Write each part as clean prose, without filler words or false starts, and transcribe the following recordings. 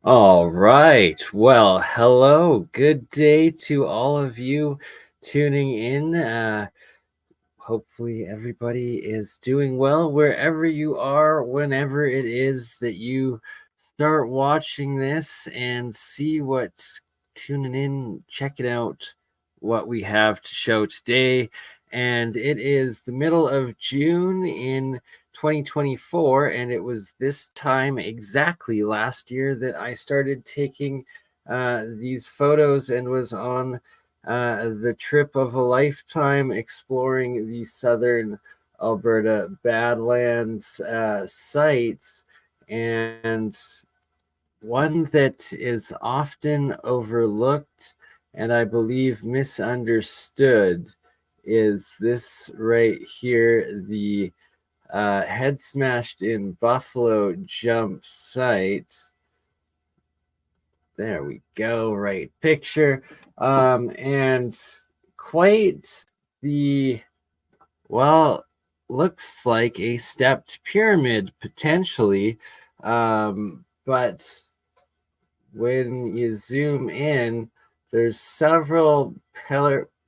All right. Well, hello. Good day to all of you tuning in. Hopefully, everybody is doing well wherever you are, whenever it is that you start watching this and see what's tuning in, checking out what we have to show today. And it is the middle of June in 2024, and it was this time exactly last year that I started taking these photos and was on the trip of a lifetime exploring the Southern Alberta Badlands sites, and one that is often overlooked and I believe misunderstood is this right here, the head smashed in Buffalo jump site. There we go, right picture. And quite the, well, looks like a stepped pyramid potentially. But when you zoom in, there's several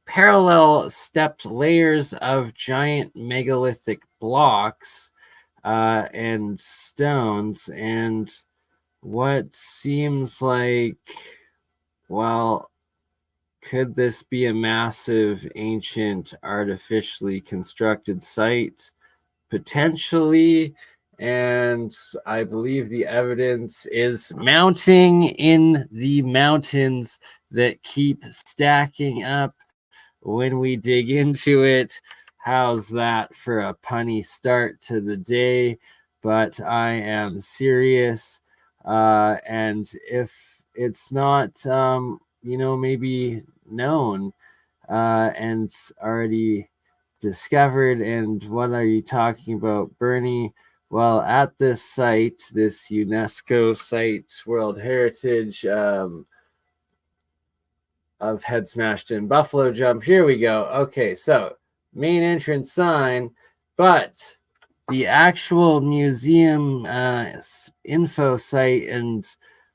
parallel stepped layers of giant megalithic blocks and stones, and what seems like, well, could this be a massive ancient artificially constructed site? Potentially. And I believe the evidence is mounting in the mountains that keep stacking up when we dig into it. How's that for a punny start to the day? But I am serious. And if it's not, maybe known and already discovered, and what are you talking about, BurnEye? Well, at this site, this UNESCO site, World Heritage of Head Smashed in Buffalo Jump. Here we go. Okay, so main entrance sign, but the actual museum info site and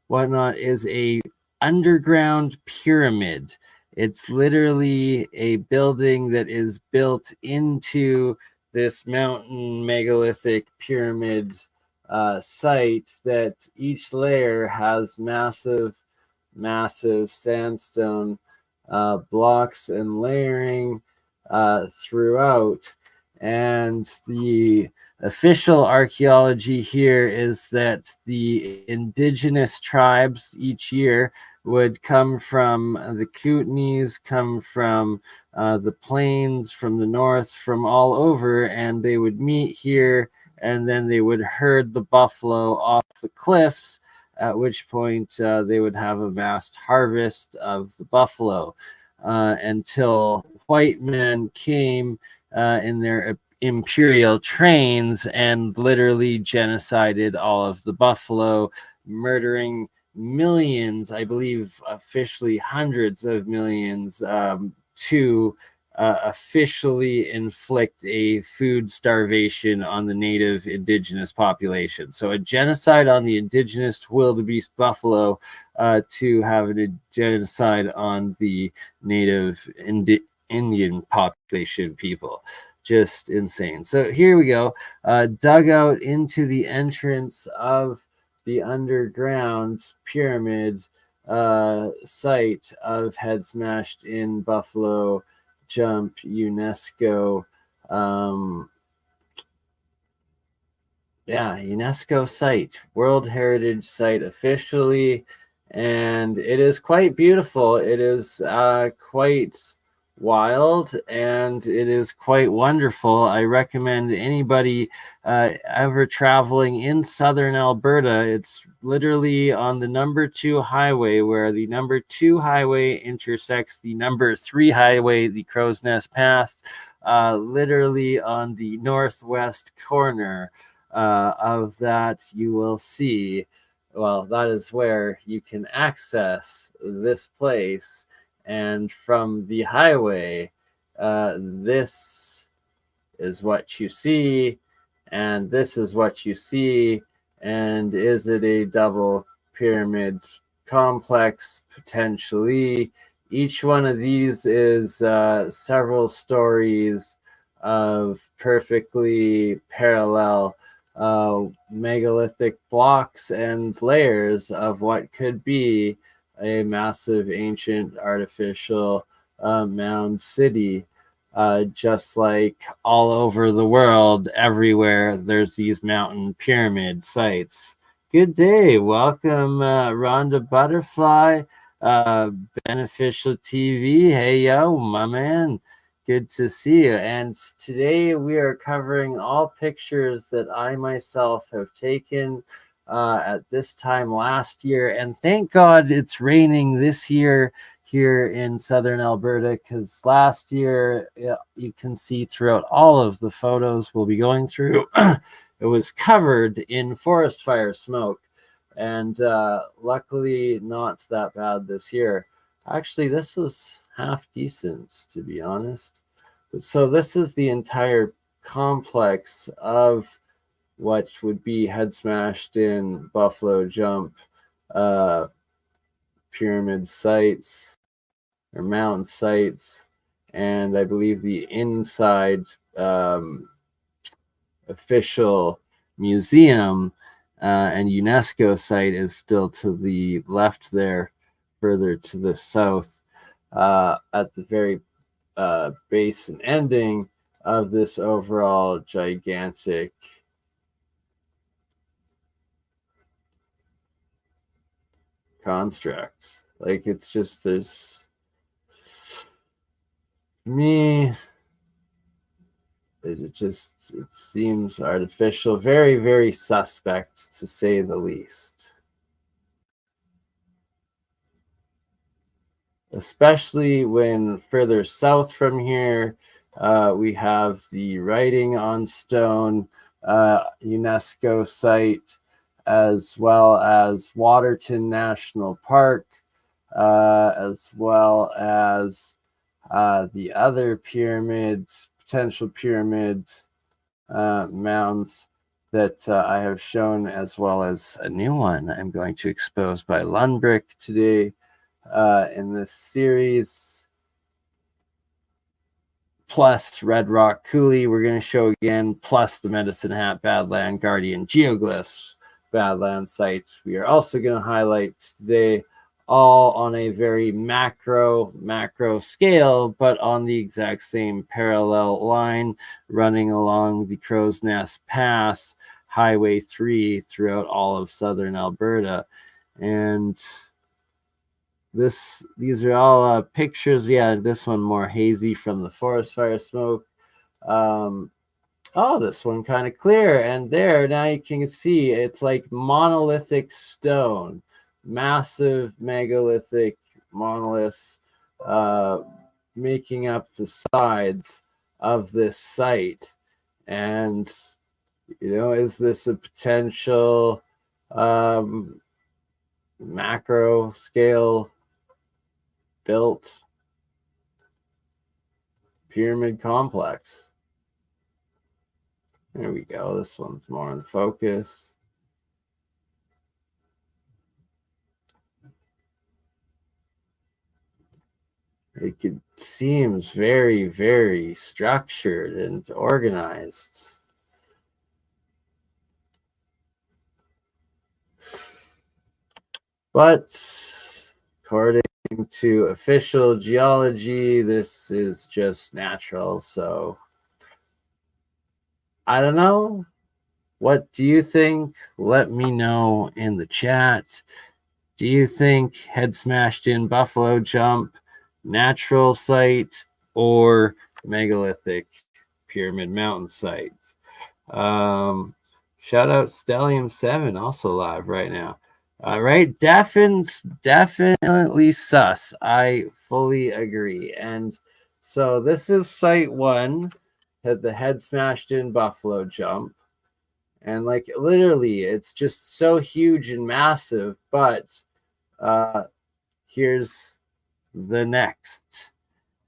whatnot is a underground pyramid. It's literally a building that is built into this mountain megalithic pyramid site, that each layer has massive sandstone blocks and layering throughout. And the official archaeology here is that the indigenous tribes each year would come from the Kootenays, come from the plains, from the north, from all over, and they would meet here, and then they would herd the buffalo off the cliffs, at which point they would have a vast harvest of the buffalo until white men came in their imperial trains and literally genocided all of the buffalo, murdering millions, I believe officially hundreds of millions, to officially inflict a food starvation on the native indigenous population. So a genocide on the indigenous wildebeest buffalo to have a genocide on the native Indian population people. Just insane. So here we go. Dug out into the entrance of the underground pyramid site of Head Smashed in Buffalo Jump UNESCO. UNESCO site, World Heritage Site officially, and it is quite beautiful. It is quite wild, and it is quite wonderful. I recommend anybody ever traveling in Southern Alberta. It's literally on the number 2 highway, where the number 2 highway intersects the number 3 highway, the Crow's Nest Pass, literally on the northwest corner of that. You will see, well, that is where you can access this place. And from the highway, this is what you see, and this is what you see. And is it a double pyramid complex, potentially. Each one of these is several stories of perfectly parallel megalithic blocks and layers of what could be a massive ancient artificial mound city. Just like all over the world, everywhere there's these mountain pyramid sites. Good day. Welcome, Rhonda Butterfly, Beneficial TV. Hey, yo, my man. Good to see you. And today we are covering all pictures that I myself have taken at this time last year. And thank God it's raining this year here in Southern Alberta, because last year, you can see throughout all of the photos we'll be going through, it was covered in forest fire smoke. And luckily not that bad this year. Actually, this was half decent, to be honest. So this is the entire complex of what would be head smashed in Buffalo Jump pyramid sites or mountain sites, and I believe the inside official museum and UNESCO site is still to the left there, further to the south, at the very base and ending of this overall gigantic construct. Like, it's just, there's me, it seems artificial, very, very suspect, to say the least. Especially when further south from here, we have the writing on stone UNESCO site, as well as Waterton National Park, as well as the other pyramids, potential pyramids, mounds that I have shown, as well as a new one I'm going to expose by Lundbrick today in this series. Plus Red Rock Coulee, we're going to show again, plus the Medicine Hat Badland Guardian Geoglyphs Badlands sites. We are also going to highlight today, all on a very macro scale, but on the exact same parallel line running along the Crow's Nest Pass, Highway 3, throughout all of Southern Alberta. And these are all pictures. Yeah, this one more hazy from the forest fire smoke. Oh, this one kind of clear. And there, now you can see it's like monolithic stone, massive megalithic monoliths making up the sides of this site. And, you know, is this a potential macro scale built pyramid complex? There we go. This one's more in focus. It seems very, very structured and organized. But according to official geology, this is just natural. So I don't know. What do you think? Let me know in the chat. Do you think head smashed in Buffalo Jump natural site or megalithic pyramid mountain site? Shout out Stellium7, also live right now. All right, definitely sus. I fully agree. And so this is site 1, had the head smashed in Buffalo Jump. And like literally, it's just so huge and massive. But here's the next.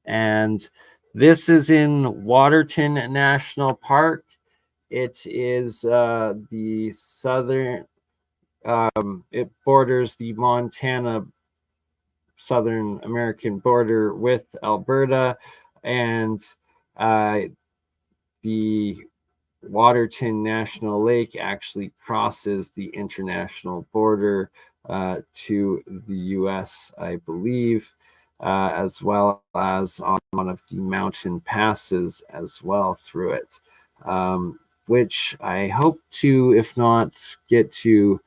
And this is in Waterton National Park. It is the southern it borders the Montana Southern American border with Alberta, and the Waterton National Lake actually crosses the international border to the U.S., I believe, as well as on one of the mountain passes as well through it, which I hope to, if not get to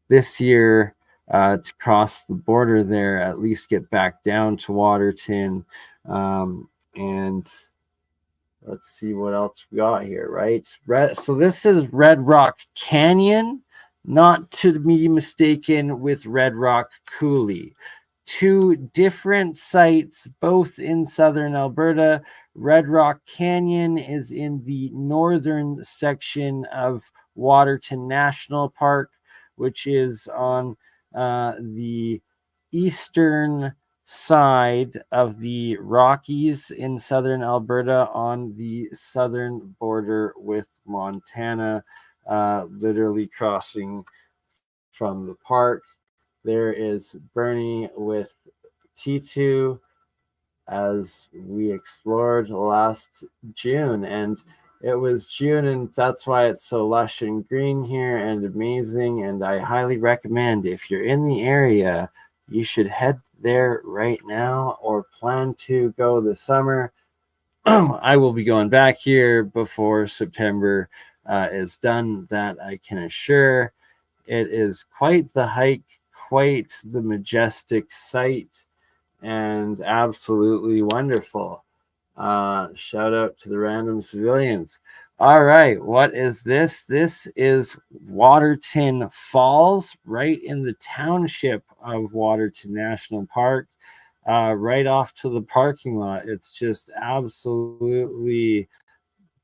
this year, to cross the border there, at least get back down to Waterton. And let's see what else we got here, right? So this is Red Rock Canyon, not to be mistaken with Red Rock Coulee. Two different sites, both in southern Alberta. Red Rock Canyon is in the northern section of Waterton National Park, which is on the eastern side of the Rockies in southern Alberta, on the southern border with Montana, literally crossing from the park. There is BurnEye with T2, as we explored last June, and it was June, and that's why it's so lush and green here and amazing. And I highly recommend, if you're in the area, you should head there right now or plan to go this summer. I will be going back here before September is done, that I can assure. It is quite the hike, quite the majestic sight, and absolutely wonderful. Shout out to the random civilians. All right, what is this? This is Waterton Falls, right in the township of Waterton National Park, right off to the parking lot. It's just absolutely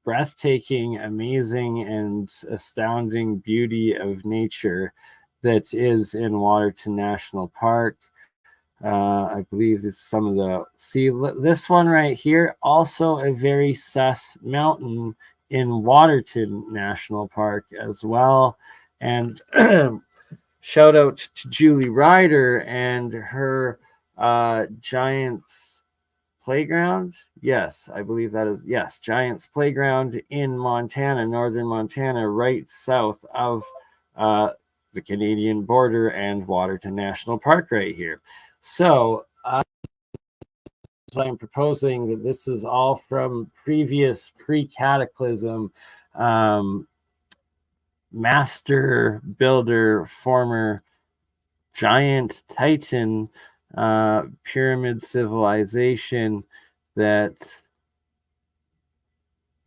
breathtaking, amazing, and astounding beauty of nature that is in Waterton National Park. I believe this is some of the, see this one right here, also a very sus mountain in Waterton National Park as well. And shout out to Julie Ryder and her Giants Playground. Yes, I believe that is, yes, Giants Playground in Montana, northern Montana, right south of the Canadian border and Waterton National Park right here. So I'm proposing that this is all from previous Precataclysm master builder, former giant titan pyramid civilization that,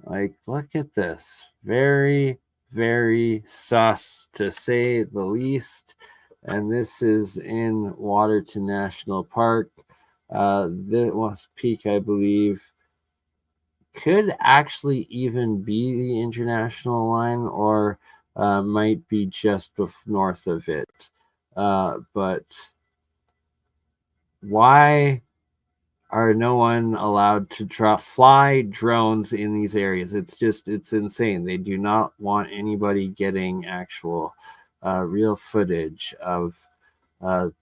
like, look at this, very, very sus to say the least. And this is in Waterton National Park. This was peak, I believe, could actually even be the international line, or might be just north of it. But why are no one allowed to fly drones in these areas? It's insane. They do not want anybody getting actual real footage of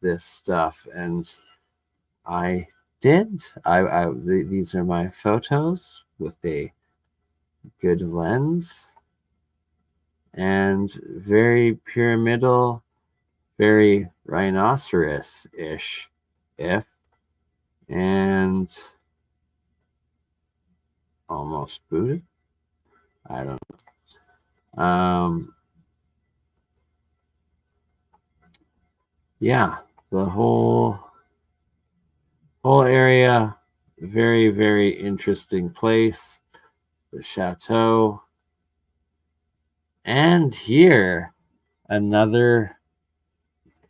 this stuff, and I did. These are my photos with a good lens, and very pyramidal, very rhinoceros-ish, and almost Buddha. I don't know. Yeah, the whole area, very, very interesting place. The chateau. And here, another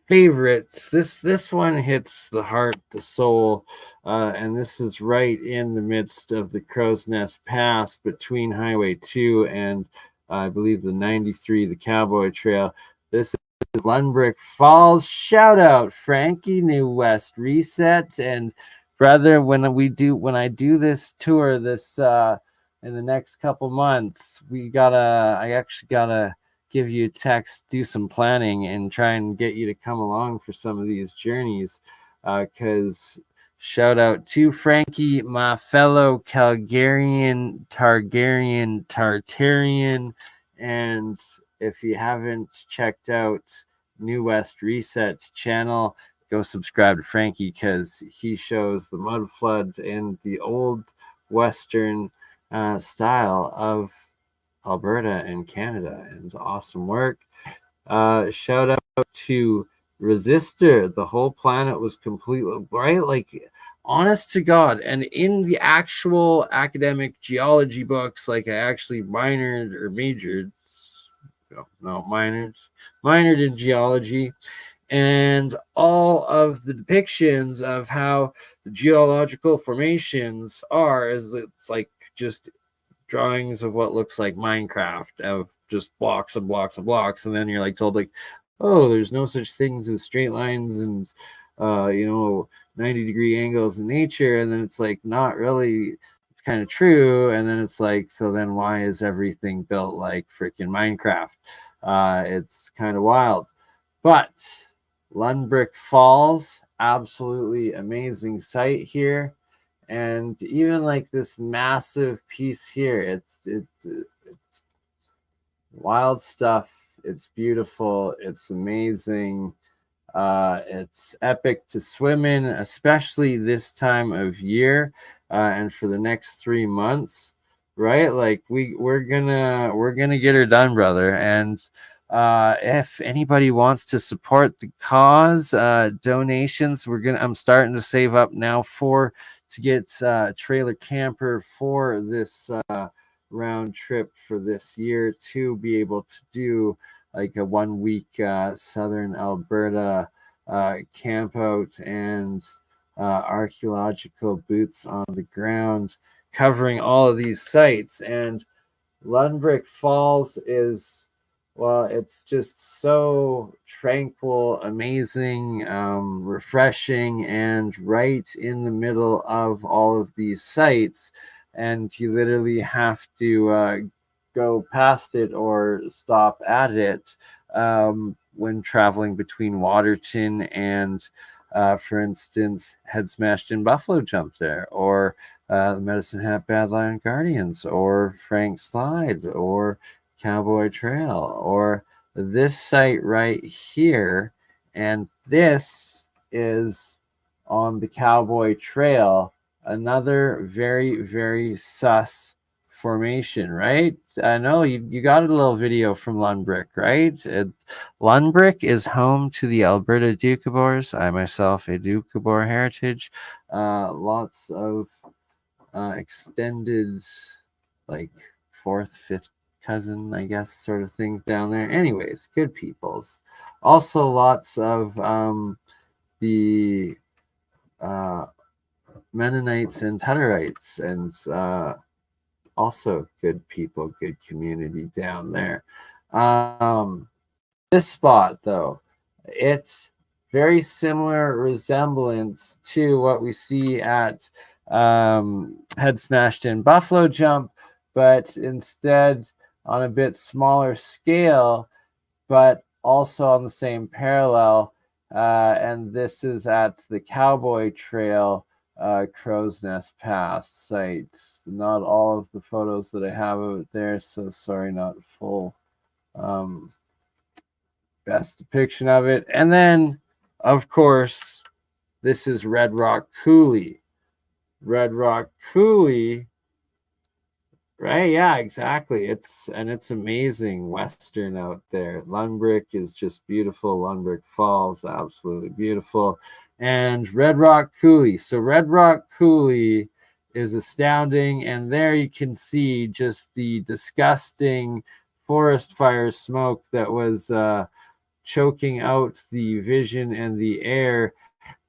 favorites. This one hits the heart, the soul, and this is right in the midst of the Crow's Nest Pass between Highway 2 and I believe the 93, the Cowboy Trail. This is Lunbrick Falls. Shout out Frankie, New West Reset, and brother, when I do this tour this in the next couple months, I actually gotta give you a text, do some planning, and try and get you to come along for some of these journeys. Because shout out to Frankie, my fellow Calgarian, Tartarian. And if you haven't checked out New West Reset's channel, go subscribe to Frankie, because he shows the mud floods in the old Western style of Alberta and Canada, and it's awesome work. Shout out to Resistor. The whole planet was completely right, like honest to God. And in the actual academic geology books, like I actually minored or majored, minored in geology, and all of the depictions of how the geological formations are is it's like just drawings of what looks like Minecraft of just blocks and blocks and blocks, and then you're like told like, oh, there's no such things as straight lines and 90-degree angles in nature, and then it's like not really, it's kind of true, and then it's like, so then why is everything built like freaking Minecraft? It's kind of wild. But Lundbrick Falls, absolutely amazing site here. And even like this massive piece here, it's wild stuff. It's beautiful. It's amazing. It's epic to swim in, especially this time of year, and for the next 3 months, right? Like we're gonna get her done, brother. And if anybody wants to support the cause, donations, I'm starting to save up now to get trailer camper for this round trip for this year, to be able to do like a 1 week Southern Alberta camp out and archaeological boots on the ground, covering all of these sites. And Lundbrick Falls is, well, it's just so tranquil, amazing, refreshing, and right in the middle of all of these sites. And you literally have to go past it or stop at it when traveling between Waterton and, for instance, Head Smashed in Buffalo Jump there, or the Medicine Hat Badland Guardians, or Frank Slide, or Cowboy Trail, or this site right here. And this is on the Cowboy Trail, another very, very sus formation, right? I know you got a little video from Lundbrick, right? Lundbrick is home to the Alberta Doukhobors. I myself a Doukhobor heritage. Lots of extended, like fourth, fifth cousin, I guess, sort of thing down there. Anyways, good peoples. Also, lots of the Mennonites and Hutterites, and also good people, good community down there. This spot, though, it's very similar resemblance to what we see at Head Smashed in Buffalo Jump, but instead on a bit smaller scale, but also on the same parallel. And this is at the Cowboy Trail, Crow's Nest Pass site. Not all of the photos that I have of it there, so sorry, not full best depiction of it. And then, of course, this is Red Rock Coulee. Red Rock Coulee, right? Yeah, exactly. It's amazing Western out there. Lundbrick is just beautiful. Lundbrick Falls, absolutely beautiful. And Red Rock Coulee. So Red Rock Coulee is astounding, and there you can see just the disgusting forest fire smoke that was choking out the vision and the air,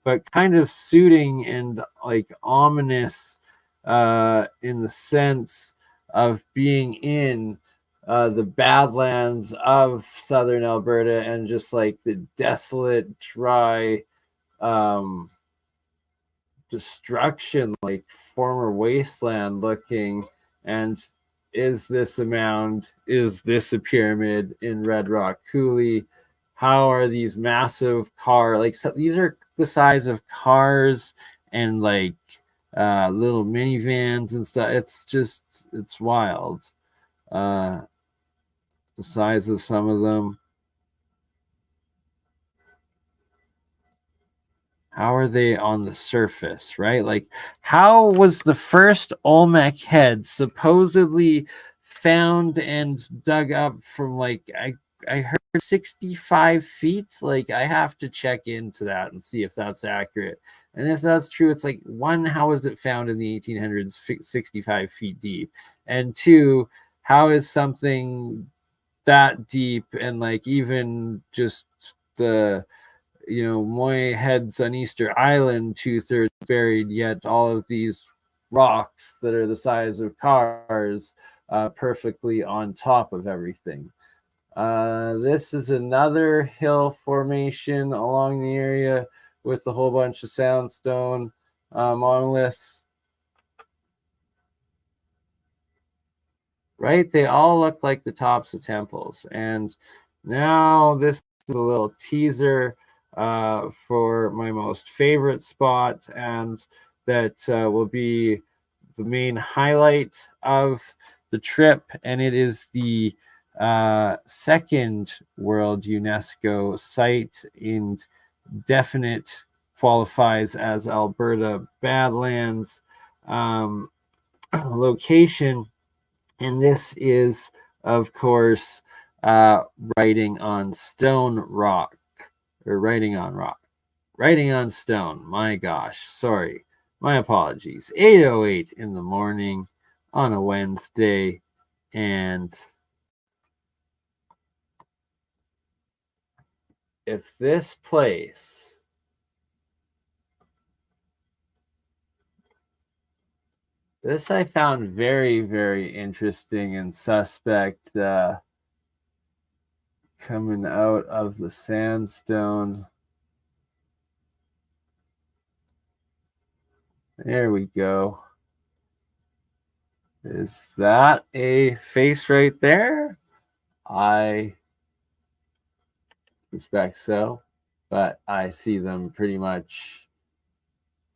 but kind of soothing and like ominous in the sense of being in the Badlands of Southern Alberta, and just like the desolate, dry destruction, like former wasteland looking. And is this a mound? Is this a pyramid in Red Rock Coulee? How are these massive these are the size of cars and like little minivans and stuff. It's wild. The size of some of them. How are they on the surface, right? Like, how was the first Olmec head supposedly found and dug up from I heard 65 feet? Like, I have to check into that and see if that's accurate. And if that's true, it's like, one, how was it found in the 1800s 65 feet deep? And two, how is something that deep and like even just the Moy heads on Easter Island 2/3 buried, yet all of these rocks that are the size of cars perfectly on top of everything. This is another hill formation along the area with a whole bunch of sandstone monoliths. Right? They all look like the tops of temples. And now this is a little teaser for my most favorite spot, and that will be the main highlight of the trip. And it is the second World UNESCO site, and definite qualifies as Alberta Badlands location. And this is, of course, writing on stone rock, or writing on stone. My gosh, sorry. My apologies. 8:08 in the morning on a Wednesday, and if this place this I found very, very interesting and suspect, coming out of the sandstone. There we go. Is that a face right there? I suspect so, but I see them pretty much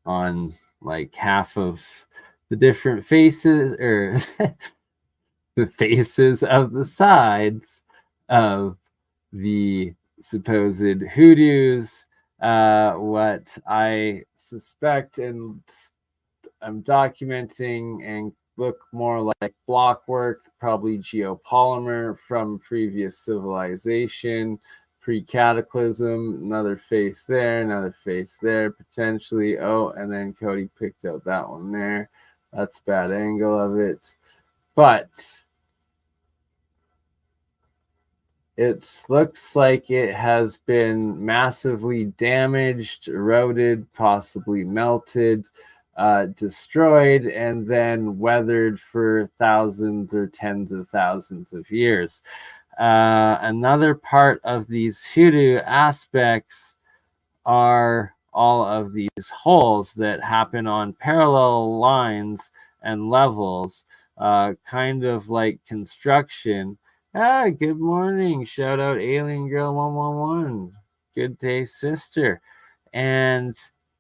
on like half of the different faces, or the faces of the sides of the supposed hoodoos. What I suspect, and I'm documenting, and look more like blockwork, probably geopolymer from previous civilization, pre-cataclysm, another face there, potentially. Oh, and then Cody picked out that one there. That's bad angle of it. But it looks like it has been massively damaged, eroded, possibly melted, destroyed, and then weathered for thousands or tens of thousands of years. Another part of these hoodoo aspects are all of these holes that happen on parallel lines and levels, kind of like construction. Good morning. Shout out Alien Girl 111. Good day, sister. And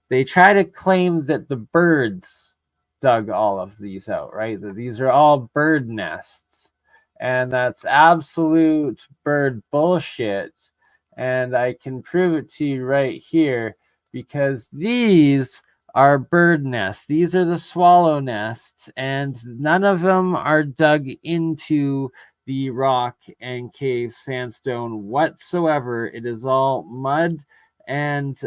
they try to claim that the birds dug all of these out, right? That these are all bird nests. And that's absolute bird bullshit. And I can prove it to you right here, because these are bird nests. These are the swallow nests, and none of them are dug into the rock and cave sandstone whatsoever. It is all mud and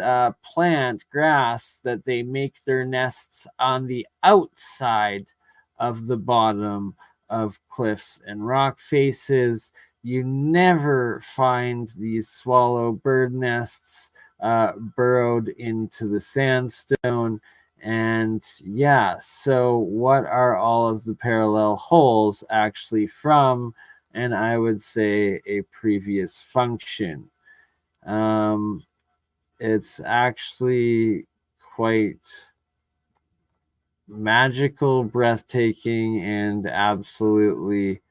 plant grass that they make their nests on the outside of the bottom of cliffs and rock faces. You never find these swallow bird nests burrowed into the sandstone. And yeah, so what are all of the parallel holes actually from? And I would say a previous function. It's actually quite magical, breathtaking, and absolutely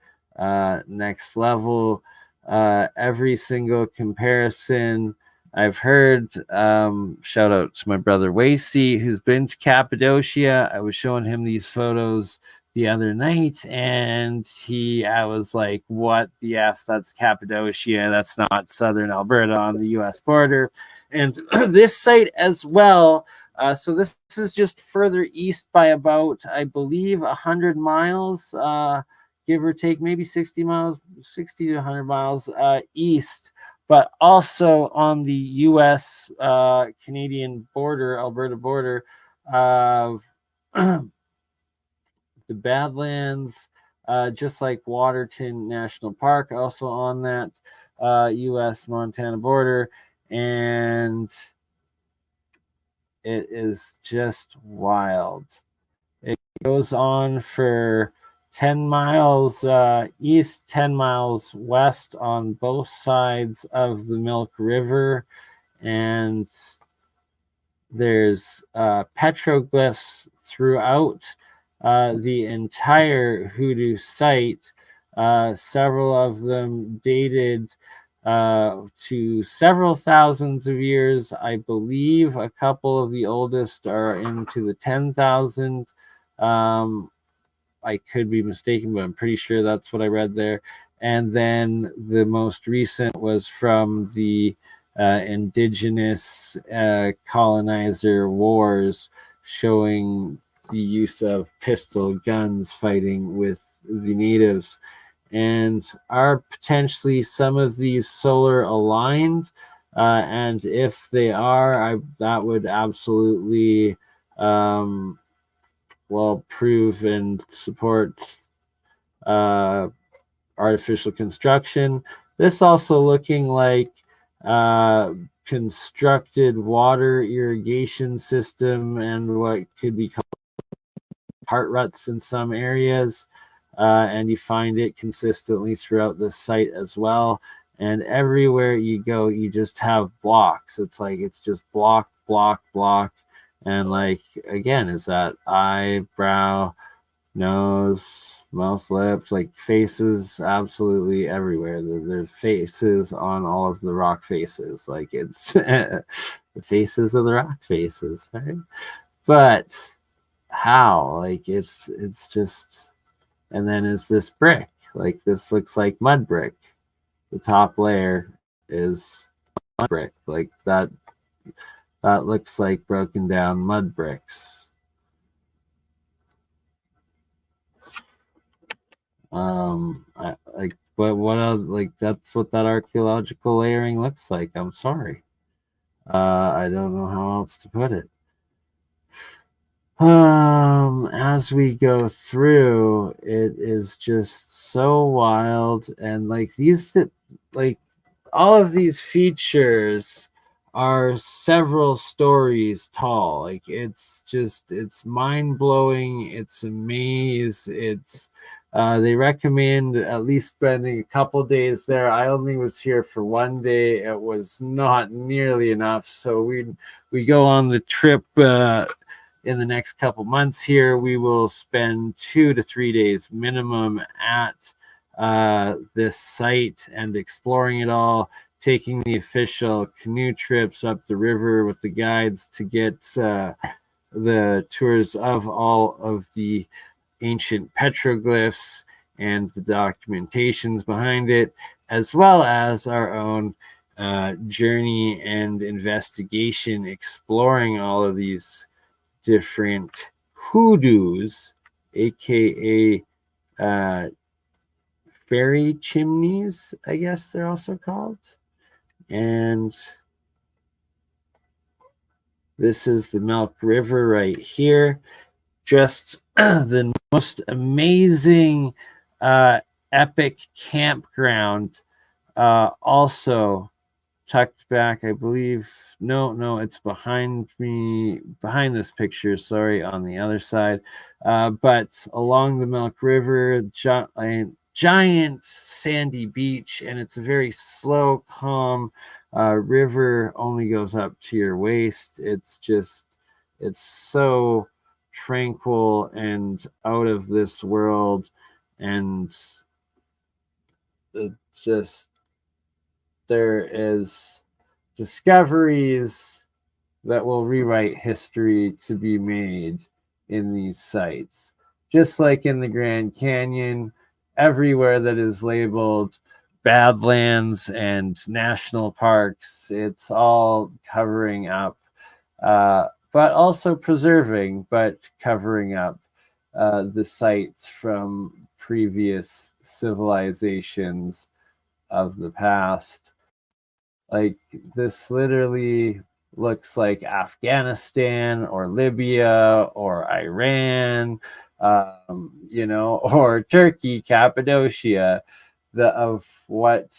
next level. Every single comparison I've heard, shout out to my brother Wacy, who's been to Cappadocia. I was showing him these photos the other night, and I was like, what the F? That's Cappadocia. That's not Southern Alberta on the US border. And this site as well. So this is just further east by about, I believe, 100 miles, give or take, maybe 60 miles, 60 to 100 miles east, but also on the U.S. Canadian border, Alberta border of the Badlands, just like Waterton National Park, also on that U.S. Montana border. And it is just wild. It goes on for 10 miles east, 10 miles west on both sides of the Milk River. And there's petroglyphs throughout the entire hoodoo site. Several of them dated to several thousands of years. I believe a couple of the oldest are into the 10,000. I could be mistaken, but I'm pretty sure that's what I read there. And then the most recent was from the indigenous colonizer wars, showing the use of pistol guns fighting with the natives. And are potentially some of these solar aligned? And if they are, that would absolutely prove and support artificial construction. This also looking like constructed water irrigation system and what could be called heart ruts in some areas. And you find it consistently throughout the site as well. And everywhere you go, you just have blocks. It's just block, block, block. And like, again, is that eyebrow, nose, mouth, lips, like faces absolutely everywhere. There's faces on all of the rock faces. Like it's the faces of the rock faces, right? But how? Like it's just. And then is this brick? Like this looks like mud brick. The top layer is mud brick. Like that looks like broken down mud bricks. That's what that archaeological layering looks like. I'm sorry. I don't know how else to put it. As we go through, it is just so wild, and like all of these features are several stories tall. Like it's mind-blowing. It's a maze. They recommend at least spending a couple days there. I only was here for one day. It was not nearly enough, so we go on the trip in the next couple months here. We will spend 2 to 3 days minimum at this site and exploring it all, taking the official canoe trips up the river with the guides to get the tours of all of the ancient petroglyphs and the documentations behind it, as well as our own journey and investigation exploring all of these different hoodoos, aka fairy chimneys, I guess they're also called. And this is the Milk River right here. Just the most amazing epic campground, also tucked back, I believe. No, it's behind me, behind this picture, sorry, on the other side. But along the Milk River, giant sandy beach, and it's a very slow, calm river, only goes up to your waist. It's so tranquil and out of this world, and it just there is discoveries that will rewrite history to be made in these sites. Just like in the Grand Canyon, everywhere that is labeled Badlands and national parks, it's all covering up, but also preserving, but covering up the sites from previous civilizations of the past. Like, this literally looks like Afghanistan or Libya or Iran, or Turkey, Cappadocia, of what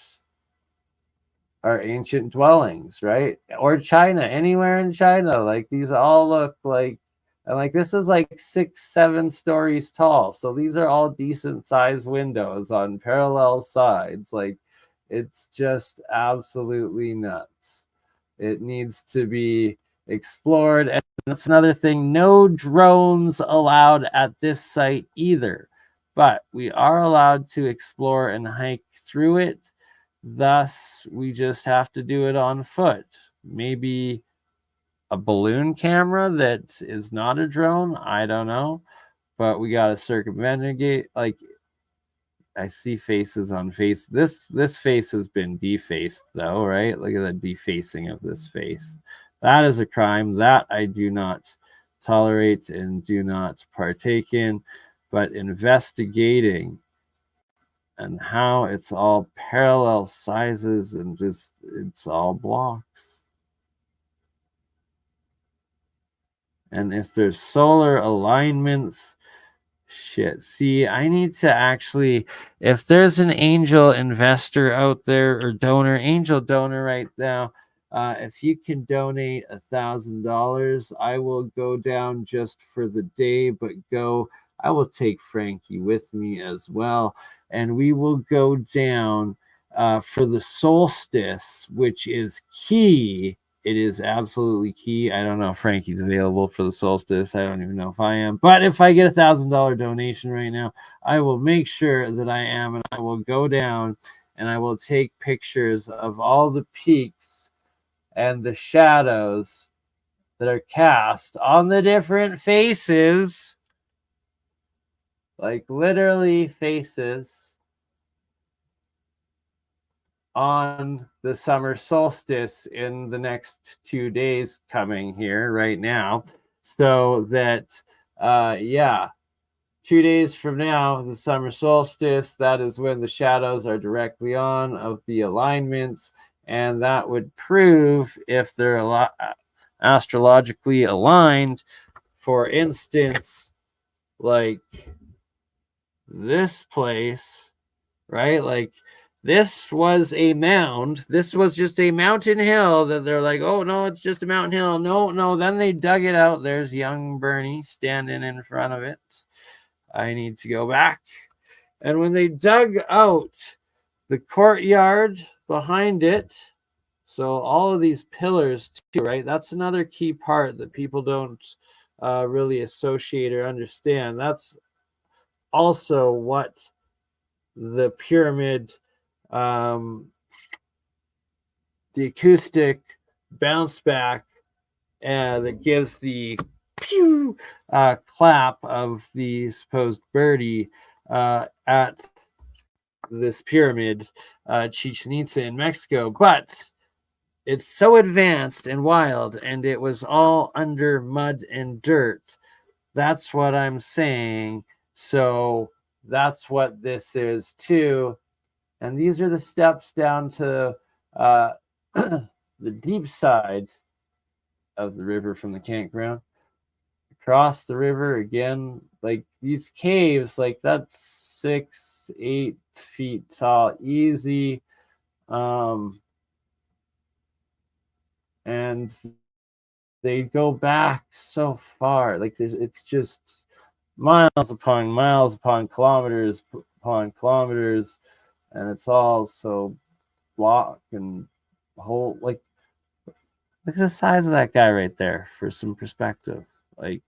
are ancient dwellings, right? Or China, anywhere in China. Like, these all look like, and like, this is like 6-7 stories tall. So these are all decent sized windows on parallel sides. Like, it's just absolutely nuts. It needs to be explored. And that's another thing. No drones allowed at this site either. But we are allowed to explore and hike through it. Thus, we just have to do it on foot. Maybe a balloon camera that is not a drone. I don't know. But we got to circumnavigate. Like, I see faces on face. This face has been defaced, though, right? Look at the defacing of this face. That is a crime that I do not tolerate and do not partake in. But investigating and how it's all parallel sizes and just it's all blocks. And if there's solar alignments, shit. See, I need to actually, if there's an angel investor out there or angel donor right now, if you can donate $1,000, I will go down just for the day, but I will take Frankie with me as well, and we will go down for the solstice, which is key. It is absolutely key. I don't know if Frankie's available for the solstice. I don't even know if I am. But if I get $1,000 donation right now, I will make sure that I am, and I will go down and I will take pictures of all the peaks and the shadows that are cast on the different faces. Like, literally faces on the summer solstice in the next 2 days coming here right now, so that 2 days from now, the summer solstice, that is when the shadows are directly on of the alignments, and that would prove if they're astrologically aligned. For instance, like this place, right? Like, this was a mound. This was just a mountain hill that they're like, oh, no, it's just a mountain hill. No. Then they dug it out. There's young BurnEye standing in front of it. I need to go back. And when they dug out the courtyard behind it, so all of these pillars too, right? That's another key part that people don't really associate or understand. That's also what the pyramid, the acoustic bounce back that gives the pew clap of the supposed birdie at this pyramid, Chichen Itza in Mexico. But it's so advanced and wild, and it was all under mud and dirt. That's what I'm saying. So that's what this is too. And these are the steps down to the deep side of the river from the campground. Across the river again, like these caves, like that's 6-8 feet tall, easy. And they go back so far. Like it's just miles upon kilometers upon kilometers, and it's all so block and whole. Like, look at the size of that guy right there for some perspective. Like,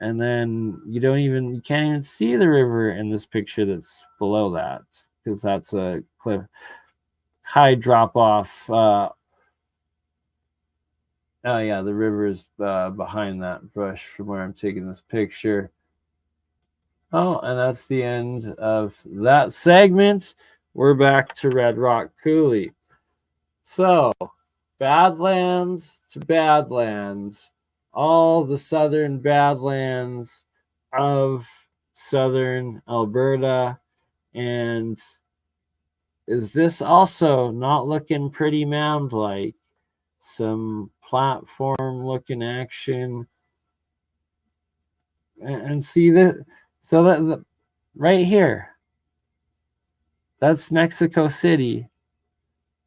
And then you can't even see the river in this picture that's below that, because that's a cliff, high drop off. Oh yeah, the river is behind that bush from where I'm taking this picture. Oh, and that's the end of that segment. We're back to Red Rock Coulee. So, Badlands to Badlands, all the southern Badlands of Southern Alberta. And is this also not looking pretty mound-like? Some platform-looking action. And see that, so that right here, that's Mexico City.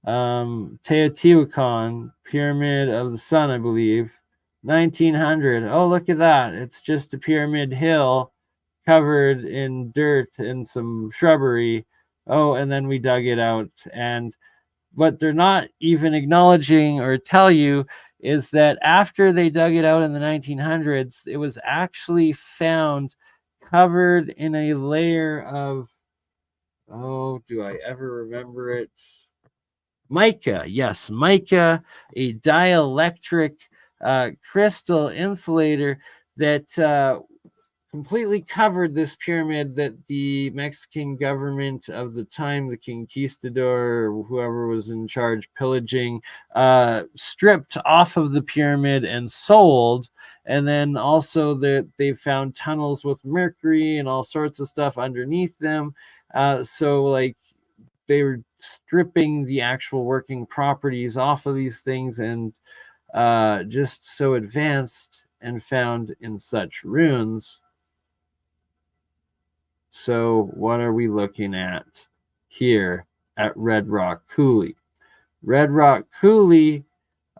Teotihuacan, Pyramid of the Sun, I believe. 1900. Oh, look at that. It's just a pyramid hill covered in dirt and some shrubbery. Oh, and then we dug it out. And what they're not even acknowledging or tell you is that after they dug it out in the 1900s, it was actually found covered in a layer of, oh, do I ever remember it? Mica. Yes, mica, a dielectric crystal insulator that completely covered this pyramid that the Mexican government of the time, the conquistador, or whoever was in charge pillaging, stripped off of the pyramid and sold. And then also they found tunnels with mercury and all sorts of stuff underneath them. So like they were stripping the actual working properties off of these things, and just so advanced and found in such ruins. So what are we looking at here at Red Rock Coulee? Red Rock Coulee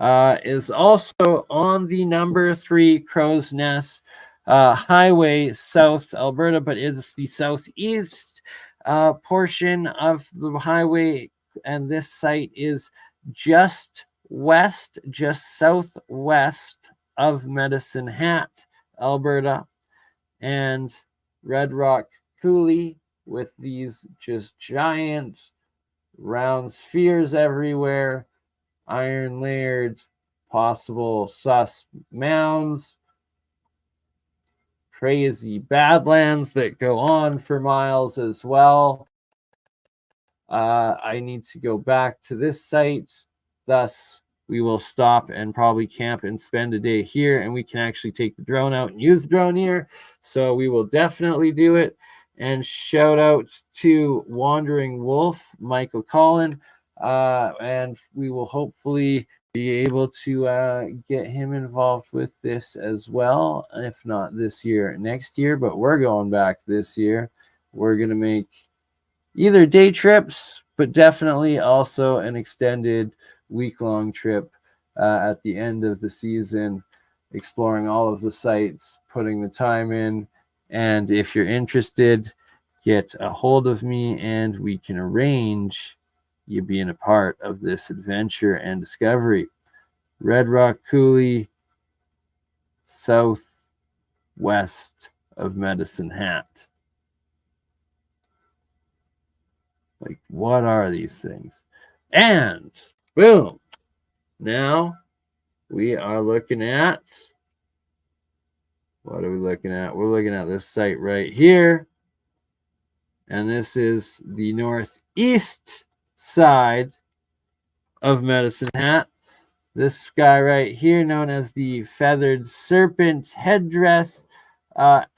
is also on the number 3 Crow's Nest Highway, South Alberta, but it's the southeast portion of the highway, and this site is just southwest of Medicine Hat, Alberta, and Red Rock Coulee with these just giant round spheres everywhere, iron layered, possible sus mounds, crazy badlands that go on for miles as well. I need to go back to this site, thus we will stop and probably camp and spend a day here, and we can actually take the drone out and use the drone here. So we will definitely do it. And shout out to Wandering Wolf, Michael Collin, and we will hopefully be able to get him involved with this as well. If not this year, next year, but we're going back this year. We're going to make either day trips, but definitely also an extended week-long trip at the end of the season, exploring all of the sites, putting the time in. And if you're interested, get a hold of me and we can arrange you being a part of this adventure and discovery. Red Rock Coulee, southwest of Medicine Hat. Like, what are these things? And boom, now we are looking at, what are we looking at? We're looking at this site right here. And this is the northeast side of Medicine Hat. This guy right here, known as the Feathered Serpent Headdress,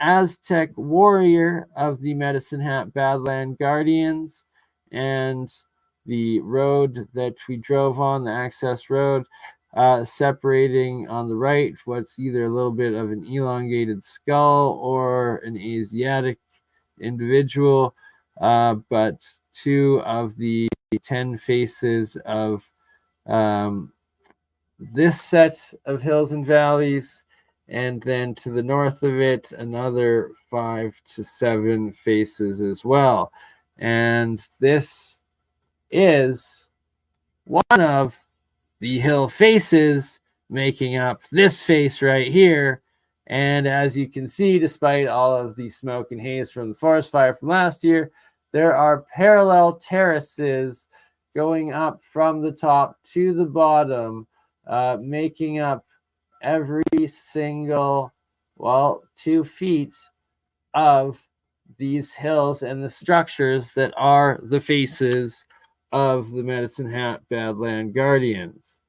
Aztec warrior of the Medicine Hat Badland Guardians. And the road that we drove on, the access road, separating on the right what's either a little bit of an elongated skull or an Asiatic individual, but 2 of the 10 faces of this set of hills and valleys, and then to the north of it another 5 to 7 faces as well. And this is one of the hill faces making up this face right here, And as you can see, despite all of the smoke and haze from the forest fire from last year, there are parallel terraces going up from the top to the bottom, making up every single, 2 feet of these hills and the structures that are the faces of the Medicine Hat Badland Guardians.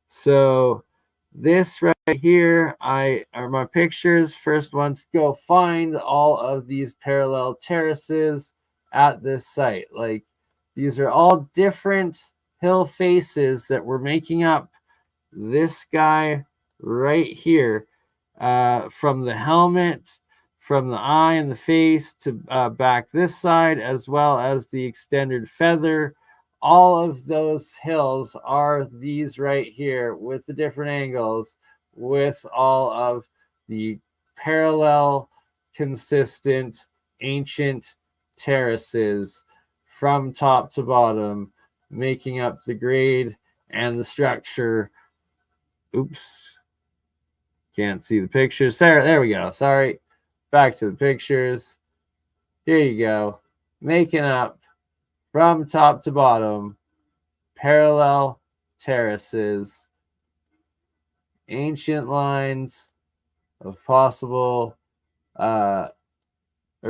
So this right here are my pictures. First one to go find all of these parallel terraces at this site. Like, these are all different hill faces that we're making up this guy right here, from the helmet, from the eye and the face to back this side, as well as the extended feather. All of those hills are these right here with the different angles, with all of the parallel, consistent, ancient terraces from top to bottom, making up the grade and the structure. Oops. Can't see the pictures. There we go. Sorry. Back to the pictures. Here you go. Making up from top to bottom parallel terraces, ancient lines of possible or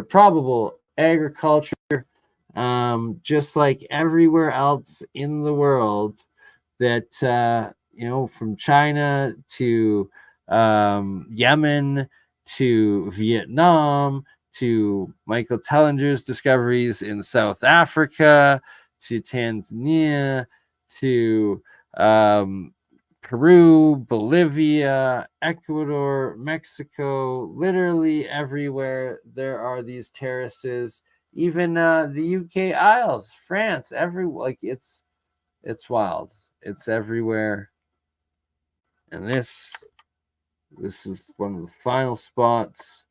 probable agriculture, just like everywhere else in the world that from China to Yemen to Vietnam to Michael Tellinger's discoveries in South Africa to Tanzania to Peru, Bolivia, Ecuador, Mexico, literally everywhere there are these terraces. Even the UK Isles, France, it's wild. It's everywhere. And this is one of the final spots.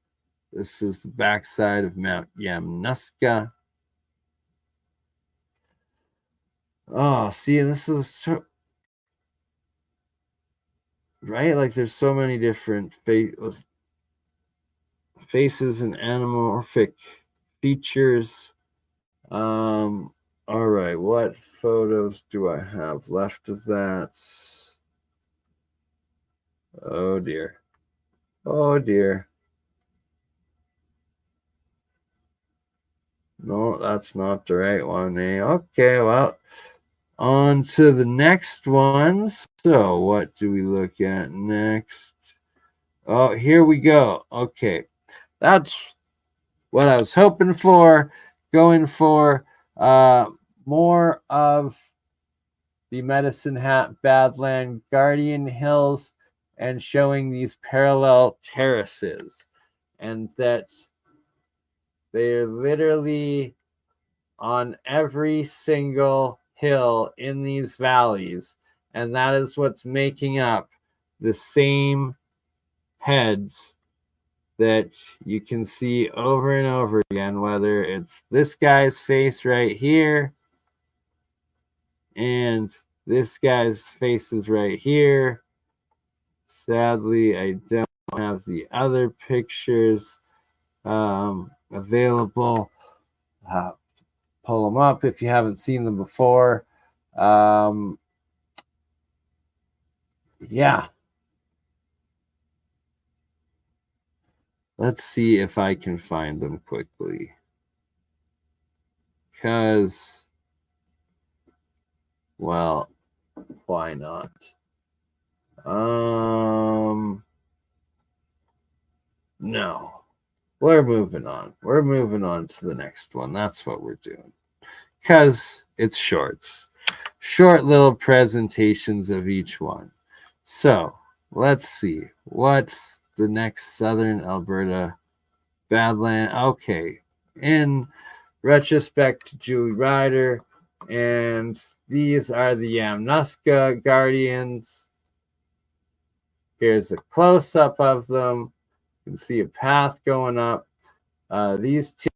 This is the backside of Mount Yamnuska. Oh, see, this is right. Like, there's so many different faces and anamorphic features. All right, what photos do I have left of that? Oh dear. Oh dear. No, that's not the right one, eh? Okay, well, on to the next ones. So what do we look at next? Oh, here we go. Okay, that's what I was hoping for. Going for more of the Medicine Hat Badland Guardian Hills and showing these parallel terraces, and that they're literally on every single hill in these valleys, and that is what's making up the same heads that you can see over and over again, whether it's this guy's face right here and this guy's face is right here. Sadly, I don't have the other pictures available. Pull them up if you haven't seen them before. Yeah. Let's see if I can find them quickly. Because, well, why not? No. We're moving on. We're moving on to the next one. That's what we're doing. Because it's shorts. Short little presentations of each one. So, let's see. What's the next Southern Alberta Badland? Okay. In retrospect to Julie Ryder. And these are the Yamnuska Guardians. Here's a close-up of them. You can see a path going up. These two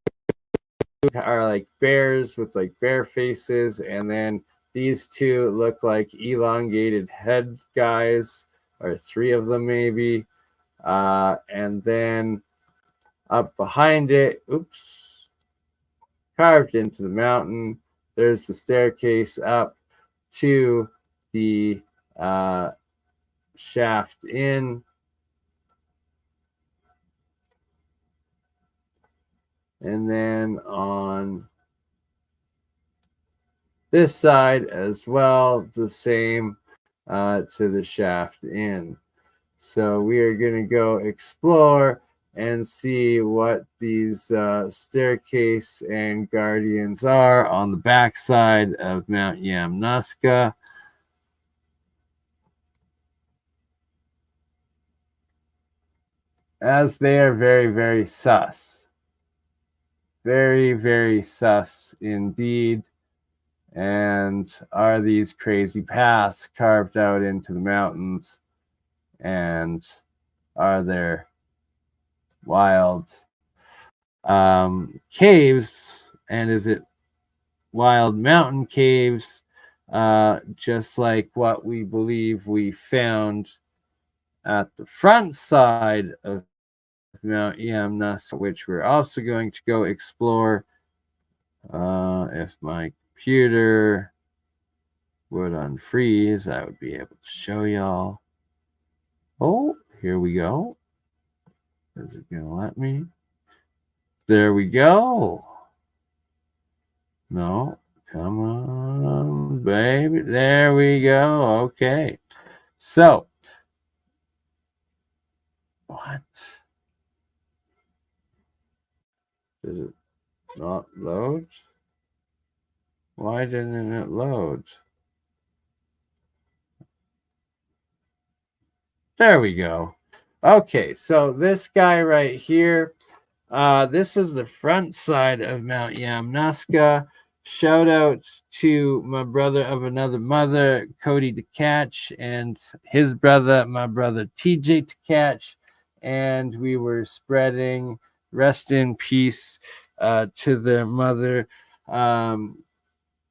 are like bears with like bear faces, and then these two look like elongated head guys, or 3 of them maybe. And then up behind it, carved into the mountain, there's the staircase up to the shaft in. And then on this side as well, the same to the shaft in. So we are going to go explore and see what these staircase and guardians are on the backside of Mount Yamnuska. As they are very, very sus. Very, very sus indeed. And are these crazy paths carved out into the mountains? And are there wild caves? And is it wild mountain caves, just like what we believe we found at the front side of Mount Yamnuska, which we're also going to go explore. If my computer would unfreeze, I would be able to show y'all. Oh, here we go. Is it going to let me? There we go. No, come on, baby. There we go. Okay. So, what? Did it not load? Why didn't it load? There we go. Okay, so this guy right here, this is the front side of Mount Yamnuska. Shout out to my brother of another mother, Cody Tkach, and his brother, my brother TJ Tkach. And we were spreading rest in peace to their mother.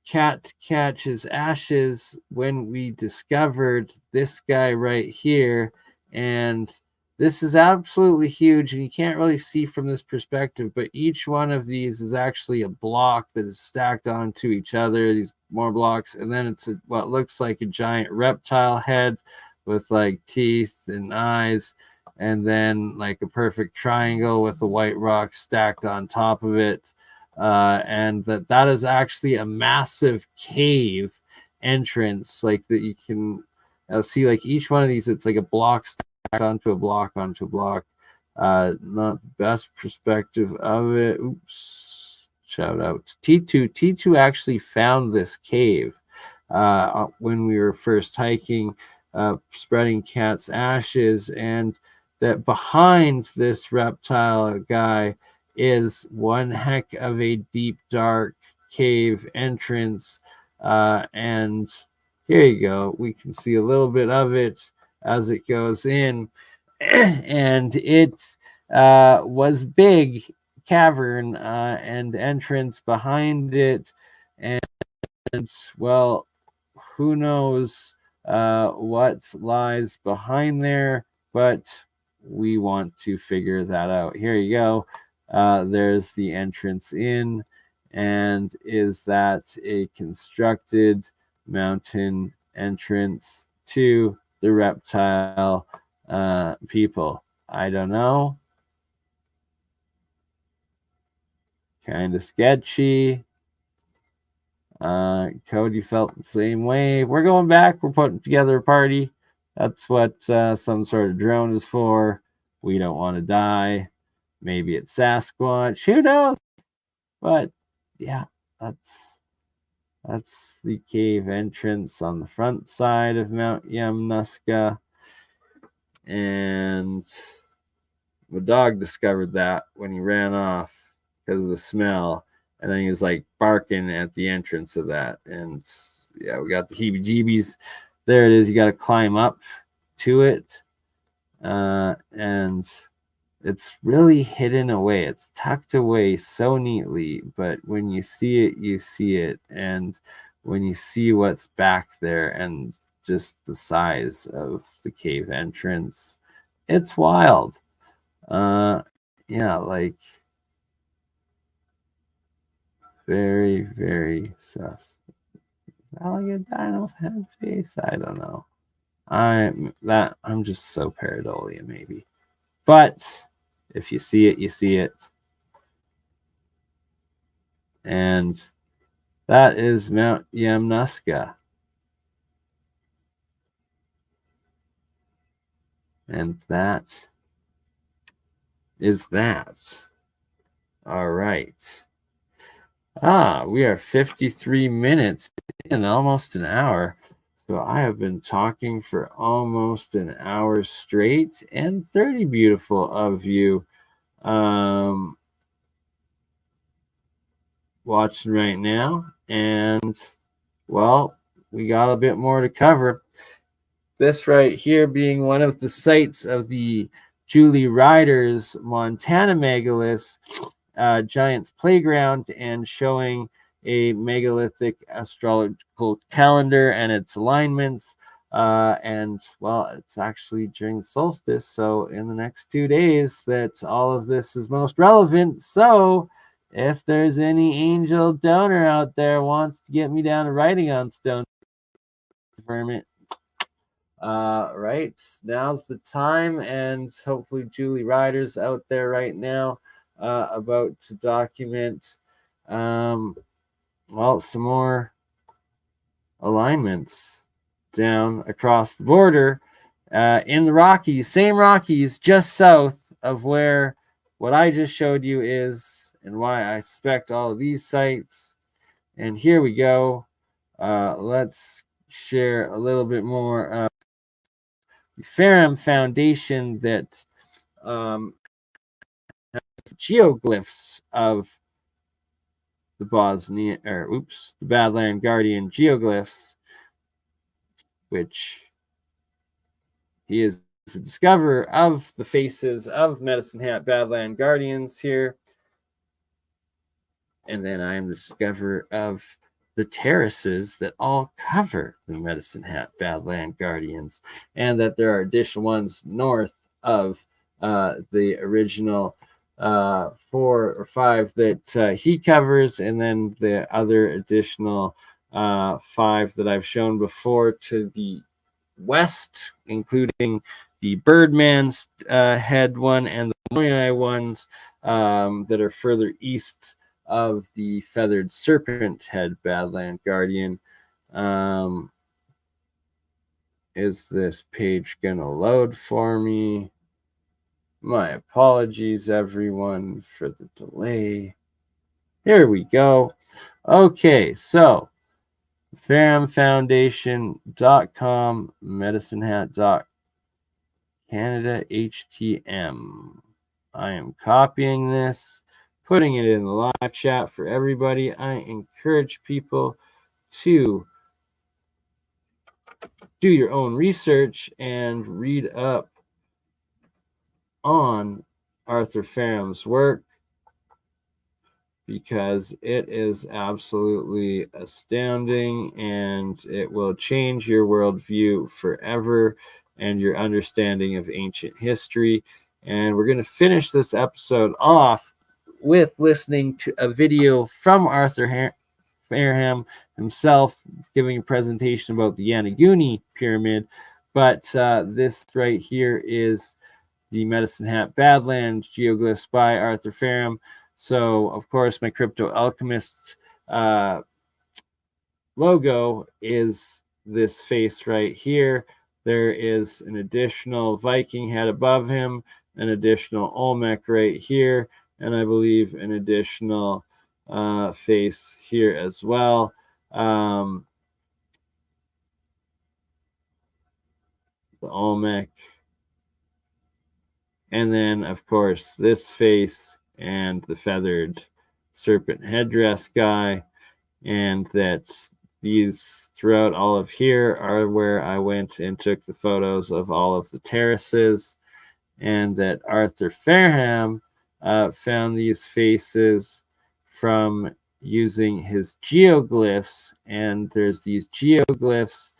Cat Catch's ashes when we discovered this guy right here. And this is absolutely huge, and you can't really see from this perspective, but each one of these is actually a block that is stacked onto each other, these more blocks, and then it's what looks like a giant reptile head with like teeth and eyes, and then like a perfect triangle with the white rock stacked on top of it. And that is actually a massive cave entrance, like that you can see, like each one of these, it's like a block stacked onto a block onto a block. Not the best perspective of it. Oops. Shout out to T2. T2 actually found this cave when we were first hiking, spreading Cat's ashes, and that behind this reptile guy is one heck of a deep, dark cave entrance. And here you go. We can see a little bit of it as it goes in. And it was big cavern and entrance behind it. And, well, who knows what lies behind there, but we want to figure that out. Here you go. There's the entrance in, and is that a constructed mountain entrance to the reptile people? I don't know. Kind of sketchy. Cody felt the same way. We're going back. We're putting together a party. That's what some sort of drone is for. We don't want to die. Maybe it's Sasquatch. Who knows? But yeah, that's the cave entrance on the front side of Mount Yamnuska. And my dog discovered that when he ran off because of the smell. And then he was like barking at the entrance of that. And yeah, we got the heebie-jeebies. There it is. You got to climb up to it. And it's really hidden away. It's tucked away so neatly, but when you see it, you see it. And when you see what's back there and just the size of the cave entrance, It's wild. Yeah, like very, very sus. Is that like a dino head face? I don't know. I'm just so pareidolia, maybe. But if you see it, you see it. And that is Mount Yamnuska. And that is that. All right. We are 53 minutes in, almost an hour. So I have been talking for almost an hour straight, and 30 beautiful of you watching right now. And, well, we got a bit more to cover. This right here being one of the sites of the Julie Ryder's Montana Megaliths Giant's Playground, and showing a megalithic astrological calendar and its alignments. And, well, it's actually during the solstice, so in the next 2 days that all of this is most relevant. So if there's any angel donor out there wants to get me down to writing on stone, confirm it. Right, now's the time, and hopefully Julie Ryder's out there right now about to document well, some more alignments down across the border in the Rockies, same Rockies, just south of where what I just showed you is, and why I suspect all of these sites. And here we go. Let's share a little bit more of the Ferrum Foundation that has geoglyphs of the the Badland Guardian geoglyphs, which he is the discoverer of the faces of Medicine Hat Badland Guardians here. And then I am the discoverer of the terraces that all cover the Medicine Hat Badland Guardians, and that there are additional ones north of the original 4 or 5 that he covers, and then the other additional 5 that I've shown before to the west, including the Birdman's head one and the BurnEye ones that are further east of the Feathered Serpent Head Badland Guardian. Is this page gonna load for me? My apologies, everyone, for the delay. Here we go. Okay, so ferrumfoundation.com, medicinehat.canada HTM. I am copying this, putting it in the live chat for everybody. I encourage people to do your own research and read up on Arthur Ferrum's work, because it is absolutely astounding, and it will change your worldview forever and your understanding of ancient history. And we're going to finish this episode off with listening to a video from Arthur Ferrum himself giving a presentation about the Yonaguni Pyramid. But this right here is the Medicine Hat Badlands geoglyphs by Arthur Ferrum. So, of course, my Crypto Alchemist logo is this face right here. There is an additional Viking head above him, an additional Olmec right here, and I believe an additional face here as well. The Olmec. And then, of course, this face and the feathered serpent headdress guy. And that these throughout all of here are where I went and took the photos of all of the terraces. And that Arthur Ferrum found these faces from using his geoglyphs. And there's these geoglyphs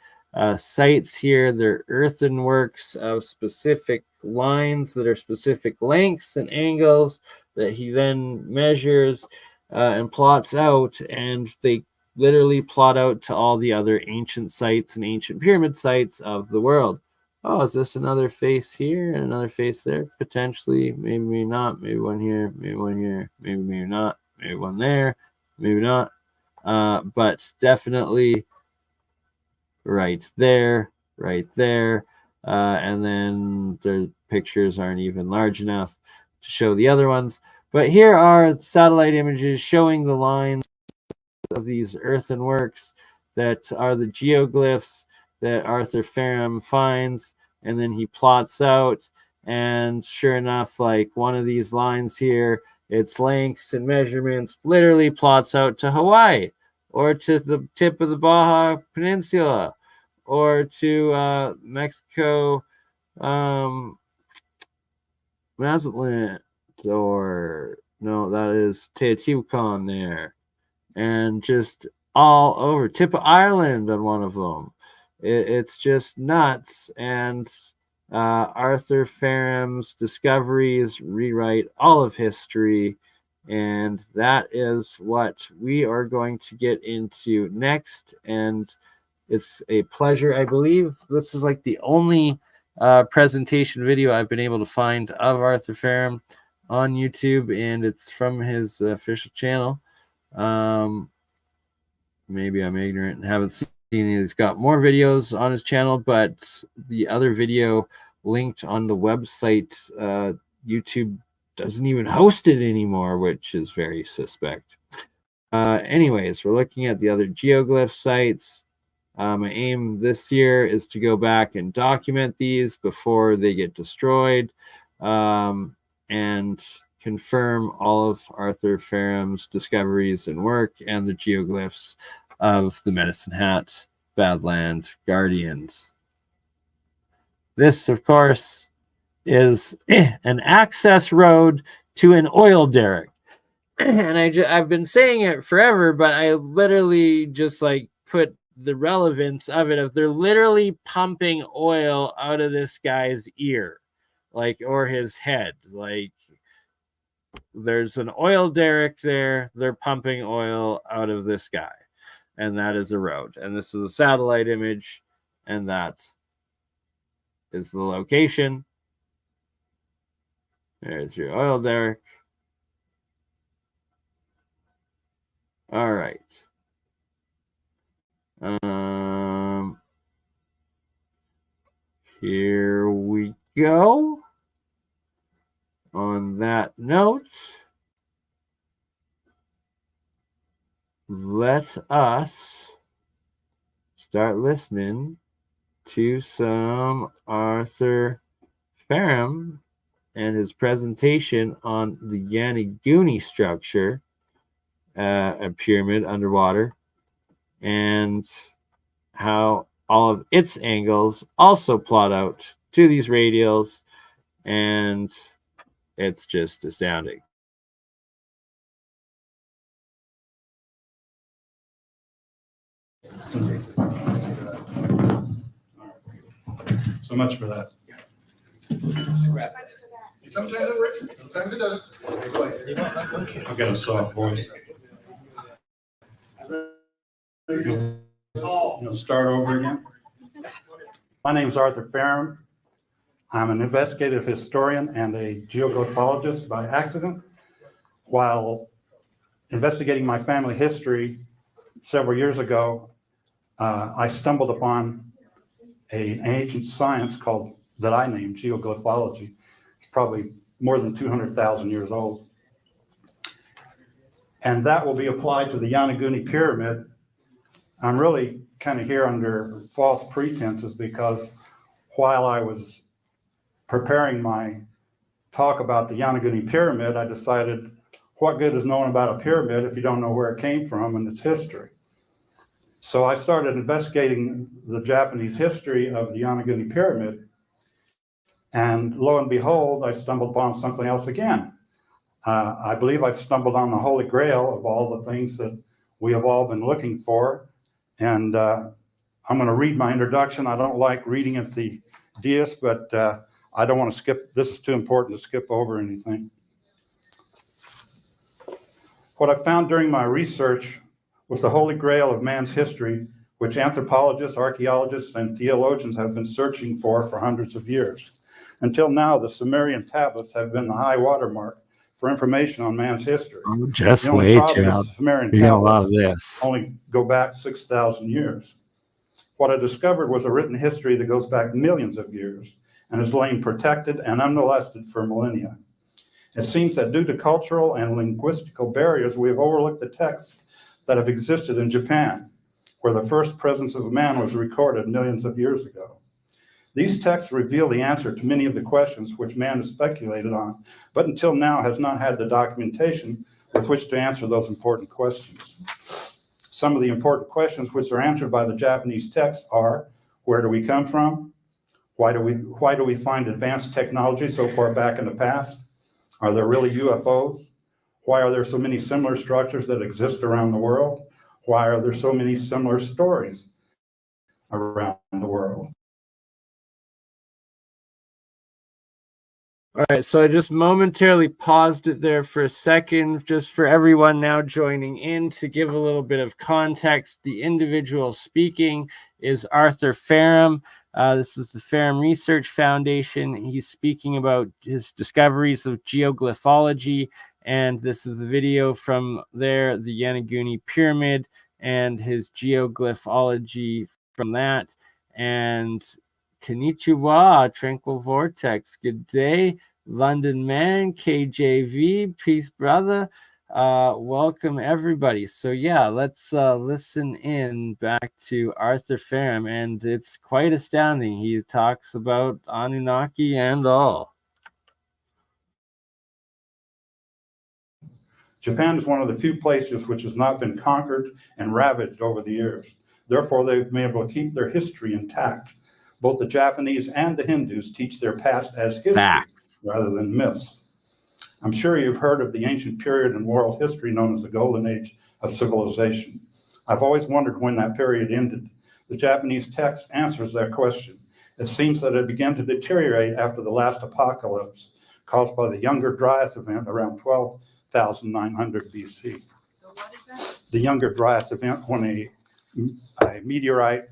sites here. They're earthenworks of specific lines that are specific lengths and angles that he then measures and plots out, and they literally plot out to all the other ancient sites and ancient pyramid sites of the world. Oh, is this another face here and another face there? Potentially, maybe, maybe not. Maybe one here, maybe one here, maybe, maybe not. Maybe one there, maybe not. But definitely right there, right there. And then the pictures aren't even large enough to show the other ones. But here are satellite images showing the lines of these earthenworks that are the geoglyphs that Arthur Ferrum finds, and then he plots out, and sure enough, like one of these lines here, its lengths and measurements literally plots out to Hawaii, or to the tip of the Baja Peninsula, or to Mexico, Mazatlan, or no, that is Teotihuacan there, and just all over. Tip of Ireland on one of them. It's just nuts. And Arthur Ferrum's discoveries rewrite all of history, and that is what we are going to get into next. And it's a pleasure. I believe this is like the only presentation video I've been able to find of Arthur Ferrum on YouTube, and it's from his official channel. Maybe I'm ignorant and haven't seen. He's got more videos on his channel, but the other video linked on the website, YouTube doesn't even host it anymore, which is very suspect. Anyways, we're looking at the other geoglyph sites. My aim this year is to go back and document these before they get destroyed, and confirm all of Arthur Ferrum's discoveries and work and the geoglyphs of the Medicine Hat Badland Guardians. This, of course, is an access road to an oil derrick. And I've been saying it forever, but I literally just like put the relevance of it, of they're literally pumping oil out of this guy's ear, like, or his head. Like, there's an oil derrick there, they're pumping oil out of this guy, and that is a road. And this is a satellite image, and that is the location. There's your oil derrick. All right. Here we go. On that note, let us start listening to some Arthur Ferrum and his presentation on the Yonaguni structure, a pyramid underwater, and how all of its angles also plot out to these radials, and it's just astounding. So much for that. Sometimes it works, sometimes it doesn't. I've got a soft voice. You'll start over again. My name is Arthur Ferrum. I'm an investigative historian and a geoglyphologist by accident. While investigating my family history several years ago, I stumbled upon an ancient science that I named geoglyphology. It's probably more than 200,000 years old. And that will be applied to the Yonaguni pyramid. I'm really kind of here under false pretenses, because while I was preparing my talk about the Yonaguni pyramid, I decided, what good is knowing about a pyramid if you don't know where it came from and its history? So I started investigating the Japanese history of the Yonaguni pyramid, and lo and behold, I stumbled upon something else again. I believe I've stumbled on the Holy Grail of all the things that we have all been looking for, and I'm going to read my introduction. I don't like reading at the dais, but I don't want to skip, this is too important to skip over anything. What I found during my research was the holy grail of man's history, which anthropologists, archaeologists, and theologians have been searching for hundreds of years. Until now, the Sumerian tablets have been the high watermark for information on man's history. Oh, just The only wait, problem is child. the Sumerian You're gonna love tablets this. only go back 6,000 years. What I discovered was a written history that goes back millions of years and has lain protected and unmolested for millennia. It seems that due to cultural and linguistical barriers, we have overlooked the texts that have existed in Japan, where the first presence of man was recorded millions of years ago. These texts reveal the answer to many of the questions which man has speculated on, but until now has not had the documentation with which to answer those important questions. Some of the important questions which are answered by the Japanese texts are, where do we come from? Why do we find advanced technology so far back in the past? Are there really UFOs? Why are there so many similar structures that exist around the world? Why are there so many similar stories around the world? All right, so I just momentarily paused it there for a second, just for everyone now joining in to give a little bit of context. The individual speaking is Arthur Ferrum. This is the Ferrum Research Foundation. He's speaking about his discoveries of geoglyphology, and this is the video from there, the Yonaguni Pyramid, and his geoglyphology from that. And Konnichiwa, Tranquil Vortex. Good day, London Man, KJV, peace, brother. Welcome everybody. So yeah, let's listen in back to Arthur Ferrum, and it's quite astounding. He talks about Anunnaki and all. Japan is one of the few places which has not been conquered and ravaged over the years. Therefore, they've been able to keep their history intact. Both the Japanese and the Hindus teach their past as history rather than myths. I'm sure you've heard of the ancient period in world history known as the Golden Age of civilization. I've always wondered when that period ended. The Japanese text answers that question. It seems that it began to deteriorate after the last apocalypse caused by the Younger Dryas event around 12,900 BC. So what is that? The Younger Dryas event, when a meteorite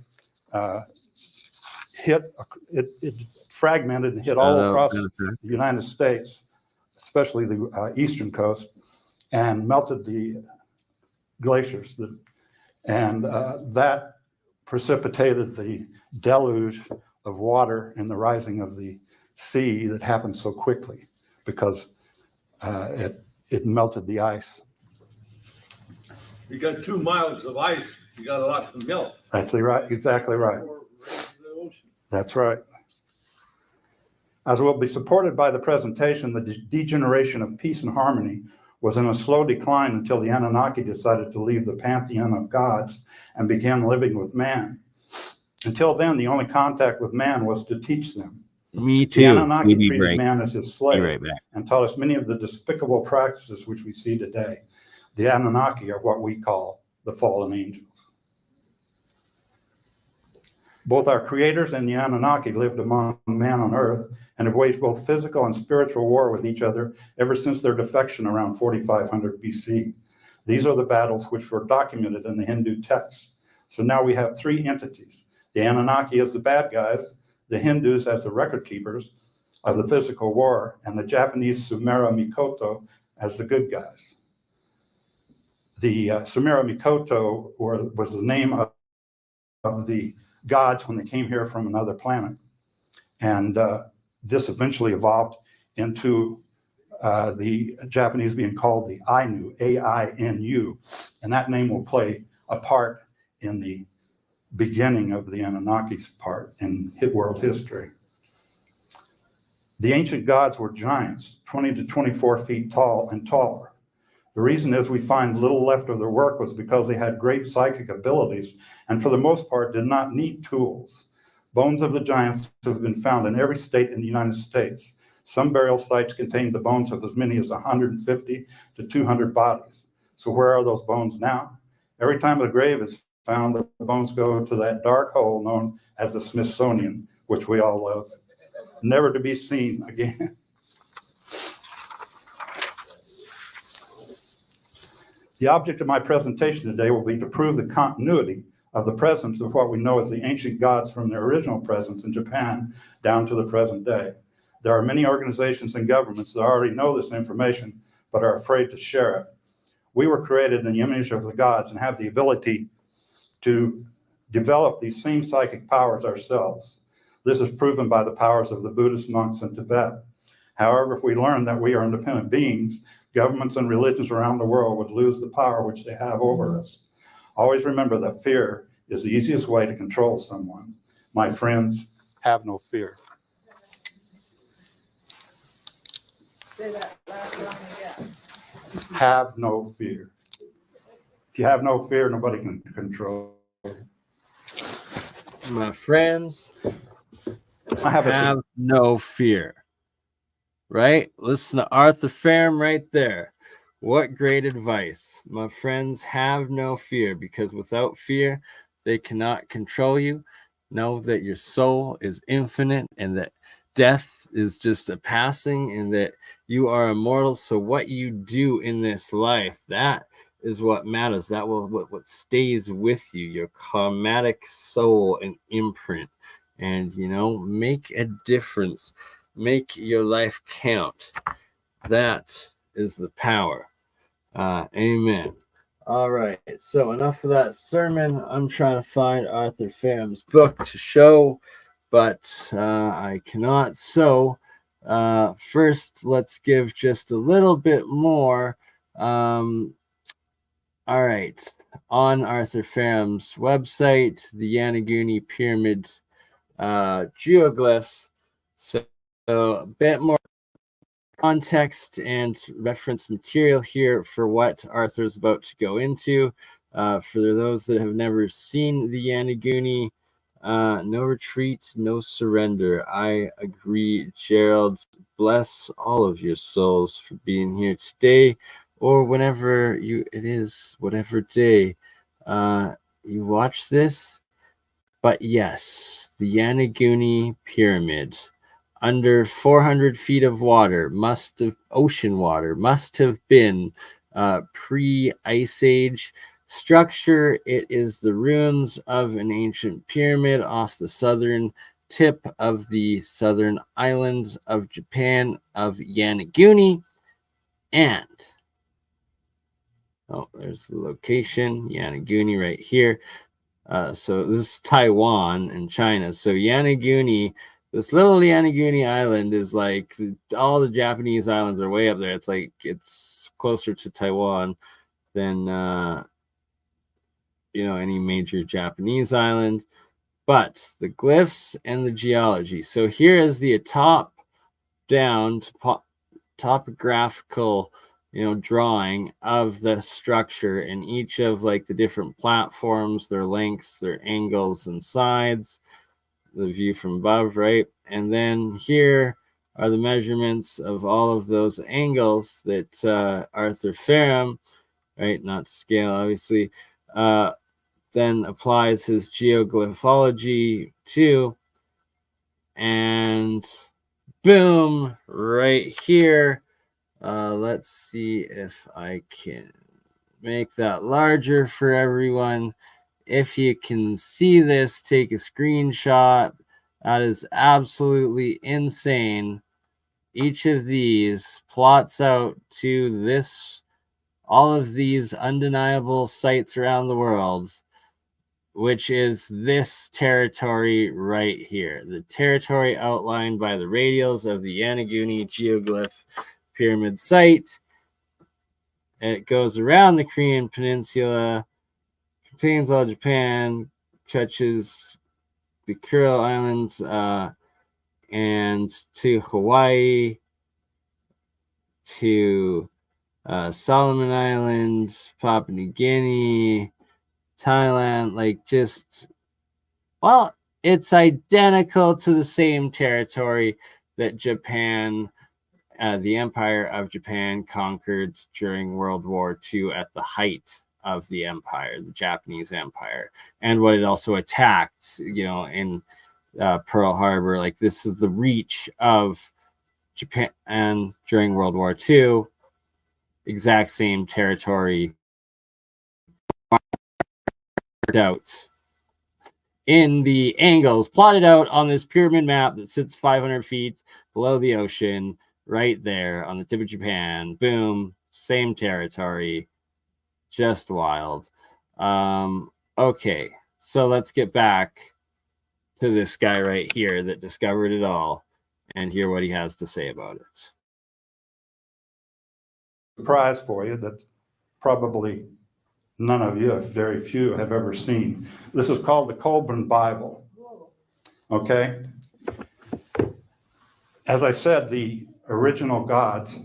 it fragmented and hit all across the United States, especially the eastern coast, and melted the glaciers. And that precipitated the deluge of water and the rising of the sea that happened so quickly because it melted the ice. You got 2 miles of ice, you got a lot to melt. That's right, exactly right. That's right. As will be supported by the presentation, the degeneration of peace and harmony was in a slow decline until the Anunnaki decided to leave the pantheon of gods and began living with man. Until then, the only contact with man was to teach them. Me too. The Anunnaki treated man as his slave and taught us many of the despicable practices which we see today. The Anunnaki are what we call the fallen angels. Both our creators and the Anunnaki lived among man on earth and have waged both physical and spiritual war with each other ever since their defection around 4500 BC. These are the battles which were documented in the Hindu texts. So now we have 3 entities. The Anunnaki as the bad guys, the Hindus as the record keepers of the physical war, and the Japanese Sumera Mikoto as the good guys. The Sumera Mikoto was the name of the gods when they came here from another planet. And this eventually evolved into the Japanese being called the Ainu, A-I-N-U. And that name will play a part in the beginning of the Anunnaki's part in world history. The ancient gods were giants, 20 to 24 feet tall and taller. The reason is we find little left of their work was because they had great psychic abilities and for the most part did not need tools. Bones of the giants have been found in every state in the United States. Some burial sites contain the bones of as many as 150 to 200 bodies. So where are those bones now? Every time a grave is found, the bones go to that dark hole known as the Smithsonian, which we all love. never to be seen again. The object of my presentation today will be to prove the continuity of the presence of what we know as the ancient gods from their original presence in Japan down to the present day. There are many organizations and governments that already know this information, but are afraid to share it. We were created in the image of the gods and have the ability to develop these same psychic powers ourselves. This is proven by the powers of the Buddhist monks in Tibet. However, if we learn that we are independent beings, governments and religions around the world would lose the power which they have over us. Always remember that fear is the easiest way to control someone. My friends, have no fear. Say that last line again. Have no fear. If you have no fear, nobody can control you. My friends, I have no fear. Right? Listen to Arthur Ferrum right there. What great advice. My friends, have no fear, because without fear, they cannot control you. Know that your soul is infinite and that death is just a passing and that you are immortal. So what you do in this life, that is what matters. That will what stays with you, your karmatic soul and imprint. And, make a difference. Make your life count. That is the power. Amen. All right. So enough of that sermon. I'm trying to find Arthur Ferrum's book to show, but I cannot. So first, let's give just a little bit more. All right. On Arthur Ferrum's website, the Yonaguni Pyramid geoglyphs. So a bit more context and reference material here for what Arthur is about to go into. For those that have never seen the Yonaguni, no retreat, no surrender. I agree, Gerald. Bless all of your souls for being here today, or whenever whatever day you watch this. But yes, the Yonaguni Pyramid. Under 400 feet of water, ocean water, must have been pre-Ice Age structure. It is the ruins of an ancient pyramid off the southern tip of the southern islands of Japan of Yonaguni. And, there's the location, Yonaguni right here. So this is Taiwan and China. So Yonaguni, this little Yonaguni island is like all the Japanese islands are way up there. It's like it's closer to Taiwan than any major Japanese island. But the glyphs and the geology. So here is the top-down topographical drawing of the structure and each of like the different platforms, their lengths, their angles and sides. The view from above, right? And then here are the measurements of all of those angles that Arthur Ferrum, right, not to scale, obviously, then applies his geoglyphology to, and boom, right here. Let's see if I can make that larger for everyone. If you can see this, take a screenshot. That is absolutely insane. Each of these plots out to all of these undeniable sites around the world, which is this territory right here. The territory outlined by the radials of the Yonaguni geoglyph pyramid site. It goes around the Korean peninsula, contains all Japan, touches the Kuril Islands, and to Hawaii, to Solomon Islands, Papua New Guinea, Thailand, it's identical to the same territory that Japan, the Empire of Japan, conquered during World War II at the height of the empire, the Japanese Empire, and what it also attacked, in Pearl Harbor. Like, this is the reach of Japan during World War II. Exact same territory out in the angles plotted out on this pyramid map that sits 500 feet below the ocean, right there on the tip of Japan. Boom, same territory. Just wild. Okay, so let's get back to this guy right here that discovered it all and hear what he has to say about it. Surprise for you that probably none of you, if very few, have ever seen. This is called the Colburn Bible. Okay? As I said, the original gods,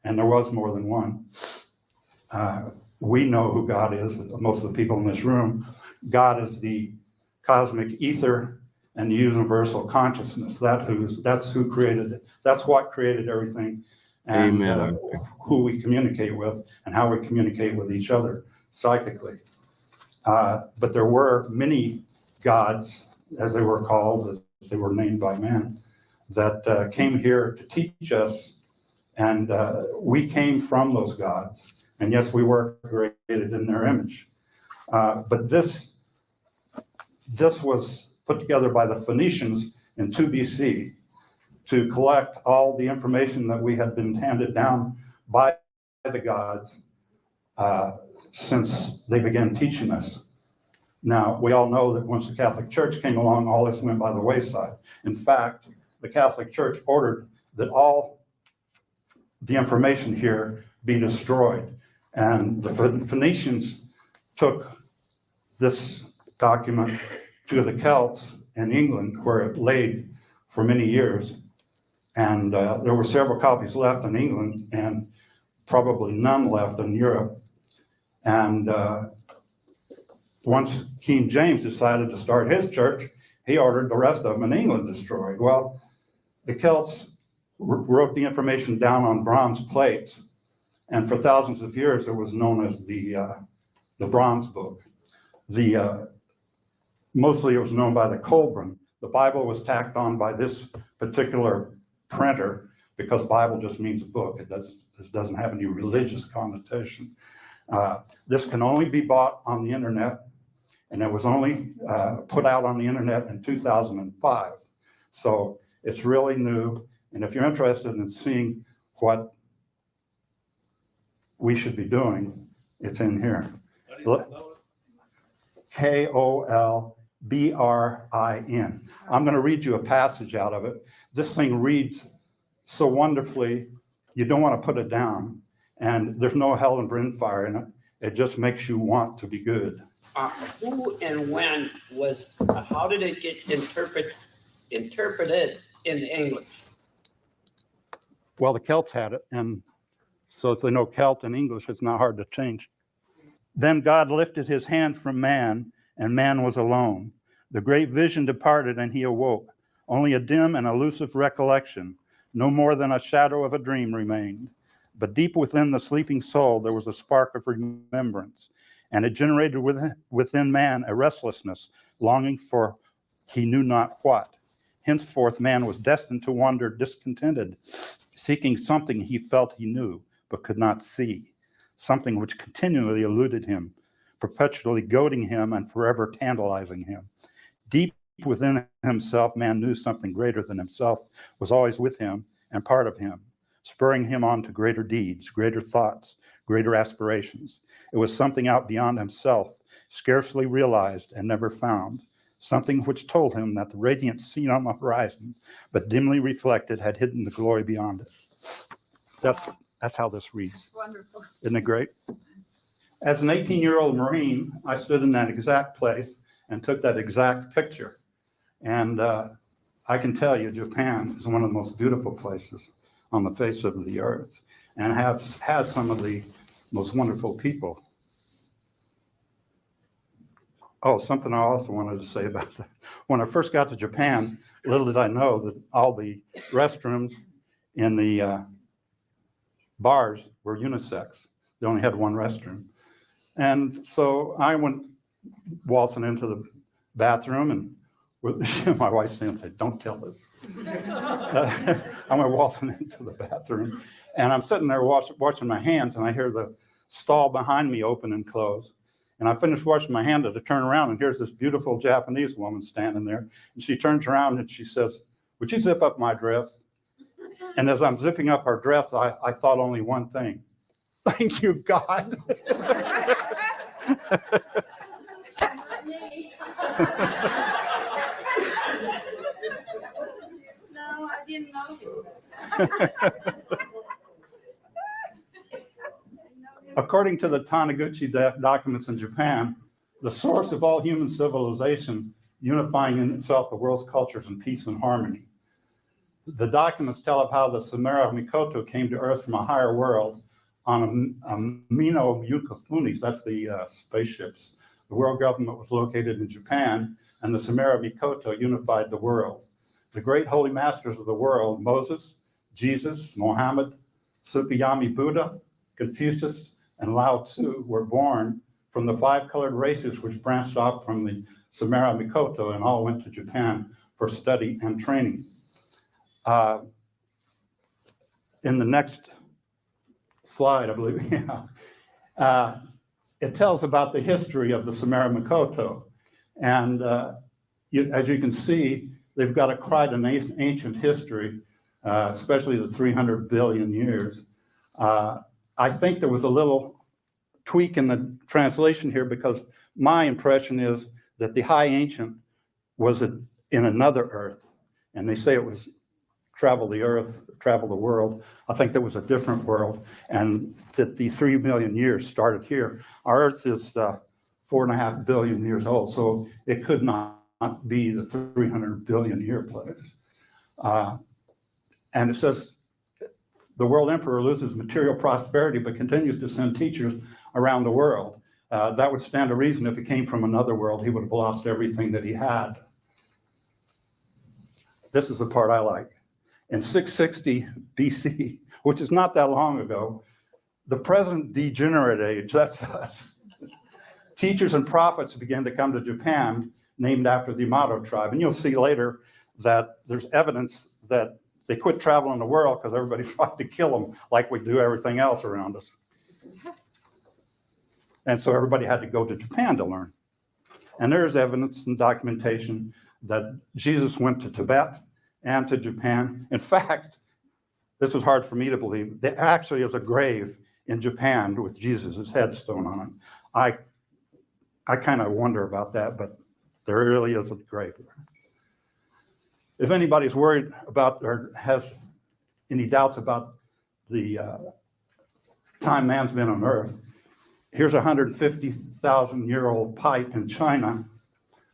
and there was more than one, we know who God is, most of the people in this room. God is the cosmic ether and the universal consciousness. That's who created it. That's what created everything. And who we communicate with and how we communicate with each other psychically. But there were many gods, as they were called, as they were named by man, that came here to teach us, and we came from those gods. And yes, we were created in their image. But this was put together by the Phoenicians in 2 BC to collect all the information that we had been handed down by the gods since they began teaching us. Now, we all know that once the Catholic Church came along, all this went by the wayside. In fact, the Catholic Church ordered that all the information here be destroyed. And the Phoenicians took this document to the Celts in England, where it laid for many years. And there were several copies left in England and probably none left in Europe. And once King James decided to start his church, he ordered the rest of them in England destroyed. Well, the Celts wrote the information down on bronze plates. And for thousands of years, it was known as the Bronze Book. Mostly it was known by the Colburn. The Bible was tacked on by this particular printer, because Bible just means book. It doesn't have any religious connotation. This can only be bought on the internet, and it was only put out on the internet in 2005. So it's really new. And if you're interested in seeing what we should be doing, it's in here. Kolbrin. I'm going to read you a passage out of it. This thing reads so wonderfully, you don't want to put it down. And there's no hell and brimfire in it. It just makes you want to be good. Who and when how did it get interpreted in English? Well, the Celts had it, and so if they know Celt and English, it's not hard to change. Then God lifted his hand from man, and man was alone. The great vision departed, and he awoke. Only a dim and elusive recollection, no more than a shadow of a dream, remained. But deep within the sleeping soul, there was a spark of remembrance, and it generated within man a restlessness, longing for he knew not what. Henceforth, man was destined to wander discontented, seeking something he felt he knew, but could not see, something which continually eluded him, perpetually goading him and forever tantalizing him. Deep within himself, man knew something greater than himself was always with him and part of him, spurring him on to greater deeds, greater thoughts, greater aspirations. It was something out beyond himself, scarcely realized and never found, something which told him that the radiance seen on the horizon, but dimly reflected, had hidden the glory beyond it. That's how this reads. Wonderful. Isn't it great? As an 18-year-old Marine, I stood in that exact place and took that exact picture. And I can tell you, Japan is one of the most beautiful places on the face of the earth, and has some of the most wonderful people. Oh, something I also wanted to say about that. When I first got to Japan, little did I know that all the restrooms in the bars were unisex. They only had one restroom. And so I went waltzing into the bathroom and My wife's saying, don't tell this. I'm waltzing into the bathroom, and I'm sitting there washing my hands, and I hear the stall behind me open and close. And I finished washing my hand to turn around, and here's this beautiful Japanese woman standing there. And she turns around and she says, "Would you zip up my dress?" And as I'm zipping up her dress, I thought only one thing. Thank you, God. No, I didn't know. According to the Taniguchi documents in Japan, the source of all human civilization, unifying in itself the world's cultures in peace and harmony. The documents tell of how the Samara Mikoto came to Earth from a higher world on a Mino Yukafunis, that's the spaceships. The world government was located in Japan, and the Samara Mikoto unified the world. The great holy masters of the world, Moses, Jesus, Mohammed, Sukiyami Buddha, Confucius, and Lao Tzu were born from the 5 colored races which branched off from the Samara Mikoto and all went to Japan for study and training. In the next slide, I believe, it tells about the history of the Samara Mikoto. And as you can see, they've got quite an ancient history, especially the 300 billion years. I think there was a little tweak in the translation here because my impression is that the High Ancient was in another Earth, and they say it was travel the Earth, travel the world. I think there was a different world, and that the 3 million years started here. Our Earth is 4.5 billion years old, so it could not be the 300 billion year place. And it says, the world emperor loses material prosperity, but continues to send teachers around the world. That would stand to reason if he came from another world, he would have lost everything that he had. This is the part I like. In 660 BC, which is not that long ago, the present degenerate age, that's us. Teachers and prophets began to come to Japan, named after the Yamato tribe. And you'll see later that there's evidence that they quit traveling the world because everybody tried to kill them like we do everything else around us. And so everybody had to go to Japan to learn. And there's evidence and documentation that Jesus went to Tibet and to Japan. In fact, this was hard for me to believe, there actually is a grave in Japan with Jesus' headstone on it. I kind of wonder about that, but there really is a grave there. If anybody's worried about or has any doubts about the time man's been on Earth, here's a 150,000-year-old pipe in China,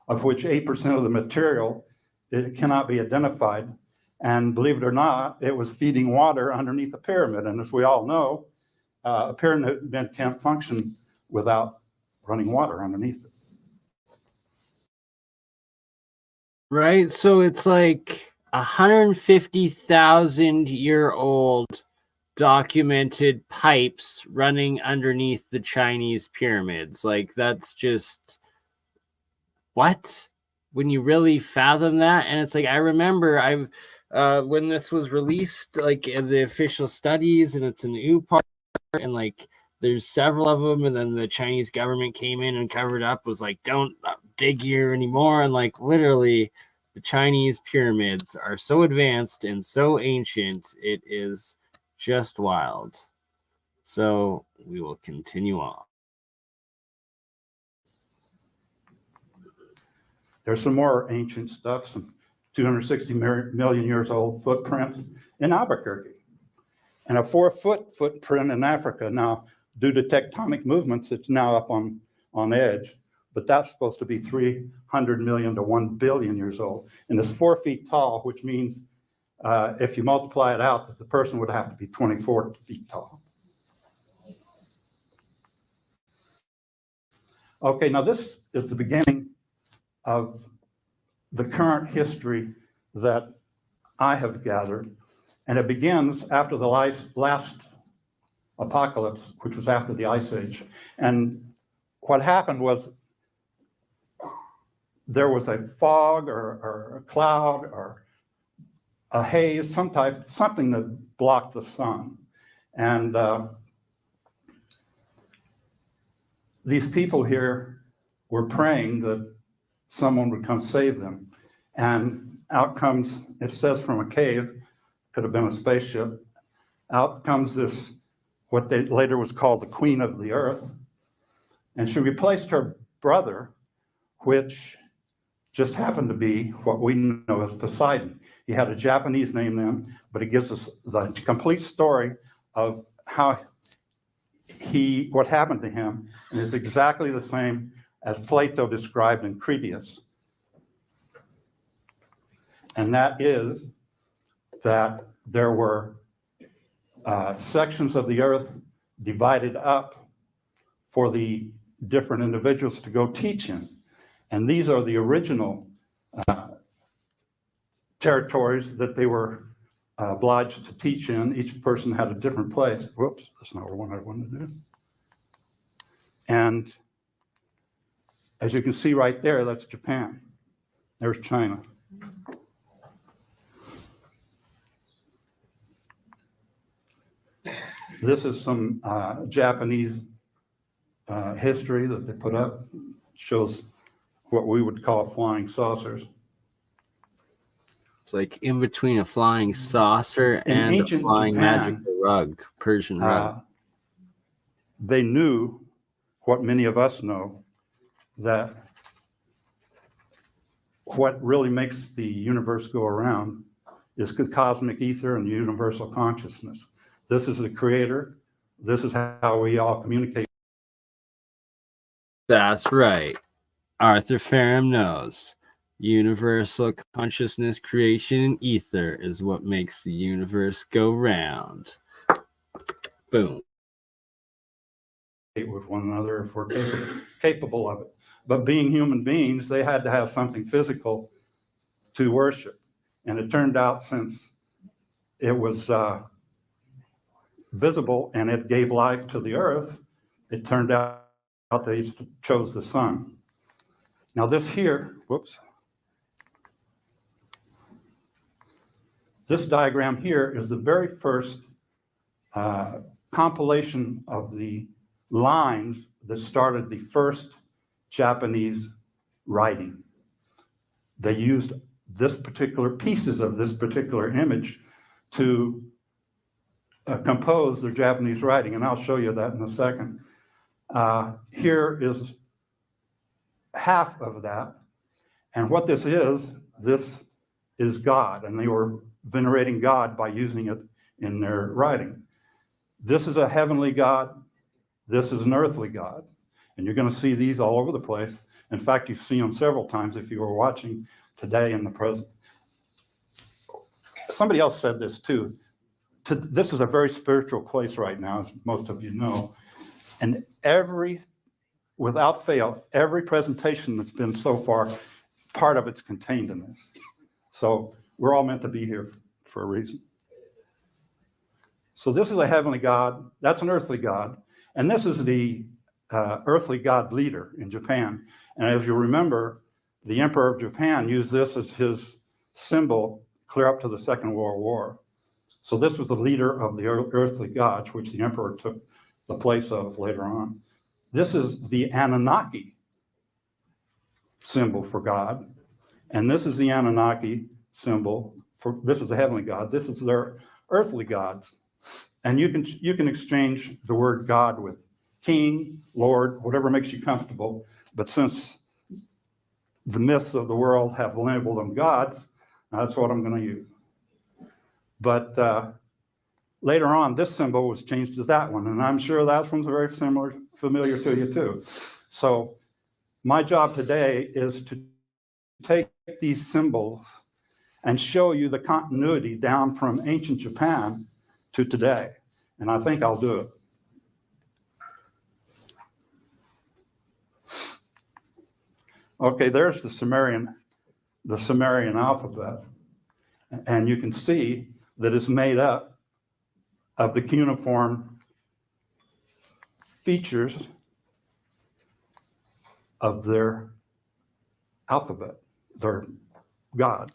of which 8% of the material it cannot be identified. And believe it or not, it was feeding water underneath a pyramid. And as we all know, a pyramid can't function without running water underneath it. Right? So it's like 150,000-year-old documented pipes running underneath the Chinese pyramids. Like, that's just what? When you really fathom that? And it's like, I remember when this was released, like in the official studies, and it's an part, and like there's several of them, and then the Chinese government came in and covered up, was like, don't dig here anymore. And like literally the Chinese pyramids are so advanced and so ancient, it is just wild. So we will continue on. There's some more ancient stuff, some 260 million years old footprints in Albuquerque, and a 4-foot footprint in Africa. Now, due to tectonic movements, it's now up on edge, but that's supposed to be 300 million to 1 billion years old. And it's 4 feet tall, which means if you multiply it out, that the person would have to be 24 feet tall. Okay, now this is the beginning of the current history that I have gathered. And it begins after the last apocalypse, which was after the Ice Age. And what happened was there was a fog or a cloud or a haze, something that blocked the sun. And these people here were praying that someone would come save them. And out comes, it says from a cave, could have been a spaceship, out comes this, what they later was called the Queen of the Earth. And she replaced her brother, which just happened to be what we know as Poseidon. He had a Japanese name then, but it gives us the complete story of how what happened to him, and is exactly the same as Plato described in Critias. And that is that there were sections of the earth divided up for the different individuals to go teach in. And these are the original territories that they were obliged to teach in. Each person had a different place. Whoops, that's not what I wanted to do. And as you can see right there, that's Japan. There's China. This is some Japanese history that they put up. Shows what we would call flying saucers. It's like in between a flying saucer and a flying Japan, magical rug, Persian rug. They knew what many of us know, that what really makes the universe go around is the cosmic ether and the universal consciousness. This is the creator. This is how we all communicate. That's right. Arthur Ferrum knows. Universal consciousness, creation, and ether is what makes the universe go round. Boom. With one another if we're capable of it. But being human beings, they had to have something physical to worship. And it turned out, since it was visible and it gave life to the earth, it turned out they chose the sun. Now this here, whoops. This diagram here is the very first compilation of the lines that started the first Japanese writing. They used pieces of this particular image to compose their Japanese writing, and I'll show you that in a second. Here is half of that, and what this is God, and they were venerating God by using it in their writing. This is a heavenly God. This is an earthly God. And you're going to see these all over the place. In fact, you've seen them several times if you were watching today in the present. Somebody else said this too. This is a very spiritual place right now, as most of you know. And without fail, every presentation that's been so far, part of it's contained in this. So we're all meant to be here for a reason. So this is a heavenly God. That's an earthly God. And this is the earthly God leader in Japan. And as you remember, the Emperor of Japan used this as his symbol clear up to the Second World War. So this was the leader of the earthly gods, which the Emperor took the place of later on. This is the Anunnaki symbol for God. And this is the Anunnaki symbol this is the heavenly God. This is their earthly gods. And you can exchange the word God with king, Lord, whatever makes you comfortable. But since the myths of the world have labeled them gods, that's what I'm going to use. But later on, this symbol was changed to that one, and I'm sure that one's very familiar to you too. So my job today is to take these symbols and show you the continuity down from ancient Japan to today. And I think I'll do it. Okay, there's the Sumerian alphabet. And you can see that it's made up of the cuneiform features of their alphabet, their god.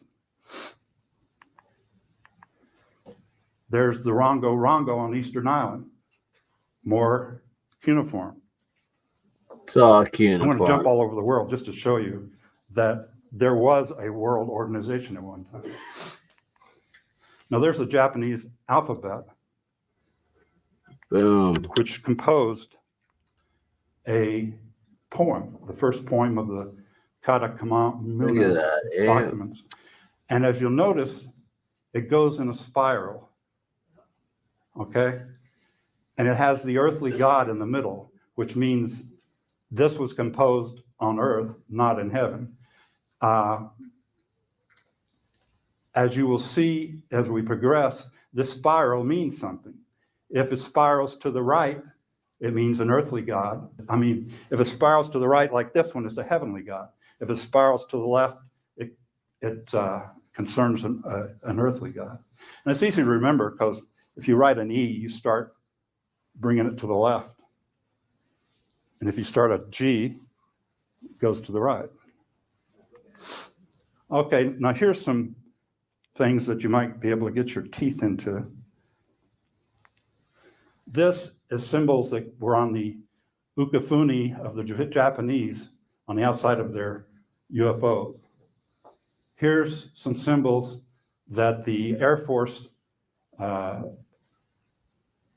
There's the Rongo on Eastern Island, more cuneiform. It's all I'm going to jump cuneiform. all over the world just to show you that there was a world organization at one time. Now there's the Japanese alphabet, Boom. which composed a poem, the first poem of the Look at Precataclysm that. Yeah. documents. And as you'll notice, it goes in a spiral, okay? And it has the earthly god in the middle, which means this was composed on earth, not in heaven. As you will see as we progress, this spiral means something. If it spirals to the right, it means an earthly god. I mean, if it spirals to the right like this one, it's a heavenly god. If it spirals to the left, it concerns an earthly god. And it's easy to remember because if you write an E, you start bringing it to the left. And if you start a G, it goes to the right. Okay, now here's some things that you might be able to get your teeth into. This is symbols that were on the ukafuni of the Japanese on the outside of their UFOs. Here's some symbols that the Air Force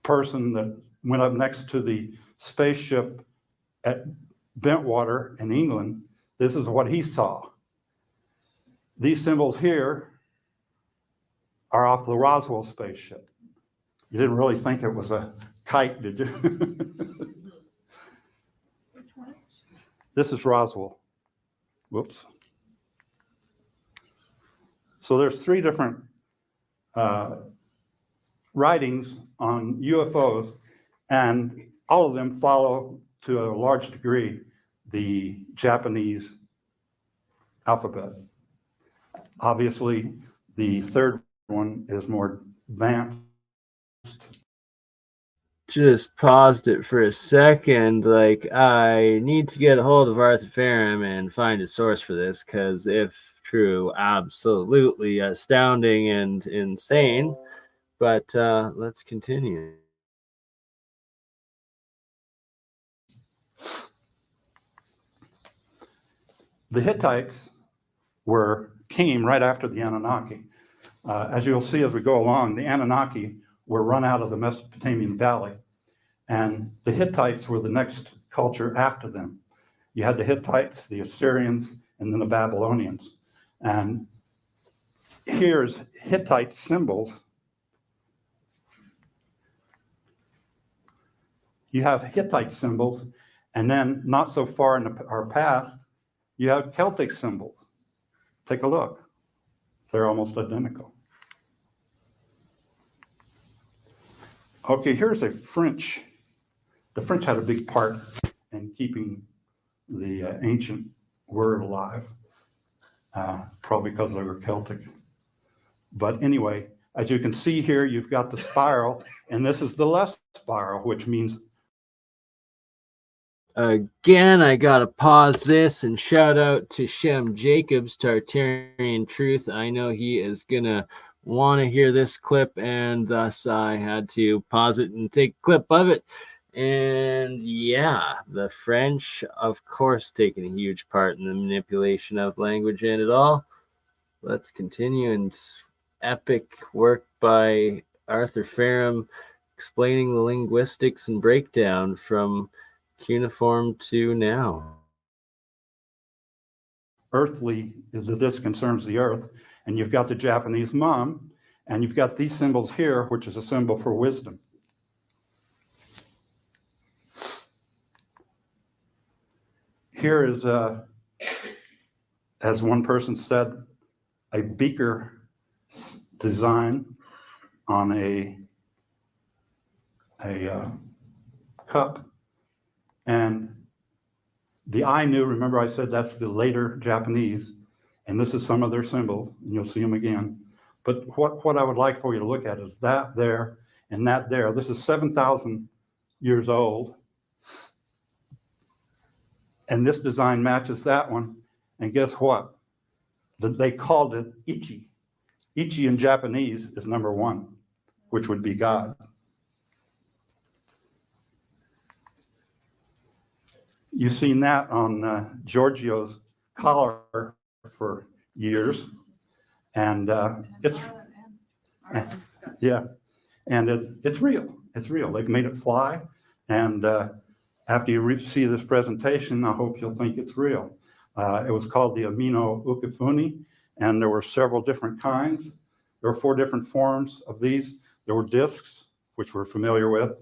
person that went up next to the spaceship at Bentwater in England, this is what he saw. These symbols here are off the Roswell spaceship. You didn't really think it was a kite, did you? Which one? This is Roswell. Whoops. So there's three different writings on UFOs, and all of them follow to a large degree the Japanese alphabet. Obviously, the third one is more advanced. Just paused it for a second. Like, I need to get a hold of Arthur Ferrum and find a source for this, because if true, absolutely astounding and insane. But let's continue. The Hittites came right after the Anunnaki. As you'll see as we go along, the Anunnaki were run out of the Mesopotamian Valley, and the Hittites were the next culture after them. You had the Hittites, the Assyrians, and then the Babylonians. And here's Hittite symbols. You have Hittite symbols, and then not so far in our past, you have Celtic symbols. Take a look. They're almost identical. Okay, here's a French. The French had a big part in keeping the ancient word alive, probably because they were Celtic. But anyway, as you can see here, you've got the spiral, and this is the left spiral, which means Again, I gotta pause this and shout out to Shem Jacobs, Tartarian Truth. I know he is gonna want to hear this clip, and thus I had to pause it and take a clip of it. And yeah, the French, of course, taking a huge part in the manipulation of language and it all. Let's continue. And epic work by Arthur Ferrum explaining the linguistics and breakdown from cuneiform to now. earthly, this concerns the earth, and you've got the Japanese mom, and you've got these symbols here, which is a symbol for wisdom. Here is, as one person said, a beaker design on a cup. And the Ainu, remember I said that's the later Japanese, and this is some of their symbols, and you'll see them again. But what I would like for you to look at is that there and that there. This is 7,000 years old. And this design matches that one. And guess what? They called it Ichi. Ichi in Japanese is number one, which would be God. You've seen that on Giorgio's collar for years. And it's, yeah, and it's real. It's real. They've made it fly. And after you see this presentation, I hope you'll think it's real. It was called the Amino Ukifuni, and there were several different kinds. There were 4 different forms of these. There were discs, which we're familiar with,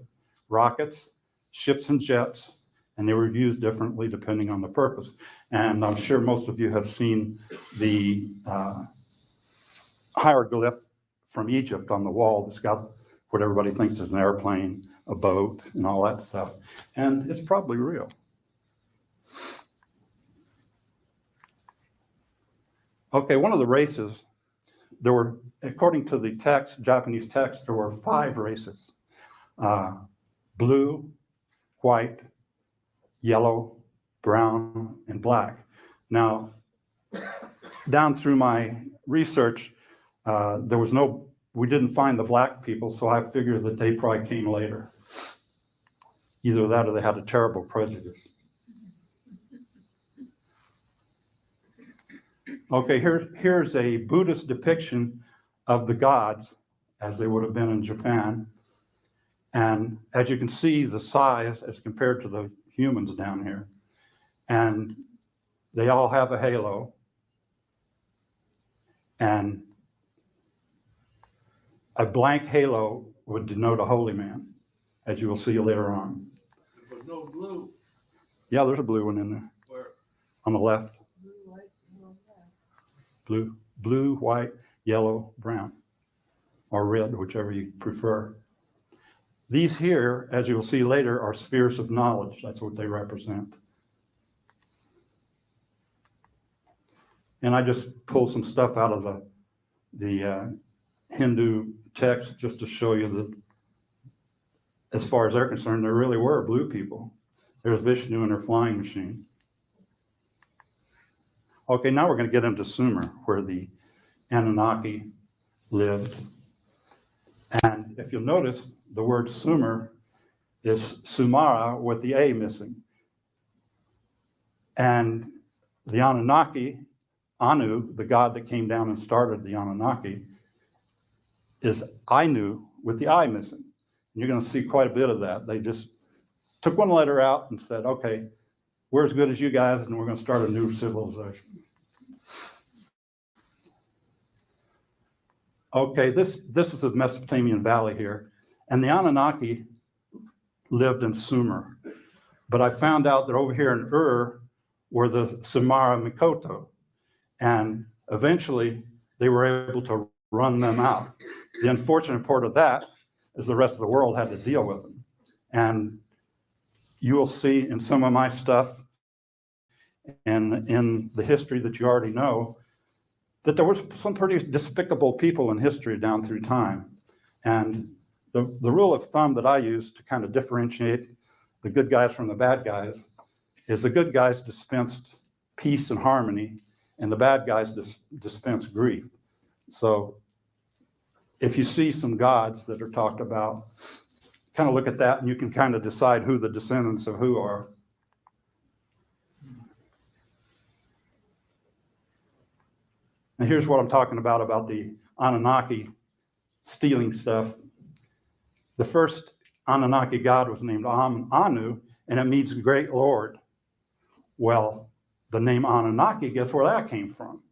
rockets, ships and jets, and they were used differently depending on the purpose. And I'm sure most of you have seen the hieroglyph from Egypt on the wall that's got what everybody thinks is an airplane, a boat, and all that stuff. And it's probably real. Okay, one of the races, there were, according to the text, Japanese text, there were 5 races. Blue, white, yellow, brown, and black. Now, down through my research, we didn't find the black people, so I figured that they probably came later. Either that or they had a terrible prejudice. Okay, here's a Buddhist depiction of the gods as they would have been in Japan. And as you can see, the size as compared to the humans down here. And they all have a halo. And a blank halo would denote a holy man, as you will see later on. There's no blue. Yeah, there's a blue one in there. Where? On the left. Blue, white, yellow, brown, or red, whichever you prefer. These here, as you'll see later, are spheres of knowledge. That's what they represent. And I just pulled some stuff out of the Hindu text just to show you that as far as they're concerned, there really were blue people. There's Vishnu in her flying machine. Okay, now we're going to get into Sumer, where the Anunnaki lived. And if you'll notice, the word Sumer is Sumara with the A missing. And the Anunnaki, Anu, the god that came down and started the Anunnaki, is Ainu with the I missing. And you're going to see quite a bit of that. They just took one letter out and said, okay, we're as good as you guys, and we're going to start a new civilization. Okay, this is the Mesopotamian Valley here, and the Anunnaki lived in Sumer. But I found out that over here in Ur were the Sumara Mikoto, and eventually they were able to run them out. The unfortunate part of that is the rest of the world had to deal with them. And you will see in some of my stuff and in the history that you already know that there was some pretty despicable people in history down through time. And the rule of thumb that I use to kind of differentiate the good guys from the bad guys is the good guys dispensed peace and harmony, and the bad guys dispensed grief. So if you see some gods that are talked about, kind of look at that and you can kind of decide who the descendants of who are. And here's what I'm talking about the Anunnaki stealing stuff. The first Anunnaki god was named Anu, and it means great Lord. Well, the name Anunnaki, guess where that came from?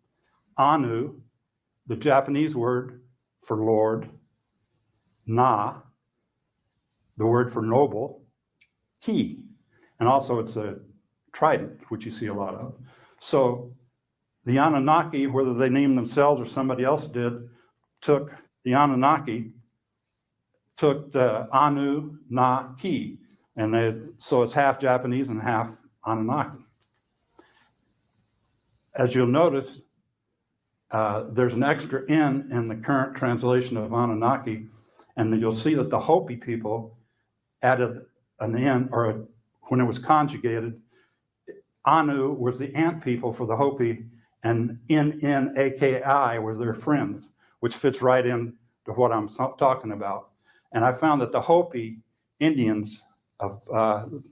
Anu, the Japanese word for Lord, Na, the word for noble, Ki, and also it's a trident, which you see a lot of. So the Anunnaki, whether they named themselves or somebody else did, took the Anunnaki, took the Anu, Na, Ki, and so it's half Japanese and half Anunnaki. As you'll notice, there's an extra N in the current translation of Anunnaki, and you'll see that the Hopi people added an N, or when it was conjugated, Anu was the ant people for the Hopi, and N-N-A-K-I were their friends, which fits right in to what I'm talking about. And I found that the Hopi Indians of the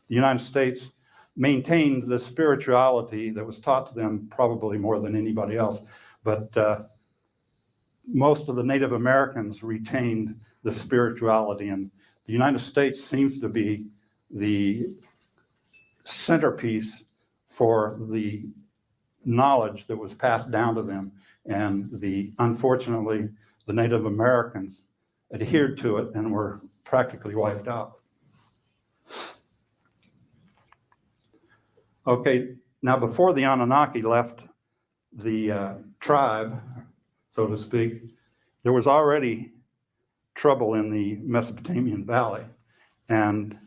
United States maintained the spirituality that was taught to them probably more than anybody else. But most of the Native Americans retained the spirituality, and the United States seems to be the centerpiece for the knowledge that was passed down to them. And unfortunately, the Native Americans adhered to it and were practically wiped out. Okay, now before the Anunnaki left the tribe, so to speak, there was already trouble in the Mesopotamian Valley. And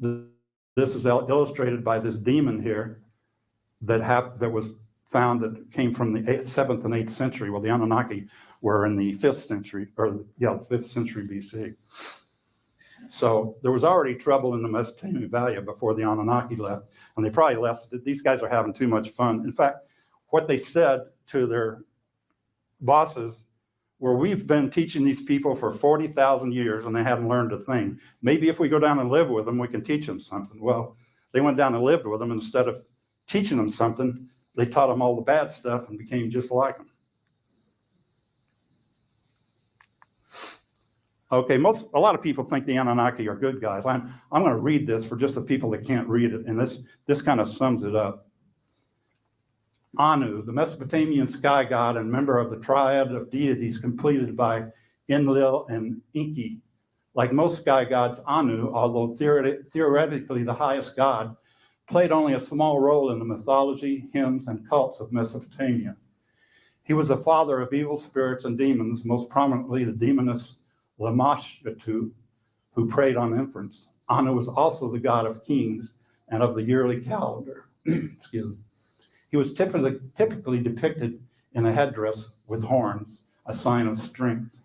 this is illustrated by this demon here that was found that came from the 7th and 8th century. Well, the Anunnaki were in the 5th century, the 5th century BC. So there was already trouble in the Mesopotamian Valley before the Anunnaki left, and they probably left. These guys are having too much fun. In fact, what they said to their bosses were, we've been teaching these people for 40,000 years and they haven't learned a thing. Maybe if we go down and live with them, we can teach them something. Well, they went down and lived with them. Instead of teaching them something, they taught them all the bad stuff and became just like them. Okay, a lot of people think the Anunnaki are good guys. I'm going to read this for just the people that can't read it, and this kind of sums it up. Anu, the Mesopotamian sky god and member of the triad of deities completed by Enlil and Enki. Like most sky gods, Anu, although theoretically the highest god, played only a small role in the mythology, hymns, and cults of Mesopotamia. He was the father of evil spirits and demons, most prominently the demoness Lamashtu, who preyed on inference. Anu was also the god of kings and of the yearly calendar. Excuse me. He was typically depicted in a headdress with horns, a sign of strength.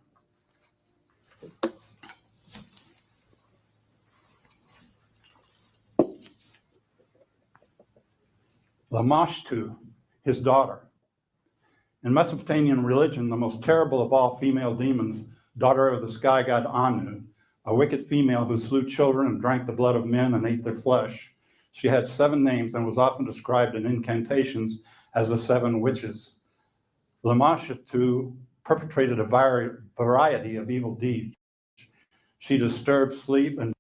Lamashtu, his daughter. In Mesopotamian religion, the most terrible of all female demons, daughter of the sky god Anu, a wicked female who slew children and drank the blood of men and ate their flesh. She had 7 names and was often described in incantations as the 7 witches. Lamashtu perpetrated a variety of evil deeds. She disturbed sleep and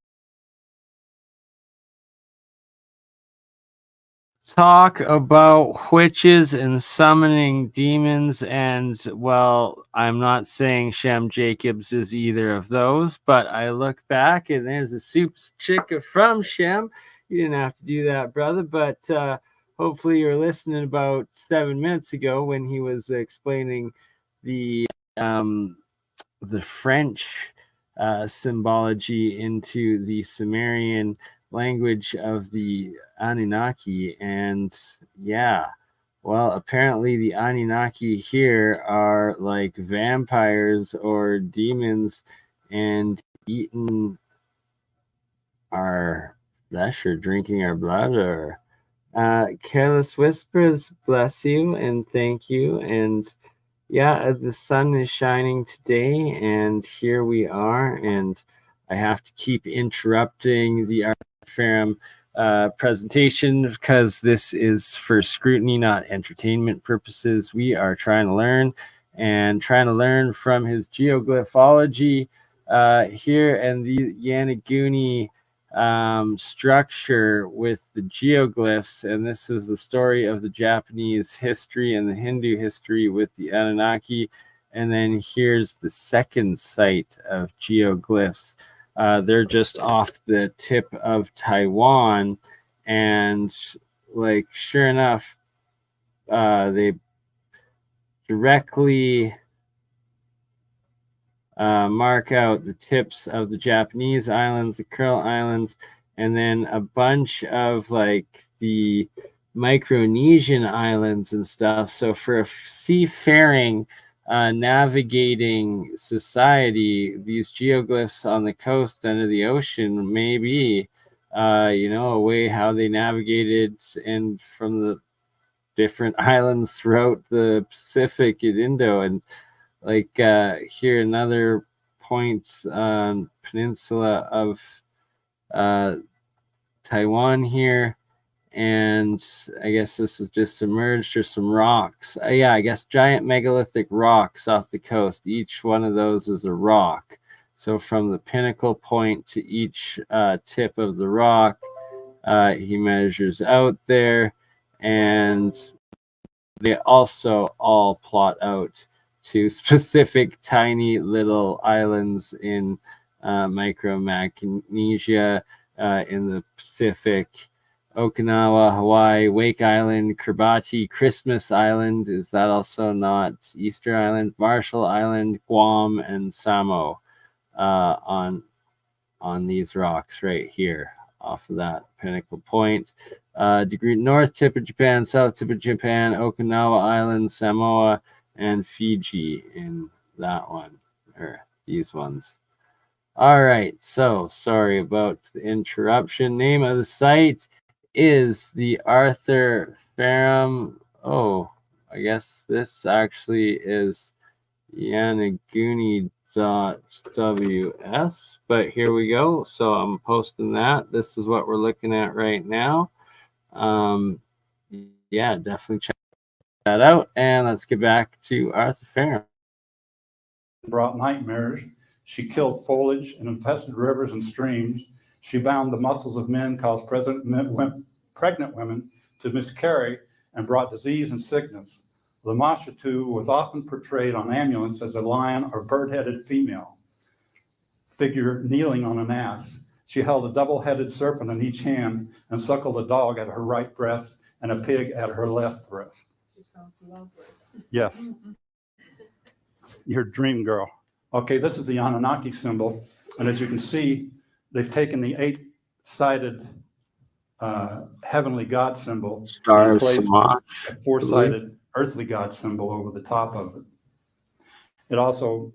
talk about witches and summoning demons, and well, I'm not saying Shem Jacobs is either of those, but I look back and there's a soup's chick from Shem. You didn't have to do that, brother, but hopefully you were listening about 7 minutes ago when he was explaining the French symbology into the Sumerian language of the Anunnaki. And yeah, well, apparently the Anunnaki here are like vampires or demons and eating our flesh or drinking our blood. Or Careless Whispers, bless you and thank you. And yeah, the sun is shining today, and here we are, and I have to keep interrupting the Art Ferrum presentation because this is for scrutiny, not entertainment purposes. We are trying to learn from his geoglyphology here, and the Yanaguni structure with the geoglyphs. And this is the story of the Japanese history and the Hindu history with the Anunnaki. And then here's the second site of geoglyphs. They're just off the tip of Taiwan, and like sure enough, they directly mark out the tips of the Japanese islands, the Kuril Islands, and then a bunch of like the Micronesian islands and stuff. So for a seafaring navigating society, these geoglyphs on the coast under the ocean may be a way how they navigated and from the different islands throughout the Pacific and Indo. And like here, another point, peninsula of Taiwan here. And I guess this is just submerged or some rocks. Yeah, I guess giant megalithic rocks off the coast. Each one of those is a rock. So from the pinnacle point to each tip of the rock, he measures out there, and they also all plot out to specific tiny little islands in Micronesia, in the Pacific, Okinawa, Hawaii, Wake Island, Kiribati, Christmas Island. Is that also not Easter Island? Marshall Island, Guam, and Samoa on these rocks right here off of that pinnacle point. Degree north tip of Japan, south tip of Japan, Okinawa Island, Samoa, and Fiji in that one, or these ones. All right, so sorry about the interruption. Name of the site is the Arthur Ferrum. Oh, I guess this actually is yanaguni.ws, but here we go. So I'm posting that. This is what we're looking at right now. Yeah, definitely check that out. And let's get back to Arthur Ferrum. Brought nightmares. She killed foliage and infested rivers and streams. She bound the muscles of men, caused pregnant women to miscarry, and brought disease and sickness. Lamashtu was often portrayed on amulets as a lion or bird-headed female figure kneeling on an ass. She held a double-headed serpent in each hand and suckled a dog at her right breast and a pig at her left breast. She sounds lovely. Yes. Your dream girl. Okay, this is the Anunnaki symbol. And as you can see, they've taken the 8-sided heavenly God symbol, Star and placed Samach, a 4-sided earthly God symbol over the top of it. It also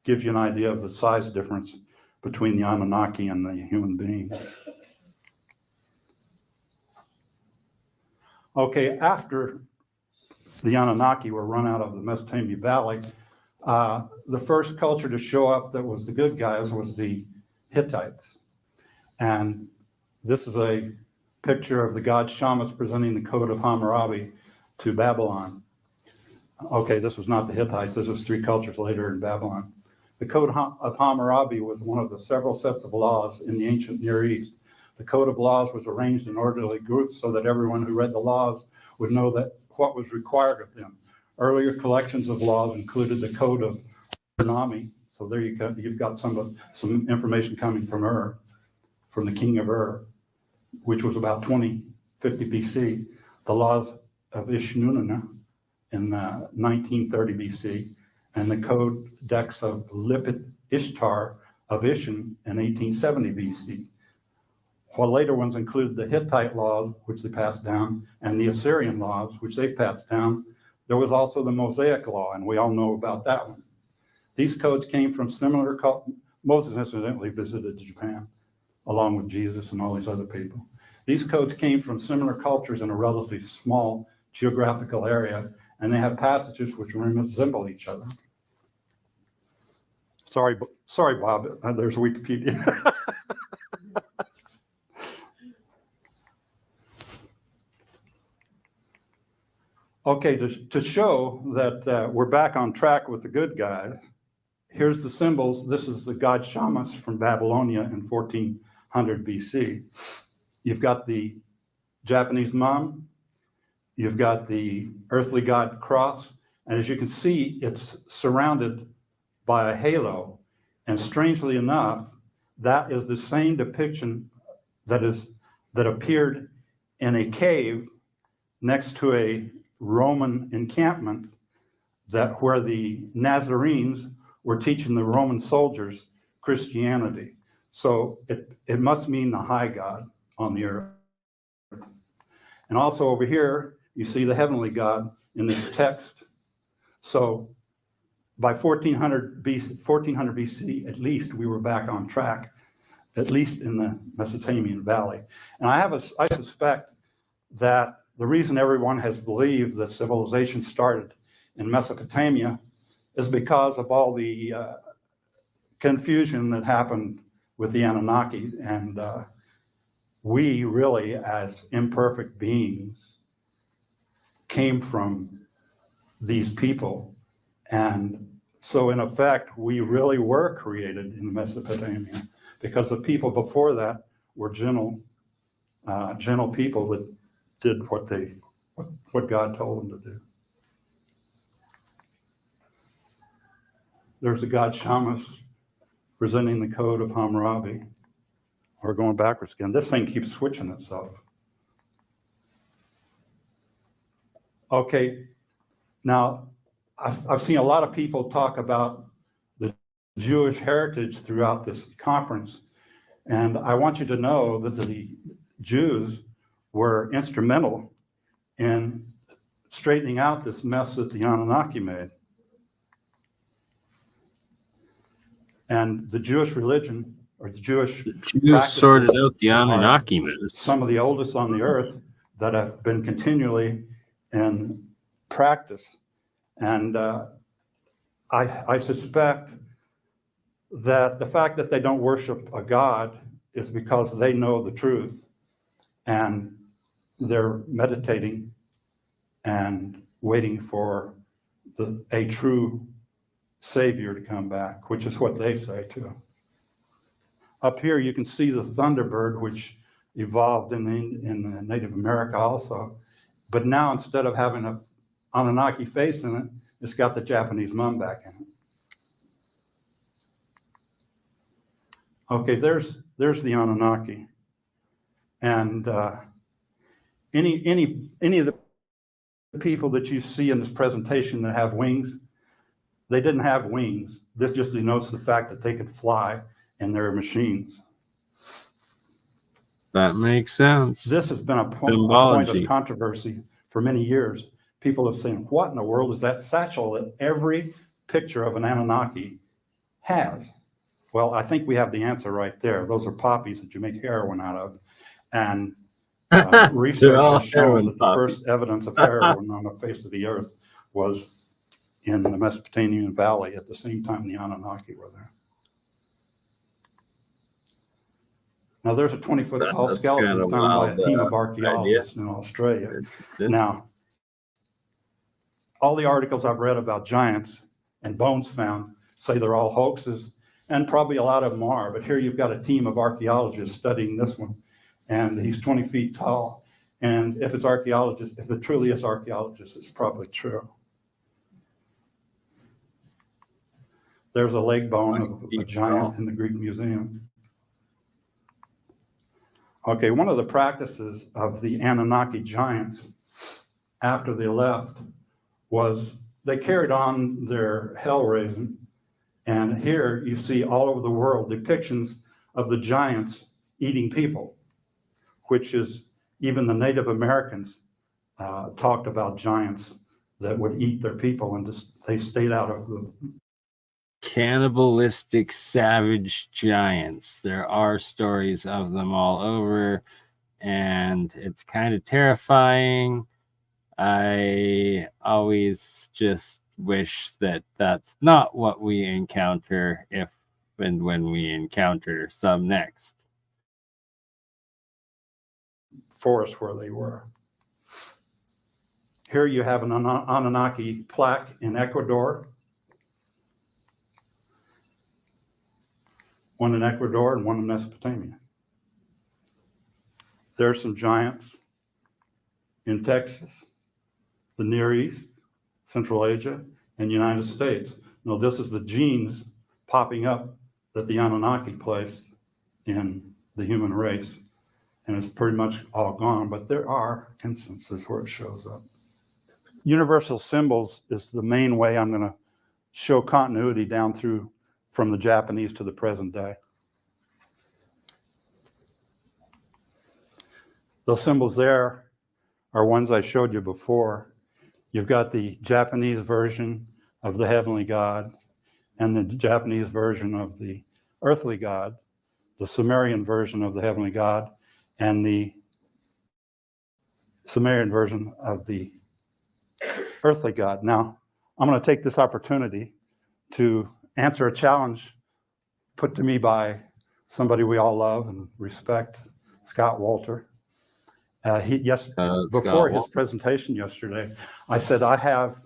gives you an idea of the size difference between the Anunnaki and the human beings. Okay, after the Anunnaki were run out of the Mesopotamia Valley, the first culture to show up that was the good guys was the Hittites. And this is a picture of the god Shamash presenting the code of Hammurabi to Babylon. Okay, this was not the Hittites. This was 3 cultures later in Babylon. The code of Hammurabi was one of the several sets of laws in the ancient Near East. The code of laws was arranged in orderly groups so that everyone who read the laws would know that what was required of them. Earlier collections of laws included the code of BurnEye. So there you go. You've got some information coming from Ur, from the king of Ur, which was about 2050 BC. The laws of Ishnununa in 1930 BC, and the Codex of Lipit Ishtar of Ishin in 1870 BC. While later ones included the Hittite laws, which they passed down, and the Assyrian laws, which they passed down, there was also the Mosaic law, and we all know about that one. These codes came from similar cultures. Moses incidentally visited Japan, along with Jesus and all these other people. These codes came from similar cultures in a relatively small geographical area, and they have passages which resemble each other. Sorry, Bob, there's Wikipedia. Okay, to show that we're back on track with the good guys, here's the symbols. This is the god Shamash from Babylonia in 1400 BC. You've got the Japanese mum, you've got the earthly god cross, and as you can see, it's surrounded by a halo. And strangely enough, that is the same depiction that appeared in a cave next to a Roman encampment where the Nazarenes were teaching the Roman soldiers Christianity. So it must mean the high God on the earth. And also over here, you see the heavenly God in this text. So by 1400 BC, at least, we were back on track at least in the Mesopotamian Valley. And I suspect that the reason everyone has believed that civilization started in Mesopotamia is because of all the confusion that happened with the Anunnaki. And we really, as imperfect beings, came from these people. And so in effect, we really were created in Mesopotamia, because the people before that were gentle people that did what God told them to do. There's a god Shamash presenting the code of Hammurabi. We're going backwards again. This thing keeps switching itself. Okay, now I've seen a lot of people talk about the Jewish heritage throughout this conference, and I want you to know that the Jews were instrumental in straightening out this mess that the Anunnaki made. And the Jewish religion, or the Jews sorted out the Anunnaki mess. Some of the oldest on the earth that have been continually in practice. And I suspect that the fact that they don't worship a god is because they know the truth, and they're meditating and waiting for a true Savior to come back, which is what they say too. Up here you can see the thunderbird, which evolved in Native America also, but now instead of having an Anunnaki face in it, it's got the Japanese mum back in it. Okay, there's the Anunnaki, and any of the people that you see in this presentation that have wings, they didn't have wings. This just denotes the fact that they could fly in their machines. That makes sense. This has been a point of controversy for many years. People have said, what in the world is that satchel that every picture of an Anunnaki has? Well, I think we have the answer right there. Those are poppies that you make heroin out of. And research has shown that the first evidence of heroin on the face of the earth was in the Mesopotamian Valley at the same time the Anunnaki were there. Now, there's a 20-foot tall skeleton found by a team of archaeologists in Australia. Now, all the articles I've read about giants and bones found say they're all hoaxes, and probably a lot of them are, but here you've got a team of archaeologists studying this one, and he's 20 feet tall, and if it truly is archaeologists, it's probably true. There's a leg bone of a giant in the Greek Museum. Okay, one of the practices of the Anunnaki giants after they left was they carried on their hell raising. And here you see all over the world depictions of the giants eating people, which is even the Native Americans talked about giants that would eat their people, and they stayed out of the cannibalistic savage giants. There are stories of them all over, and it's kind of terrifying. I always just wish that that's not what we encounter if and when we encounter some next. Forest where they were. Here you have an Anunnaki plaque in Ecuador. One in Ecuador and one in Mesopotamia. There are some giants in Texas, the Near East, Central Asia, and United States. Now, this is the genes popping up that the Anunnaki placed in the human race, and it's pretty much all gone, but there are instances where it shows up. Universal symbols is the main way I'm going to show continuity down through from the Japanese to the present day. Those symbols there are ones I showed you before. You've got the Japanese version of the heavenly God and the Japanese version of the earthly God. the Sumerian version of the heavenly God and the Sumerian version of the earthly God. Now, I'm going to take this opportunity to answer a challenge put to me by somebody we all love and respect, Scott Walter. Before his presentation yesterday, I said, I have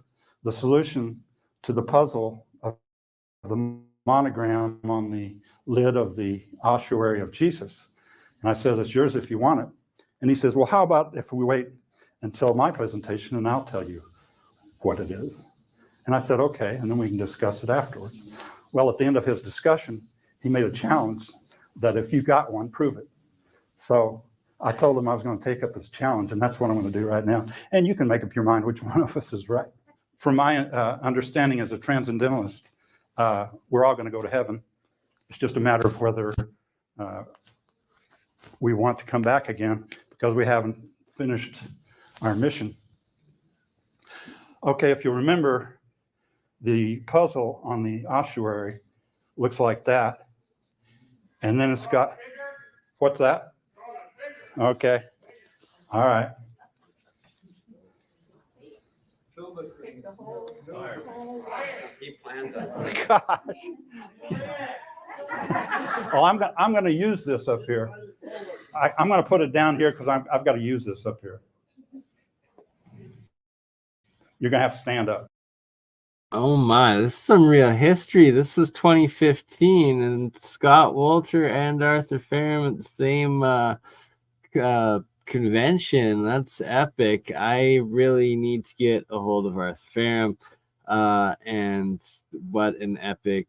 the solution to the puzzle of the monogram on the lid of the ossuary of Jesus. And I said, it's yours if you want it. And he says, well, how about if we wait until my presentation and I'll tell you what it is? And I said, okay, and then we can discuss it afterwards. Well, at the end of his discussion, he made a challenge that if you got one, prove it. So I told him I was going to take up his challenge, and that's what I'm going to do right now. And you can make up your mind which one of us is right. From my understanding as a transcendentalist, we're all going to go to heaven. It's just a matter of whether we want to come back again because we haven't finished our mission. Okay, if you remember, the puzzle on the ossuary looks like that. And then it's got, what's that? Okay, all right. Take the whole. He planned that. Gosh. Well, I'm going to use this up here. I'm going to put it down here because I've got to use this up here. You're going to have to stand up. Oh my, this is some real history. This was 2015, and Scott Walter and Arthur Fairham at the same convention. That's epic. I really need to get a hold of Arthur Fairham. And what an epic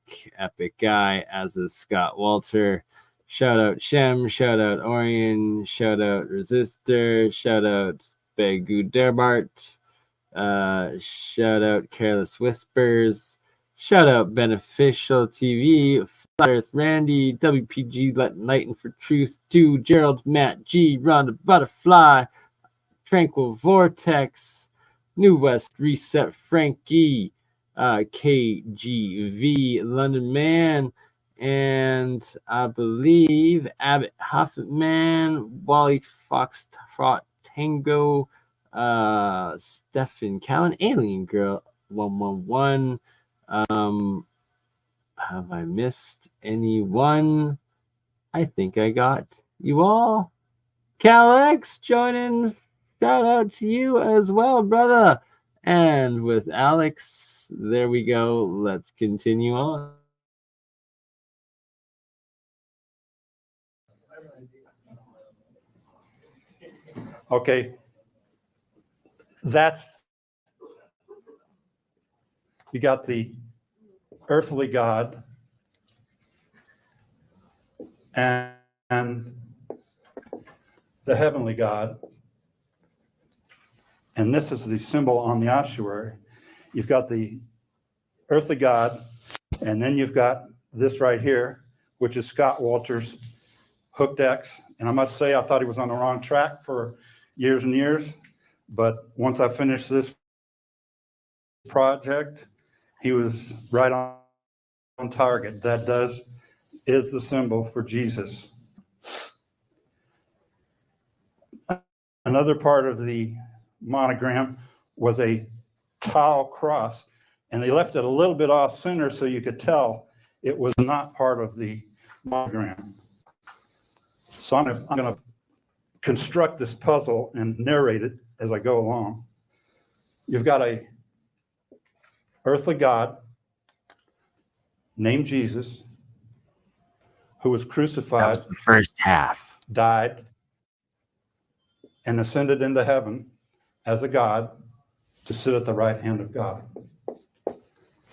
guy, as is Scott Walter. Shout out Shem, shout out Orion, shout out Resistor, shout out Begu Derbart. Shout out Careless Whispers, shout out Beneficial TV, Flat Earth Randy, WPG Lighting for Truth 2, Gerald, Matt G, Rhonda Butterfly, Tranquil Vortex, New West Reset Frankie, KGV London Man, and I believe Abbott Huffman, Wally Foxtrot Tango, Stefan Callan, Alien Girl 111. Have I missed anyone? I think I got you all. Calex joining. Shout out to you as well, brother. And with Alex, there we go. Let's continue on. Okay. You got the earthly God and the heavenly God. And this is the symbol on the ossuary. You've got the earthly God, and then you've got this right here, which is Scott Walter's hooked X. And I must say, I thought he was on the wrong track for years and years. But once I finished this project, he was right on target. That is the symbol for Jesus. Another part of the monogram was a tau cross, and they left it a little bit off center so you could tell it was not part of the monogram. So I'm going to construct this puzzle and narrate it as I go along. You've got a earthly God named Jesus who was crucified. That was the first half. Died and ascended into heaven as a God to sit at the right hand of God.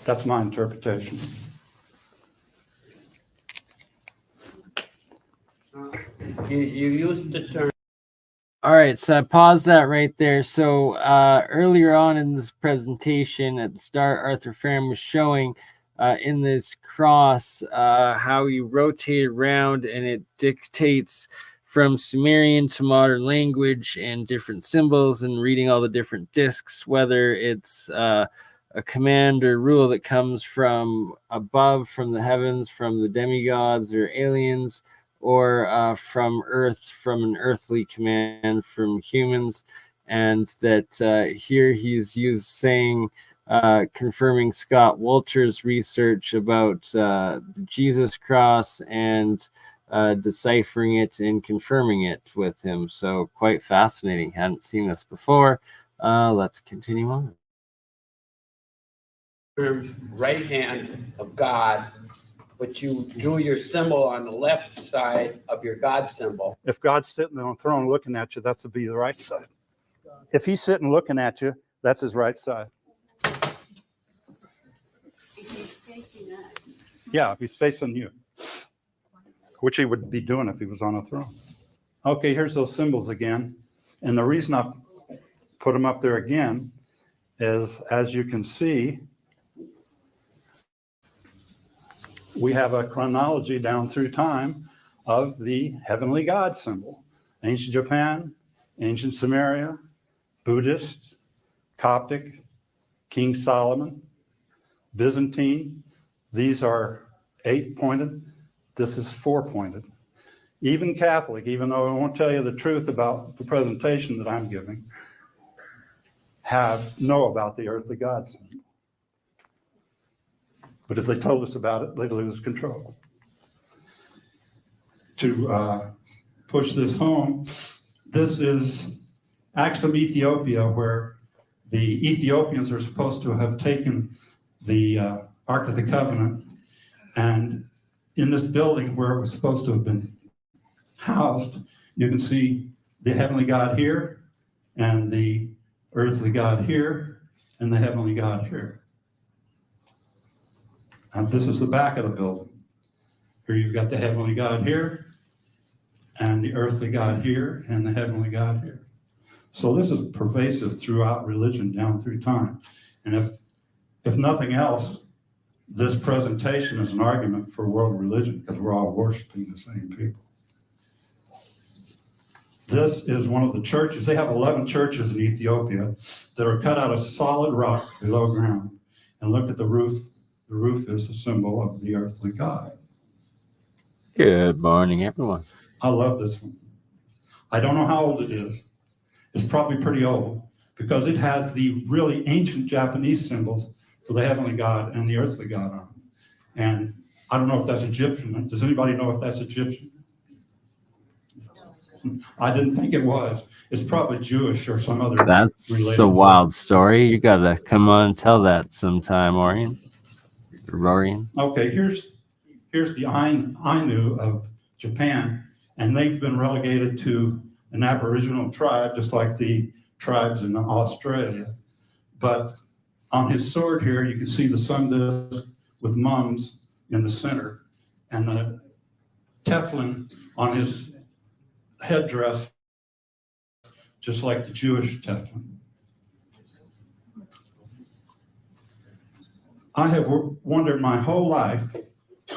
That's my interpretation. You used the term. All right, so I paused that right there. So earlier on in this presentation, at the start, Arthur Fairham was showing in this cross how you rotate around, and it dictates from Sumerian to modern language and different symbols, and reading all the different discs, whether it's a command or rule that comes from above, from the heavens, from the demigods or aliens, or from Earth, from an earthly command from humans, and that here he's confirming Scott Wolter's research about the Jesus cross and deciphering it and confirming it with him. So quite fascinating. Hadn't seen this before. Let's continue on. Right hand of God, but you drew your symbol on the left side of your God symbol. If God's sitting on the throne looking at you, that's to be the right side. If he's sitting looking at you, that's his right side. He's facing us. Yeah, if he's facing you, which he would be doing if he was on a throne. Okay, here's those symbols again. And the reason I put them up there again is, as you can see, we have a chronology down through time of the heavenly God symbol. Ancient Japan, ancient Sumeria, Buddhist, Coptic, King Solomon, Byzantine. These are 8-pointed. This is 4-pointed. Even Catholic, even though I won't tell you the truth about the presentation that I'm giving, know about the earthly God symbol. But if they told us about it, they'd lose control. To push this home, this is Axum, Ethiopia, where the Ethiopians are supposed to have taken the Ark of the Covenant, and in this building where it was supposed to have been housed, you can see the heavenly God here, and the earthly God here, and the heavenly God here. And this is the back of the building. Here you've got the heavenly God here, and the earthly God here, and the heavenly God here. So this is pervasive throughout religion down through time. And if nothing else, this presentation is an argument for world religion because we're all worshiping the same people. This is one of the churches. They have 11 churches in Ethiopia that are cut out of solid rock below ground. And look at the roof. The roof is a symbol of the earthly God. Good morning, everyone. I love this one. I don't know how old it is. It's probably pretty old because it has the really ancient Japanese symbols for the heavenly God and the earthly God on it. And I don't know if that's Egyptian. Does anybody know if that's Egyptian? I didn't think it was. It's probably Jewish or some other. That's a wild story. You gotta come on and tell that sometime, Rorian. Okay, here's the Ainu of Japan, and they've been relegated to an Aboriginal tribe, just like the tribes in Australia. But on his sword here, you can see the sun disk with mums in the center, and the teflon on his headdress, just like the Jewish teflon. I have wondered my whole life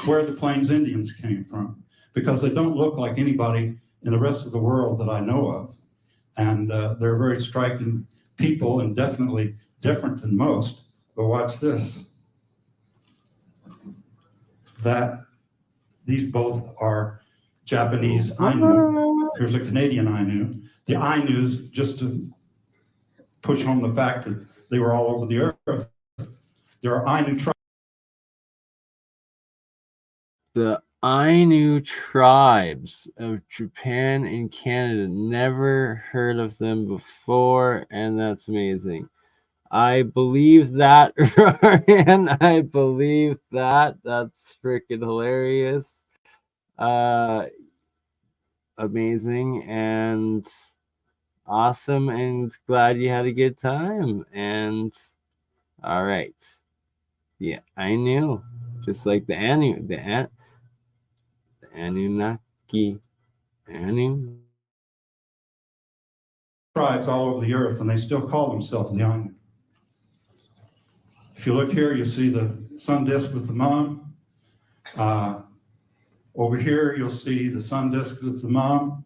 where the Plains Indians came from, because they don't look like anybody in the rest of the world that I know of. And they're very striking people and definitely different than most. But watch this. These both are Japanese Ainu. Here's a Canadian Ainu. The Ainus, just to push home the fact that they were all over the earth, there are Ainu tribes. The Ainu tribes of Japan and Canada. Never heard of them before, and that's amazing. I believe that, Ryan. I believe that. That's freaking hilarious. Amazing and awesome, and glad you had a good time. And all right. Yeah, I knew. Just like the Anunnaki. Tribes all over the earth, and they still call themselves the Ainu. If you look here, you see the sun disk with the mom. Over here, you'll see the sun disk with the mom,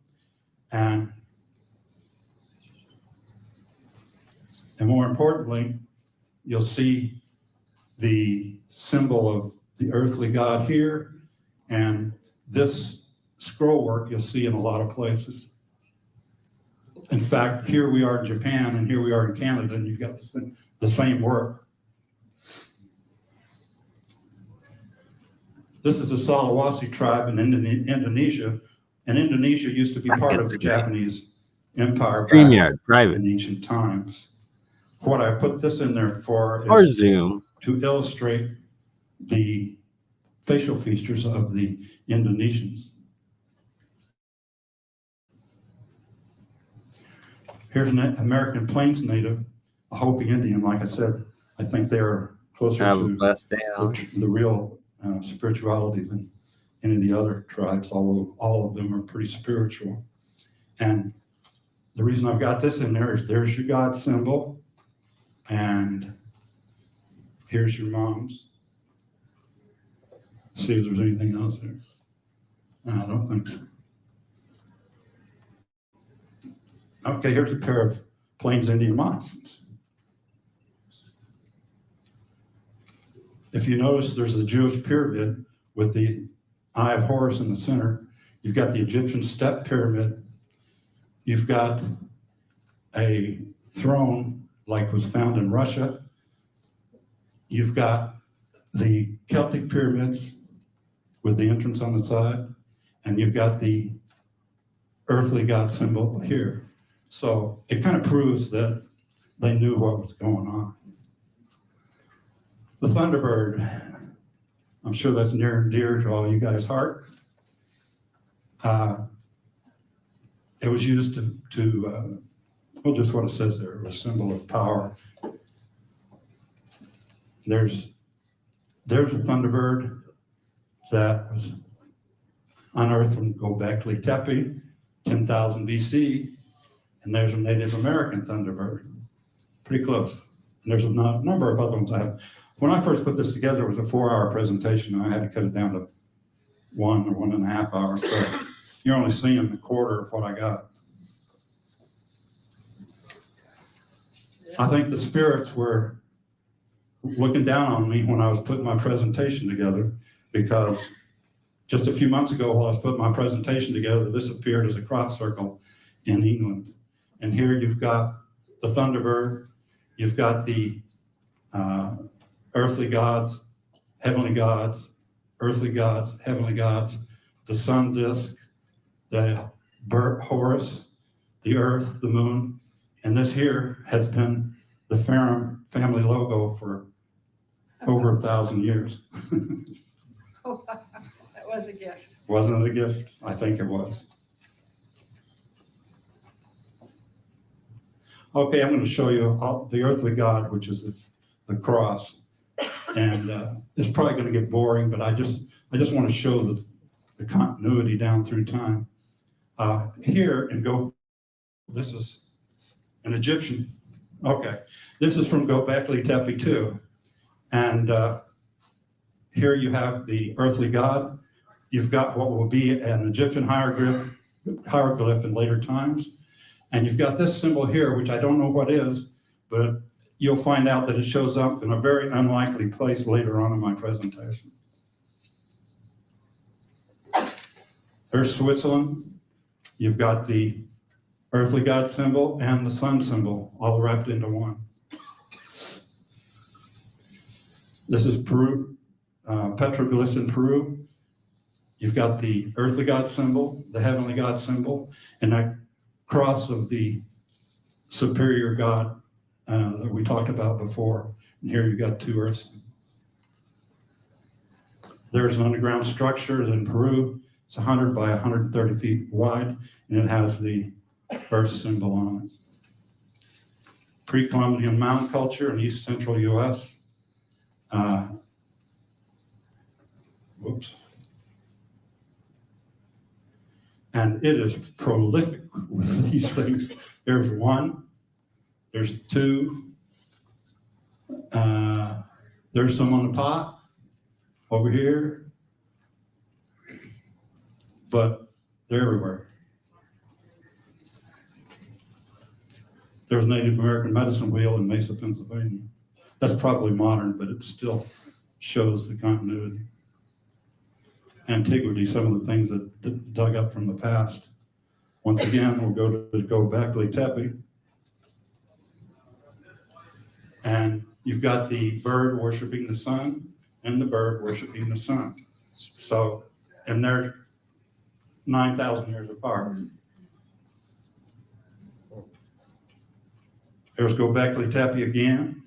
and more importantly, you'll see the symbol of the earthly God here, and this scroll work you'll see in a lot of places. In fact, here we are in Japan and here we are in Canada, and you've got the same work. This is the Sulawesi tribe in Indonesia, and Indonesia used to be part of the Japanese Empire back StreamYard, private. in ancient times. What I put this in there for Or is Zoom. to illustrate the facial features of the Indonesians. Here's an American Plains native, a Hopi Indian. Like I said, I think they're closer Have a to blessed day. the real spirituality than any of the other tribes, although all of them are pretty spiritual. And the reason I've got this in there is there's your God symbol, and here's your mom's. See if there's anything else there. No, I don't think so. Okay, here's a pair of Plains Indian moccasins. If you notice, there's a Jewish pyramid with the Eye of Horus in the center. You've got the Egyptian step pyramid. You've got a throne like was found in Russia. You've got the Celtic pyramids with the entrance on the side, and you've got the earthly god symbol here. So it kind of proves that they knew what was going on. The Thunderbird, I'm sure that's near and dear to all you guys' heart. It was used to well, just what it says there, a symbol of power. There's a Thunderbird that was unearthed from Göbekli Tepe, 10,000 BC, and there's a Native American Thunderbird, pretty close. And there's a number of other ones I have. When I first put this together, it was a 4-hour presentation, and I had to cut it down to 1 or 1.5 hours. So you're only seeing a quarter of what I got. I think the spirits were looking down on me when I was putting my presentation together, because just a few months ago, while I was putting my presentation together, this appeared as a crop circle in England. And here you've got the Thunderbird, you've got the earthly gods, heavenly gods, earthly gods, heavenly gods, the sun disk, the Horus, the earth, the moon, and this here has been the Ferrum family logo for over 1,000 years. Oh, that was a gift. Wasn't it a gift? I think it was. Okay, I'm going to show you the earthly god, which is the cross. And it's probably going to get boring, but I just want to show the continuity down through time. Here and this is an Egyptian. Okay, this is from Göbekli Tepe too. And here you have the earthly god. You've got what will be an Egyptian hieroglyph in later times. And you've got this symbol here, which I don't know what is, but you'll find out that it shows up in a very unlikely place later on in my presentation. There's Switzerland. You've got the earthly god symbol and the sun symbol all wrapped into one. This is Peru, petroglyphs in Peru. You've got the earthly god symbol, the heavenly god symbol, and that cross of the superior god that we talked about before. And here you've got 2 earths. There's an underground structure in Peru. It's 100 by 130 feet wide, and it has the earth symbol on it. Pre-Columbian mountain culture in east central U.S. Whoops. And it is prolific with these things. There's 1, there's 2, there's some on the pot over here, but they're everywhere. There's a Native American medicine wheel in Mesa, Pennsylvania. That's probably modern, but it still shows the continuity. antiquity, some of the things that dug up from the past. Once again, we'll go to Gobekli Tepe. And you've got the bird worshiping the sun and the bird worshiping the sun. So, and they're 9,000 years apart. There's Gobekli Tepe again.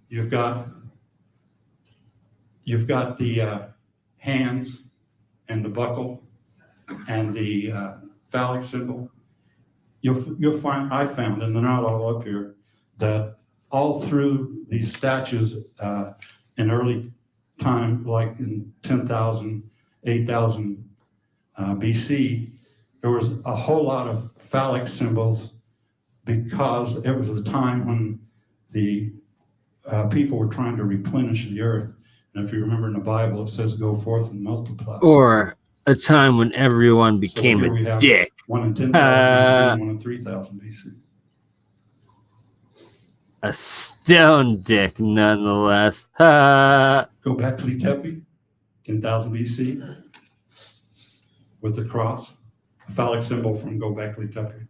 You've got the hands and the buckle and the phallic symbol. You'll find, I found, and they're not all up here, that all through these statues in early time, like in 10,000, 8,000 BC, there was a whole lot of phallic symbols because it was the time when the people were trying to replenish the earth. And if you remember in the Bible, it says, go forth and multiply. Or a time when everyone became here we a have dick. One in 10,000 BC and one in 3,000 BC. A stone dick, nonetheless. Go back to Tepe, 10,000 BC, with the cross, a phallic symbol from Gobekli Tepe.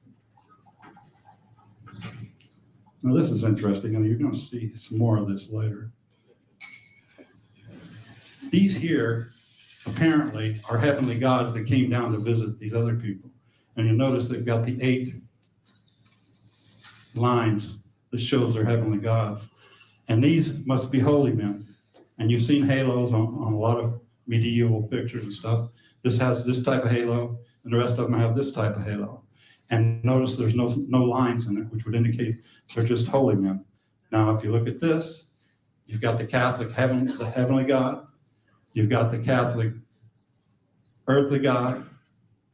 Now this is interesting, and you're going to see some more of this later. These here, apparently, are heavenly gods that came down to visit these other people. And you'll notice they've got the 8 lines that shows they're heavenly gods. And these must be holy men. And you've seen halos on a lot of medieval pictures and stuff. This has this type of halo, and the rest of them have this type of halo. And notice there's no lines in it, which would indicate they're just holy men. Now, if you look at this, you've got the Catholic the heavenly God. You've got the Catholic earthly God,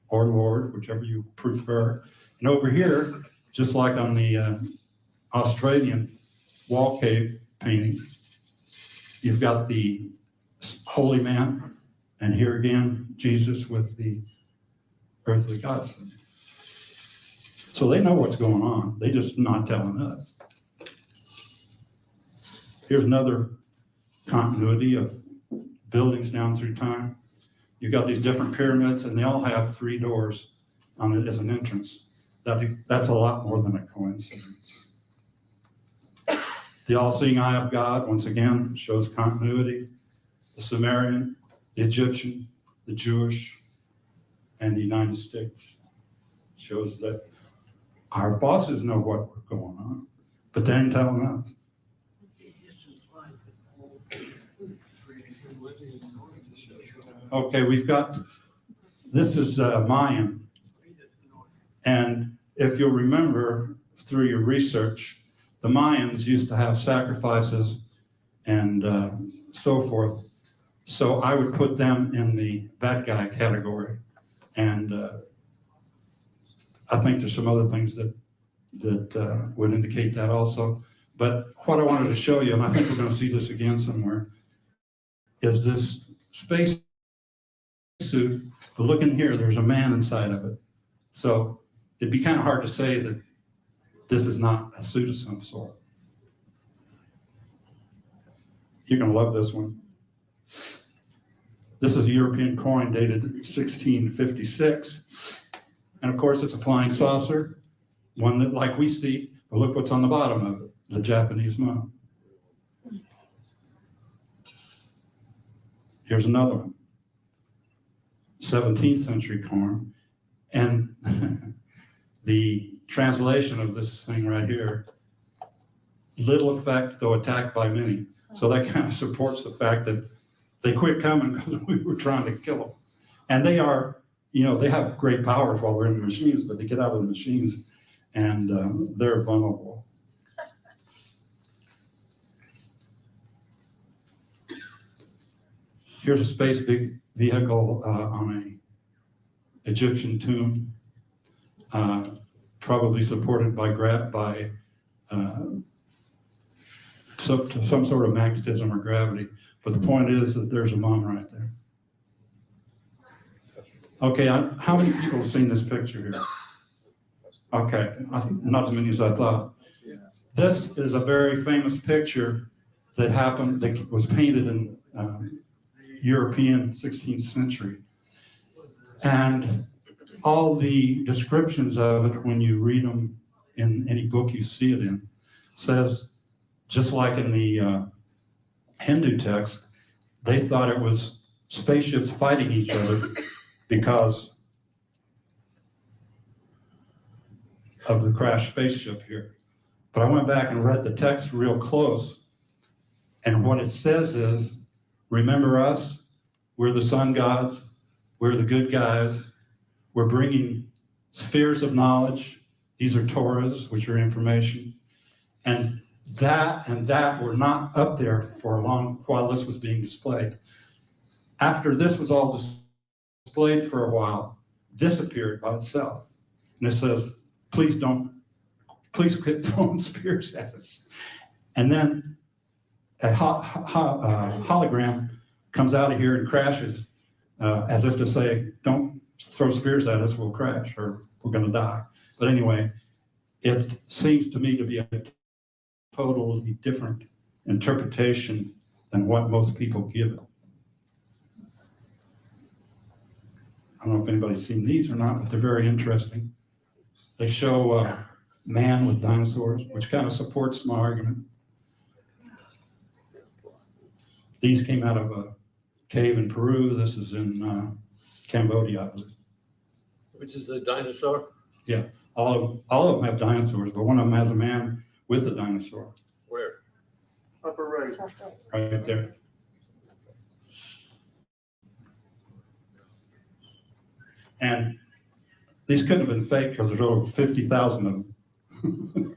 or Lord, whichever you prefer. And over here, just like on the Australian wall cave painting, you've got the holy man, and here again, Jesus with the earthly God. So they know what's going on. They're just not telling us. Here's another continuity of buildings down through time. You've got these different pyramids, and they all have 3 doors on it as an entrance. That's a lot more than a coincidence. The all-seeing eye of God, once again, shows continuity. The Sumerian, the Egyptian, the Jewish, and the United States shows that our bosses know what's going on, but they ain't telling us. Okay, we've got, this is Mayan. And if you'll remember through your research, the Mayans used to have sacrifices and so forth. So I would put them in the bad guy category. And I think there's some other things that would indicate that also. But what I wanted to show you, and I think we're going to see this again somewhere, is this space suit. But look in here, there's a man inside of it. So it'd be kind of hard to say that this is not a suit of some sort. You're going to love this one. This is a European coin dated 1656. And of course, it's a flying saucer, one that like we see, but look what's on the bottom of it, the Japanese moon. Here's another one, 17th century coin. And the translation of this thing right here, little effect, though attacked by many. So that kind of supports the fact that they quit coming because we were trying to kill them. And they are, you know, they have great powers while they're in the machines, but they get out of the machines and they're vulnerable. Here's a space vehicle on a Egyptian tomb, probably supported by some sort of magnetism or gravity. But the point is that there's a mom right there. Okay, how many people have seen this picture here? Okay, not as many as I thought. This is a very famous picture that happened, that was painted in late European 16th century. And all the descriptions of it, when you read them in any book you see it in, says, just like in the Hindu text, they thought it was spaceships fighting each other because of the crashed spaceship here. But I went back and read the text real close, and what it says is, remember us, we're the sun gods, we're the good guys, we're bringing spheres of knowledge, these are Torahs, which are information, and that were not up there for a long while this was being displayed. After this was all displayed for a while, disappeared by itself. And it says, please quit throwing spears at us. And then a hologram comes out of here and crashes, as if to say, don't throw spears at us, we'll crash, or we're gonna die. But anyway, it seems to me to be a totally different interpretation than what most people give it. I don't know if anybody's seen these or not, but they're very interesting. They show man with dinosaurs, which kind of supports my argument. These came out of a cave in Peru. This is in Cambodia, I believe. Which is the dinosaur? Yeah, all of them have dinosaurs, but one of them has a man with a dinosaur. Where? Upper right. Right there. And these couldn't have been fake because there's over 50,000 of them.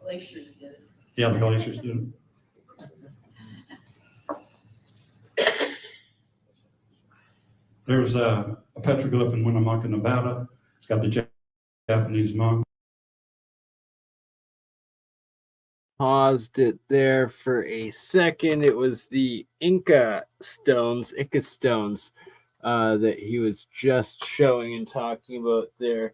Glaciers did it. Yeah, the glaciers did. There's a petroglyph in Winnemucca, Nevada. It's got the Japanese monk. Paused it there for a second. It was the Inca stones that he was just showing and talking about there,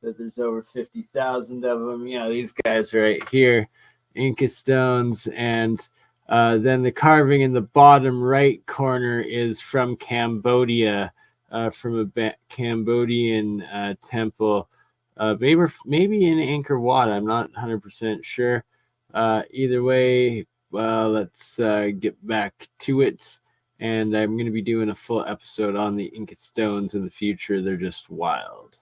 that there's over 50,000 of them. Yeah, these guys right here, Inca stones. And then the carving in the bottom right corner is from Cambodia, from a Cambodian temple, maybe in Angkor Wat. I'm not 100% sure. Either way, let's get back to it. And I'm going to be doing a full episode on the Inca stones in the future. They're just wild.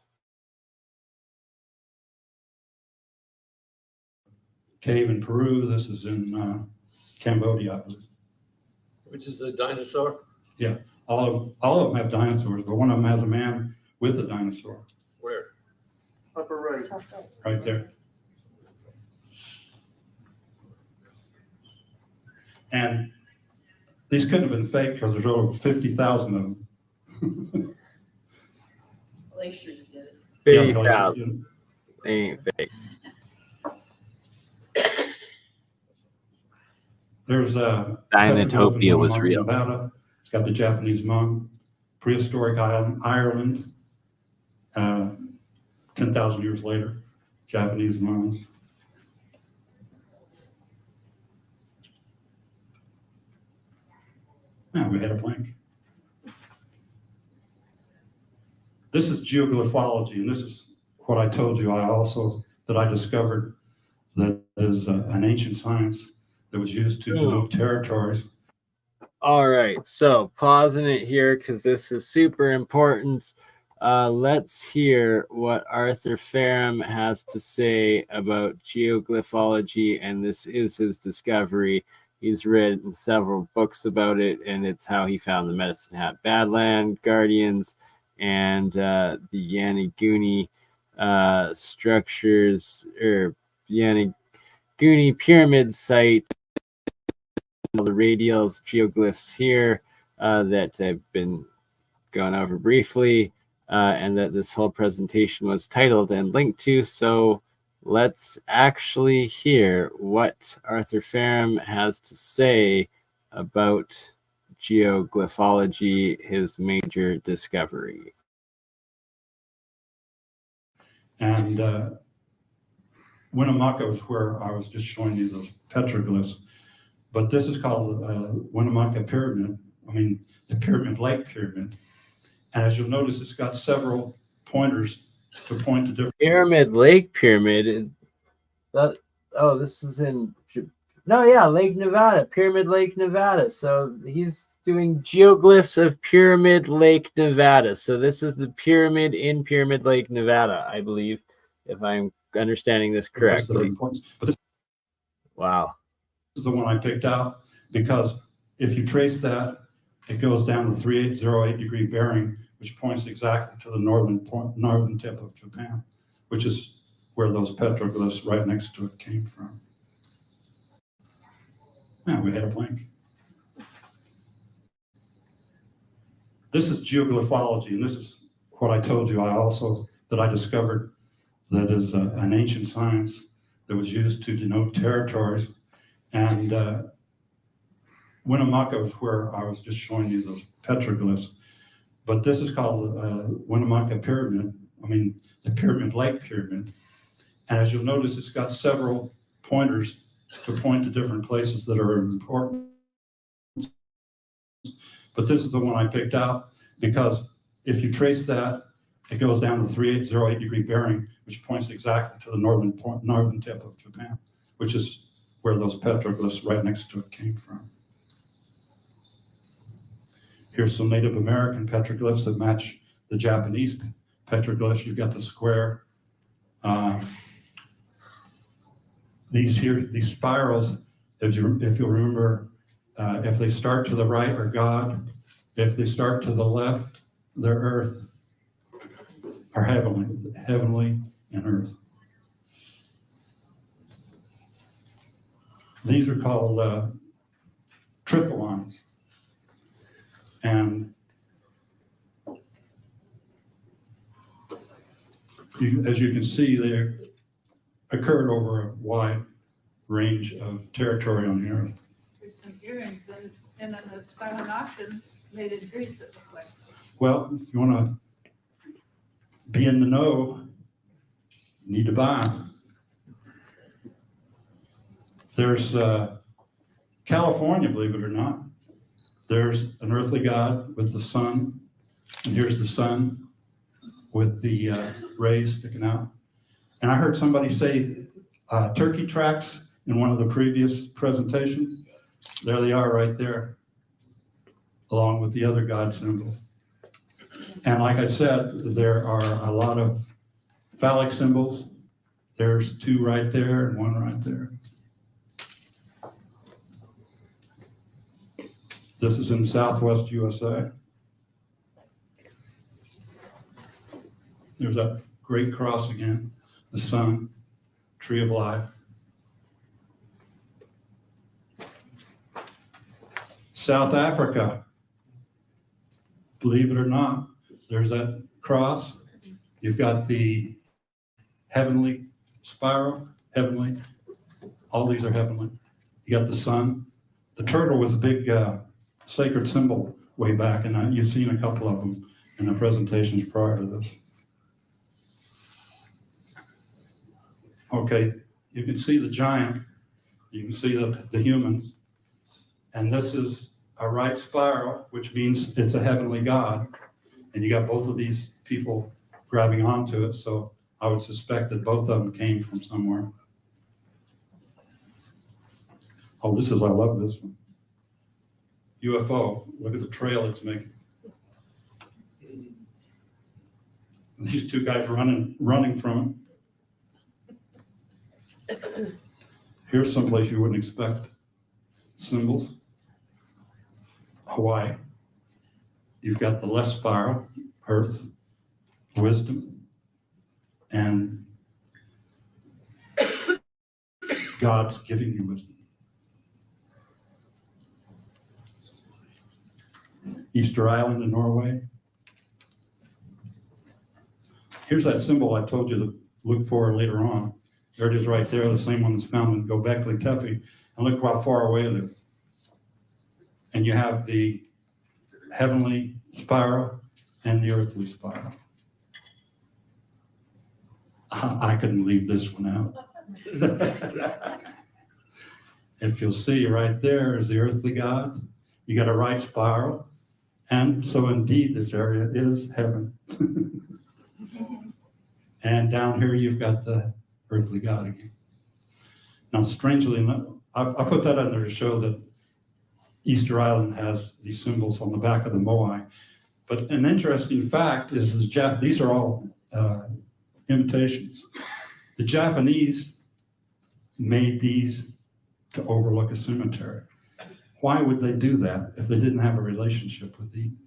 Cave in Peru. This is in Cambodia, I believe. Which is the dinosaur? Yeah, all of them have dinosaurs, but one of them has a man with a dinosaur. Where? Upper right. Right there. And these couldn't have been fake because there's over 50,000 of them. Glaciers did it. Yeah, Big glaciers out. did. They ain't fake. There's a Dinotopia was real. Nevada. It's got the Japanese monk, prehistoric Ireland, 10,000 years later, Japanese monks. Now we had a blank. This is geoglyphology, and this is what I told you that I discovered that is an ancient science that was used to denote territories. All right, so pausing it here because this is super important. Let's hear what Arthur Ferrum has to say about geoglyphology, and this is his discovery. He's written several books about it, and it's how he found the Medicine Hat Badland Guardians and the Yonaguni structures, or Yonaguni pyramid site. All the radials, geoglyphs here that I've been going over briefly, and that this whole presentation was titled and linked to. So let's actually hear what Arthur Ferrum has to say about geoglyphology, his major discovery. And Winnemucca was where I was just showing you those petroglyphs. But this is called Winnemucca Pyramid. the Pyramid Lake Pyramid. And as you'll notice, it's got several pointers to point to different. Pyramid Lake Pyramid. This is in. No, yeah, Lake Nevada, Pyramid Lake, Nevada. So he's doing geoglyphs of Pyramid Lake, Nevada. So this is the pyramid in Pyramid Lake, Nevada, I believe, if I'm understanding this correctly. But this Wow. is the one I picked out because if you trace that, it goes down to 3808 degree bearing, which points exactly to the northern tip of Japan, which is where those petroglyphs right next to it came from. Yeah, we had a blink. This is geoglyphology, and this is what I told you that I discovered that is an ancient science that was used to denote territories. And Winnemucca is where I was just showing you those petroglyphs. But this is called Winnemucca Pyramid, the Pyramid Lake Pyramid. And as you'll notice, it's got several pointers to point to different places that are important. But this is the one I picked out because if you trace that, it goes down to 3808 degree bearing, which points exactly to the northern tip of Japan, which is where those petroglyphs right next to it came from. Here's some Native American petroglyphs that match the Japanese petroglyphs. You've got the square. These spirals, if you'll remember, if they start to the right are God, if they start to the left, they're earth, or heavenly and earth. These are called tripholines. And as you can see, they occurred over a wide range of territory on the earth. There's some earrings and then the silent auction made in Greece that look like. Well, if you want to be in the know, you need to buy them. There's California, believe it or not. There's an earthly God with the sun, and here's the sun with the rays sticking out. And I heard somebody say turkey tracks in one of the previous presentations. There they are right there, along with the other God symbols. And like I said, there are a lot of phallic symbols. There's two right there and one right there. This is in Southwest USA. There's that great cross again, the sun, tree of life. South Africa, believe it or not, there's that cross. You've got the heavenly spiral, heavenly. All these are heavenly. You got the sun. The turtle was a big sacred symbol way back, and you've seen a couple of them in the presentations prior to this. Okay, you can see the giant, you can see the humans, and this is a right spiral, which means it's a heavenly God, and you got both of these people grabbing onto it, so I would suspect that both of them came from somewhere. Oh, I love this one. UFO, look at the trail it's making. And these two guys running from it. Here's someplace you wouldn't expect. Symbols. Hawaii. You've got the left spiral, earth, wisdom, and God's giving you wisdom. Easter Island in Norway. Here's that symbol I told you to look for later on. There it is right there, the same one that's found in Göbekli Tepe. And look how far away it is. And you have the heavenly spiral and the earthly spiral. I couldn't leave this one out. If you'll see right there is the earthly God, you got a right spiral. And so indeed, this area is heaven. And down here, you've got the earthly God again. Now, strangely enough, I put that under to show that Easter Island has these symbols on the back of the moai. But an interesting fact is these are all imitations. The Japanese made these to overlook a cemetery. Why would they do that if they didn't have a relationship with Eden?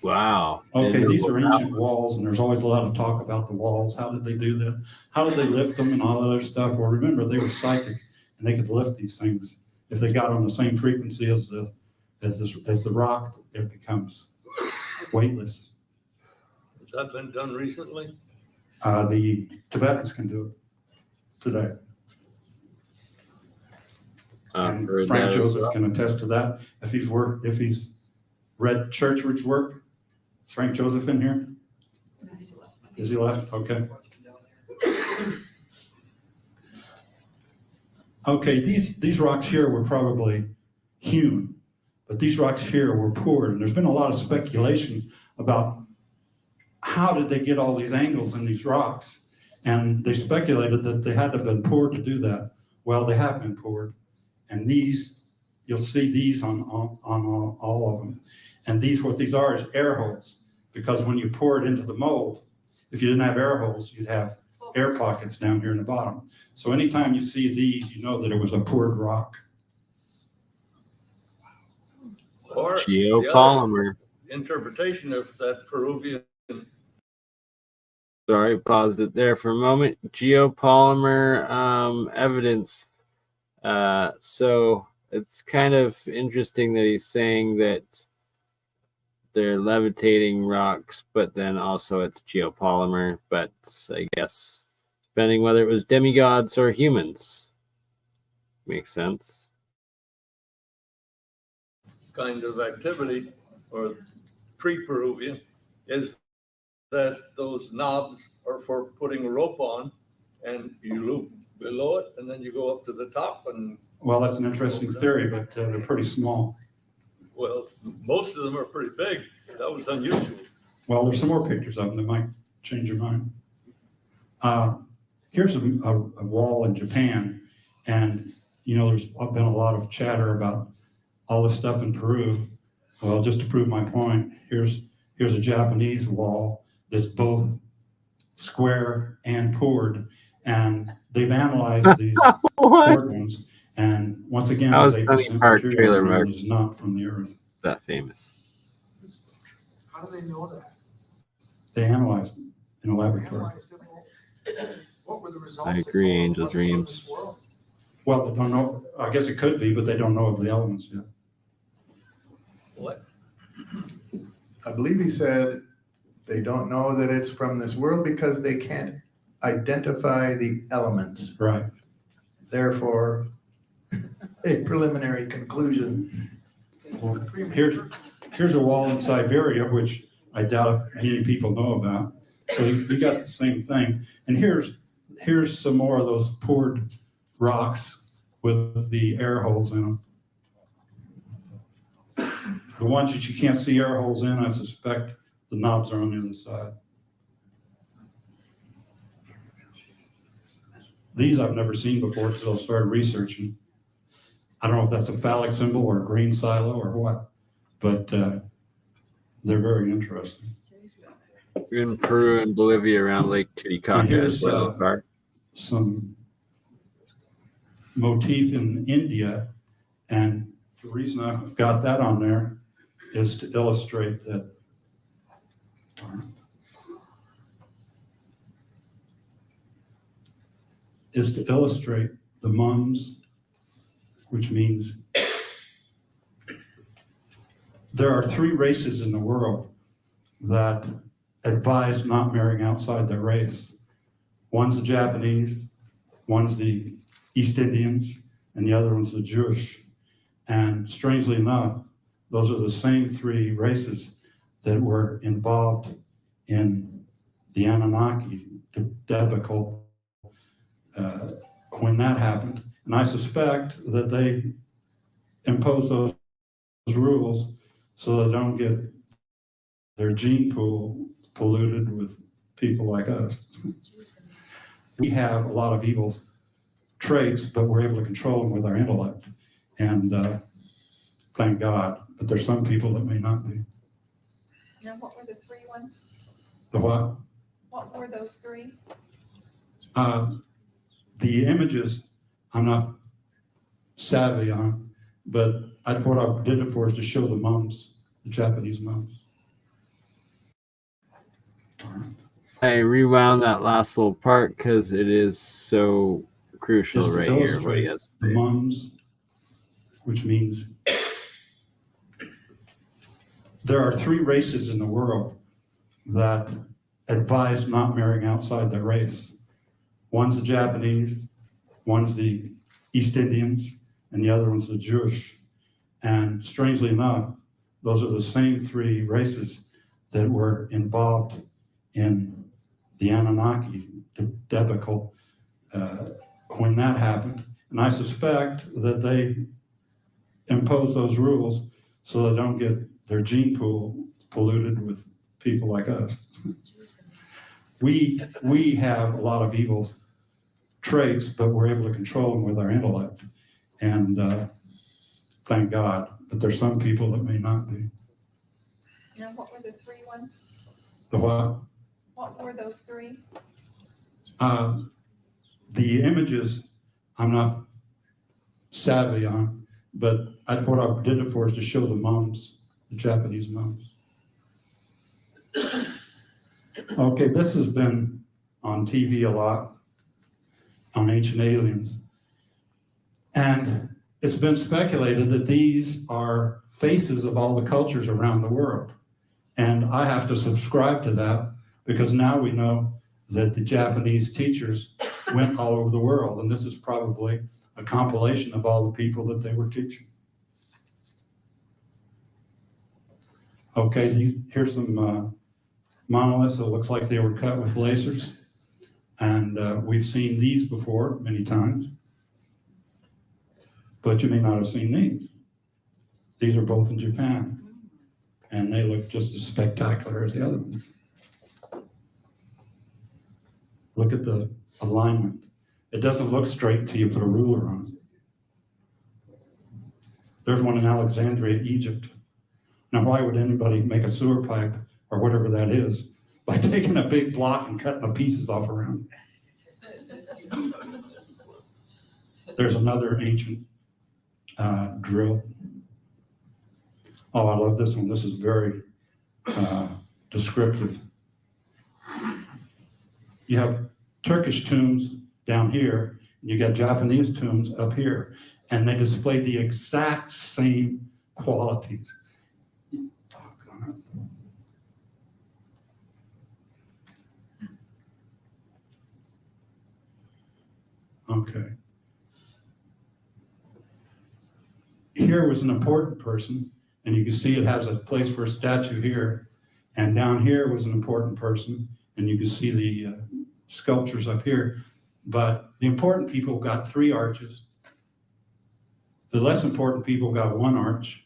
Wow. Okay, these are ancient walls, and there's always a lot of talk about the walls. How did they do that? How did they lift them and all that other stuff? Well, remember, they were psychic, and they could lift these things. If they got on the same frequency as the rock, it becomes weightless. Has that been done recently? The Tibetans can do it today. And Frank Joseph can attest to that. If he's read Churchward's work, is Frank Joseph in here? Is he left? Okay. Okay, these rocks here were probably hewn, but these rocks here were poured. And there's been a lot of speculation about how did they get all these angles in these rocks? And they speculated that they had to have been poured to do that. Well, they have been poured. And these, you'll see these on all of them. And what these are is air holes, because when you pour it into the mold, if you didn't have air holes, you'd have air pockets down here in the bottom. So anytime you see these, you know that it was a poured rock. Or Geopolymer. Interpretation of that Peruvian. Sorry, paused it there for a moment. Geopolymer evidence. So it's kind of interesting that he's saying that they're levitating rocks, but then also it's geopolymer. But I guess depending whether it was demigods or humans, makes sense. Kind of activity, or pre-Peruvian, is that those knobs are for putting a rope on, and you loop below it, and then you go up to the top. And well, that's an interesting theory, but they're pretty small. Well, most of them are pretty big. That was unusual. Well, there's some more pictures of them that might change your mind. Here's a wall in Japan, and there's been a lot of chatter about all this stuff in Peru. Well, just to prove my point, here's a Japanese wall that's both square and poured, and they've analyzed these poured ones. And once again, How is Sunny Park Trailer Park is not from the earth. That famous? How do they know that? They analyzed them in a laboratory. What were the results? I agree, Angel Dreams. Well, they don't know. I guess it could be, but they don't know of the elements yet. What? I believe he said they don't know that it's from this world because they can't identify the elements. Right. Therefore, a preliminary conclusion. Well, here's a wall in Siberia, which I doubt if many people know about. So you got the same thing. And here's some more of those poured rocks with the air holes in them. The ones that you can't see air holes in, I suspect the knobs are on the other side. These I've never seen before until I started researching. I don't know if that's a phallic symbol or a green silo or what, but they're very interesting. In Peru and Bolivia around Lake Titicaca as well. Some motif in India, and the reason I've got that on there is to illustrate that the mums, which means there are 3 races in the world that advise not marrying outside their race. One's the Japanese, one's the East Indians, and the other one's the Jewish. And strangely enough, those are the same 3 races that were involved in the Anunnaki debacle when that happened. And I suspect that they impose those rules so they don't get their gene pool polluted with people like us. We have a lot of evil traits, but we're able to control them with our intellect. And thank God. But there's some people that may not be. Now, what were the three ones? The what? What were those three? The images I'm not savvy on, but what I did it for is to show the mums, the Japanese mums. I rewound that last little part because it is so crucial Just to right here. What he illustrate has to the say. mums, which means there are three races in the world that advise not marrying outside their race. One's the Japanese, one's the East Indians, and the other one's the Jewish. And strangely enough, those are the same three races that were involved in the Anunnaki debacle when that happened. And I suspect that they impose those rules so they don't get their gene pool polluted with people like us. We have a lot of evil traits, but we're able to control them with our intellect. And thank God. But there's some people that may not be. Now, what were the three ones? The what? What were those three? The images I'm not savvy on, but what I did it for is to show the mums, the Japanese mums. Okay, this has been on TV a lot, on Ancient Aliens. And it's been speculated that these are faces of all the cultures around the world. And I have to subscribe to that because now we know that the Japanese teachers went all over the world. And this is probably a compilation of all the people that they were teaching. Okay, here's some monoliths that looks like they were cut with lasers. And we've seen these before many times. But you may not have seen these. These are both in Japan. And they look just as spectacular as the other ones. Look at the alignment. It doesn't look straight till you put a ruler on it. There's one in Alexandria, Egypt. Now, why would anybody make a sewer pipe or whatever that is by taking a big block and cutting the pieces off around it? There's another ancient drill. Oh, I love this one. This is very descriptive. You have Turkish tombs down here, and you got Japanese tombs up here, and they display the exact same qualities. Okay. Here was an important person, and you can see it has a place for a statue here. And down here was an important person, and you can see the sculptures up here. But the important people got 3 arches. The less important people got 1 arch.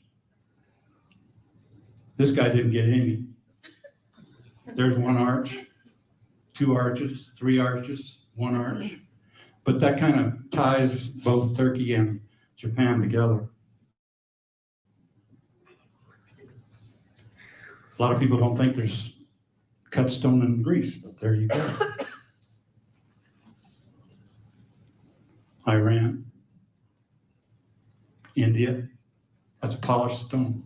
This guy didn't get any. There's 1 arch, 2 arches, 3 arches, 1 arch. But that kind of ties both Turkey and Japan together. A lot of people don't think there's cut stone in Greece, but there you go. Iran, India, that's polished stone.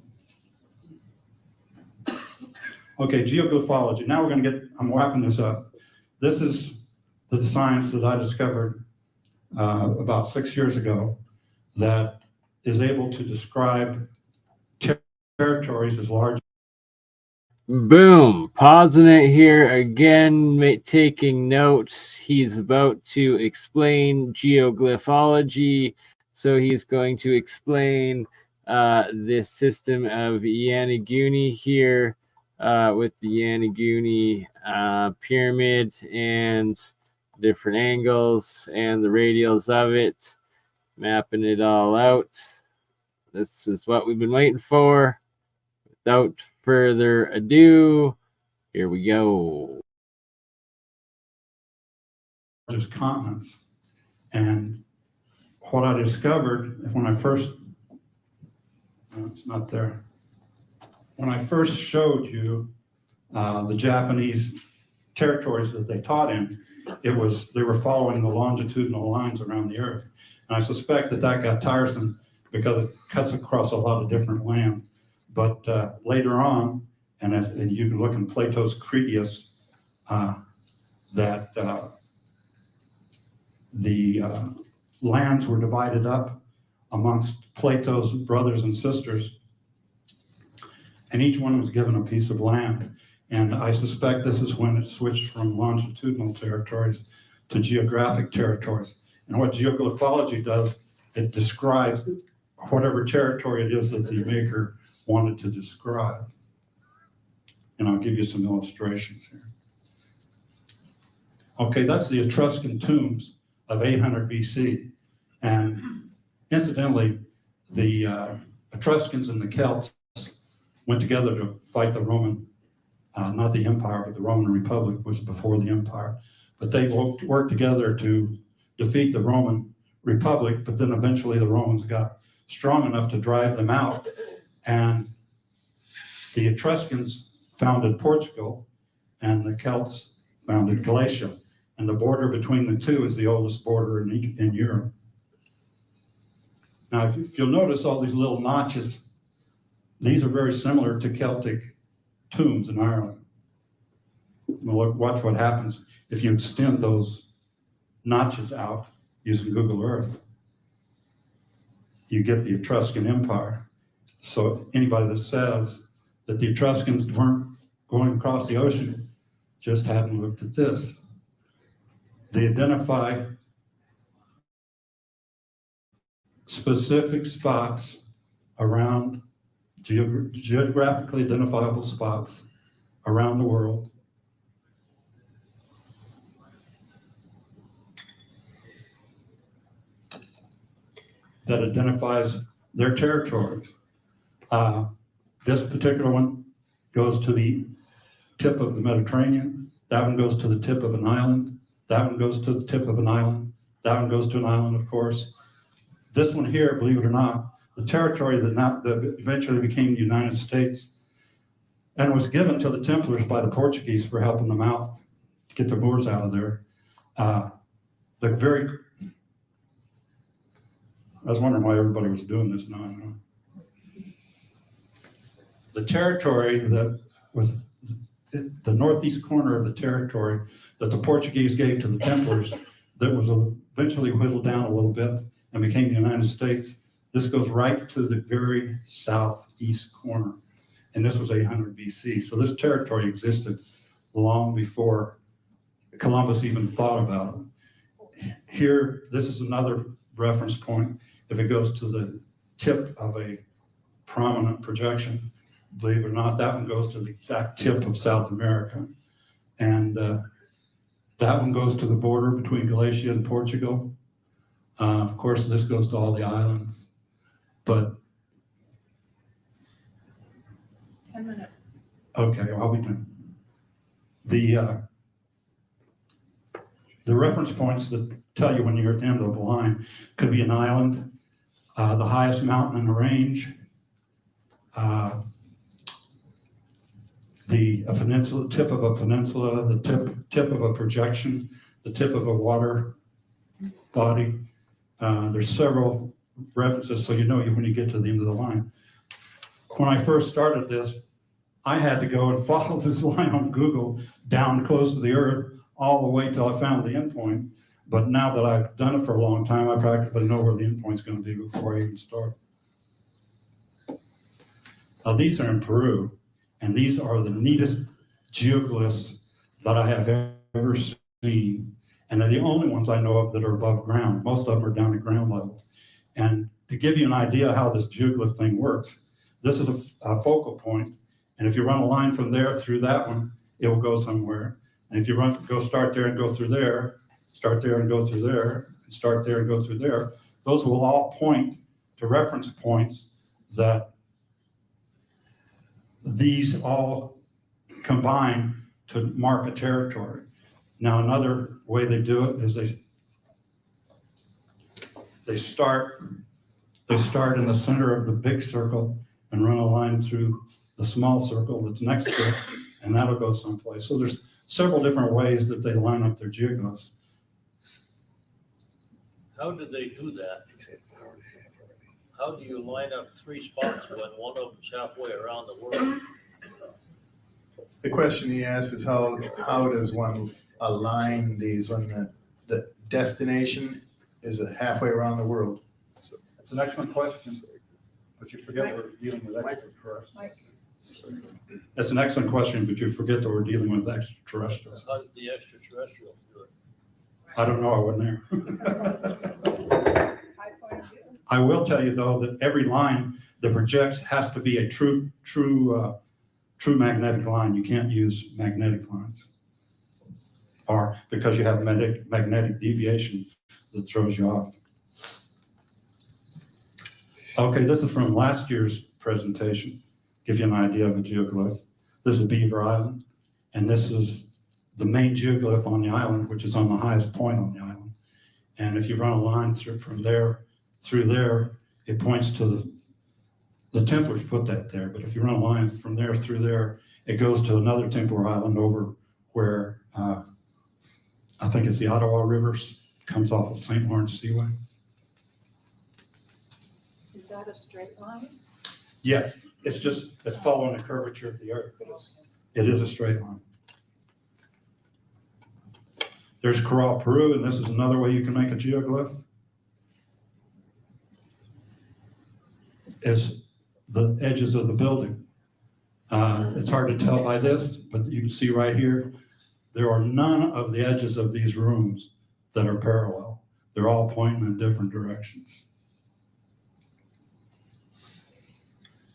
Okay, geoglyphology. Now I'm wrapping this up. This is the science that I discovered about 6 years ago that is able to describe territories as large. Boom. Pausing it here again, taking notes. He's about to explain geoglyphology. So he's going to explain this system of Yanaguni here with the Yanaguni pyramid and different angles and the radials of it. mapping it all out. This is what we've been waiting for. Without further ado, here we go. Just continents. And what I discovered when I first, no, it's not there. When I first showed you the Japanese territories that they taught in, they were following the longitudinal lines around the earth. And I suspect that got tiresome because it cuts across a lot of different land. But later on, and you can look in Plato's Critias, that the lands were divided up amongst Plato's brothers and sisters, and each one was given a piece of land. And I suspect this is when it switched from longitudinal territories to geographic territories. And what geoglyphology does, it describes whatever territory it is that the maker wanted to describe. And I'll give you some illustrations here. Okay, that's the Etruscan tombs of 800 BC. And incidentally, the Etruscans and the Celts went together to fight the Roman, not the Empire, but the Roman Republic was before the Empire. But they worked together to defeat the Roman Republic, but then eventually the Romans got strong enough to drive them out. And the Etruscans founded Portugal, and the Celts founded Galatia. And the border between the two is the oldest border in Europe. Now, if you'll notice all these little notches, these are very similar to Celtic tombs in Ireland. Watch what happens if you extend those notches out using Google Earth. You get the Etruscan Empire. So anybody that says that the Etruscans weren't going across the ocean just hadn't looked at this. They identify specific spots around, geographically identifiable spots around the world. That identifies their territories. This particular one goes to the tip of the Mediterranean. That one goes to the tip of an island. That one goes to the tip of an island. That one goes to an island, of course. This one here, believe it or not, the territory that eventually became the United States and was given to the Templars by the Portuguese for helping them out to get the Moors out of there. I was wondering why everybody was doing this now. I know. The territory that was the northeast corner of the territory that the Portuguese gave to the Templars that was eventually whittled down a little bit and became the United States. This goes right to the very southeast corner. And this was 800 BC. So this territory existed long before Columbus even thought about it. Here, this is another reference point. If it goes to the tip of a prominent projection, believe it or not, that one goes to the exact tip of South America. And that one goes to the border between Galatia and Portugal. Of course, this goes to all the islands. But 10 minutes. okay, I'll be done. The reference points that tell you when you're at the end of the line could be an island, the highest mountain in the range, a peninsula, tip of a peninsula, the tip of a projection, the tip of a water body. There's several references, so you know when you get to the end of the line. When I first started this, I had to go and follow this line on Google down close to the earth all the way till I found the endpoint. But now that I've done it for a long time, I practically know where the endpoint's going to be before I even start. Now these are in Peru, and these are the neatest geoglyphs that I have ever seen. And they're the only ones I know of that are above ground. Most of them are down at ground level. And to give you an idea how this geoglyph thing works, this is a focal point, and if you run a line from there through that one, it will go somewhere. And if you start there and go through there, start there and go through there, start there and go through there, those will all point to reference points that these all combine to mark a territory. Now, another way they do it is they start in the center of the big circle and run a line through the small circle that's next to it, and that'll go someplace. So there's several different ways that they line up their geoglyphs. How do they do that? How do you line up 3 spots when one of them's halfway around the world? The question he asks is how does one align these when the destination is halfway around the world? It's an excellent question, but you forget we're dealing with extraterrestrials. Mike. That's an excellent question, but you forget that we're dealing with extraterrestrials. How did the extraterrestrials do it? I don't know, I wasn't there. High point of view. I will tell you though that every line that projects has to be a true magnetic line. You can't use magnetic lines, or because you have magnetic deviation that throws you off. Okay, this is from last year's presentation. Give you an idea of a geoglyph. This is Beaver Island, and this is the main geoglyph on the island, which is on the highest point on the island. And if you run a line from there through there, it points to the Templars put that there. But if you run a line from there through there, it goes to another Templar island over where I think it's the Ottawa River comes off of St. Lawrence Seaway. Is that a straight line? Yes, it's following the curvature of the earth, but it is a straight line. There's Corral, Peru, and this is another way you can make a geoglyph. Is the edges of the building. It's hard to tell by this, but you can see right here, there are none of the edges of these rooms that are parallel. They're all pointing in different directions.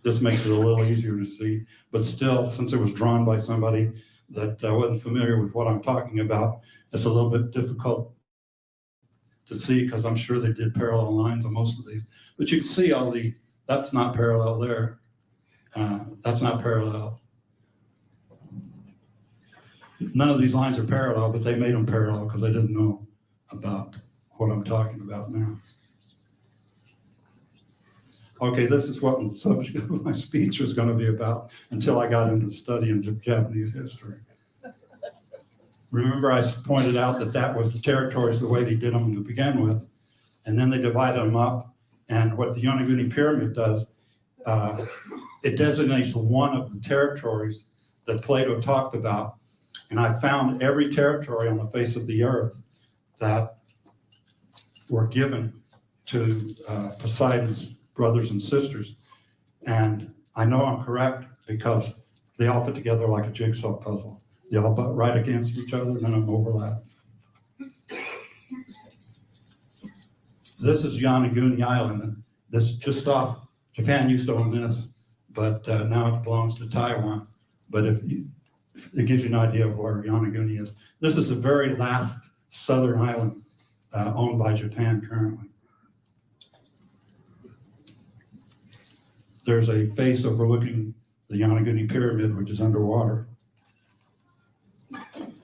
This makes it a little easier to see, but still, since it was drawn by somebody that wasn't familiar with what I'm talking about, it's a little bit difficult to see because I'm sure they did parallel lines on most of these. But you can see that's not parallel there. That's not parallel. None of these lines are parallel, but they made them parallel because they didn't know about what I'm talking about now. Okay, this is what the subject of my speech was going to be about until I got into studying Japanese history. Remember, I pointed out that was the territories the way they did them to begin with, and then they divided them up. And what the Yonaguni Pyramid does, it designates one of the territories that Plato talked about. And I found every territory on the face of the earth that were given to Poseidon's brothers and sisters. And I know I'm correct because they all fit together like a jigsaw puzzle. They all butt right against each other, none of them overlap. This is Yonaguni Island. And this just off, Japan used to own this, but now it belongs to Taiwan. But it gives you an idea of where Yonaguni is. This is the very last southern island owned by Japan currently. There's a face overlooking the Yonaguni Pyramid, which is underwater.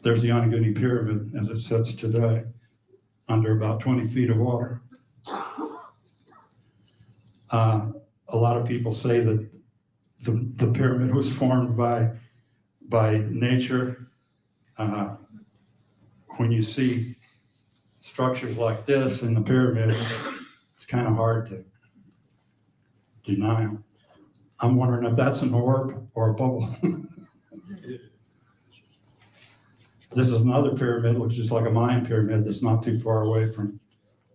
There's the Yonaguni Pyramid as it sits today, under about 20 feet of water. A lot of people say that the pyramid was formed by nature. When you see structures like this in the pyramid, it's kind of hard to deny them. I'm wondering if that's an orb or a bubble. This is another pyramid, which is like a Mayan pyramid that's not too far away from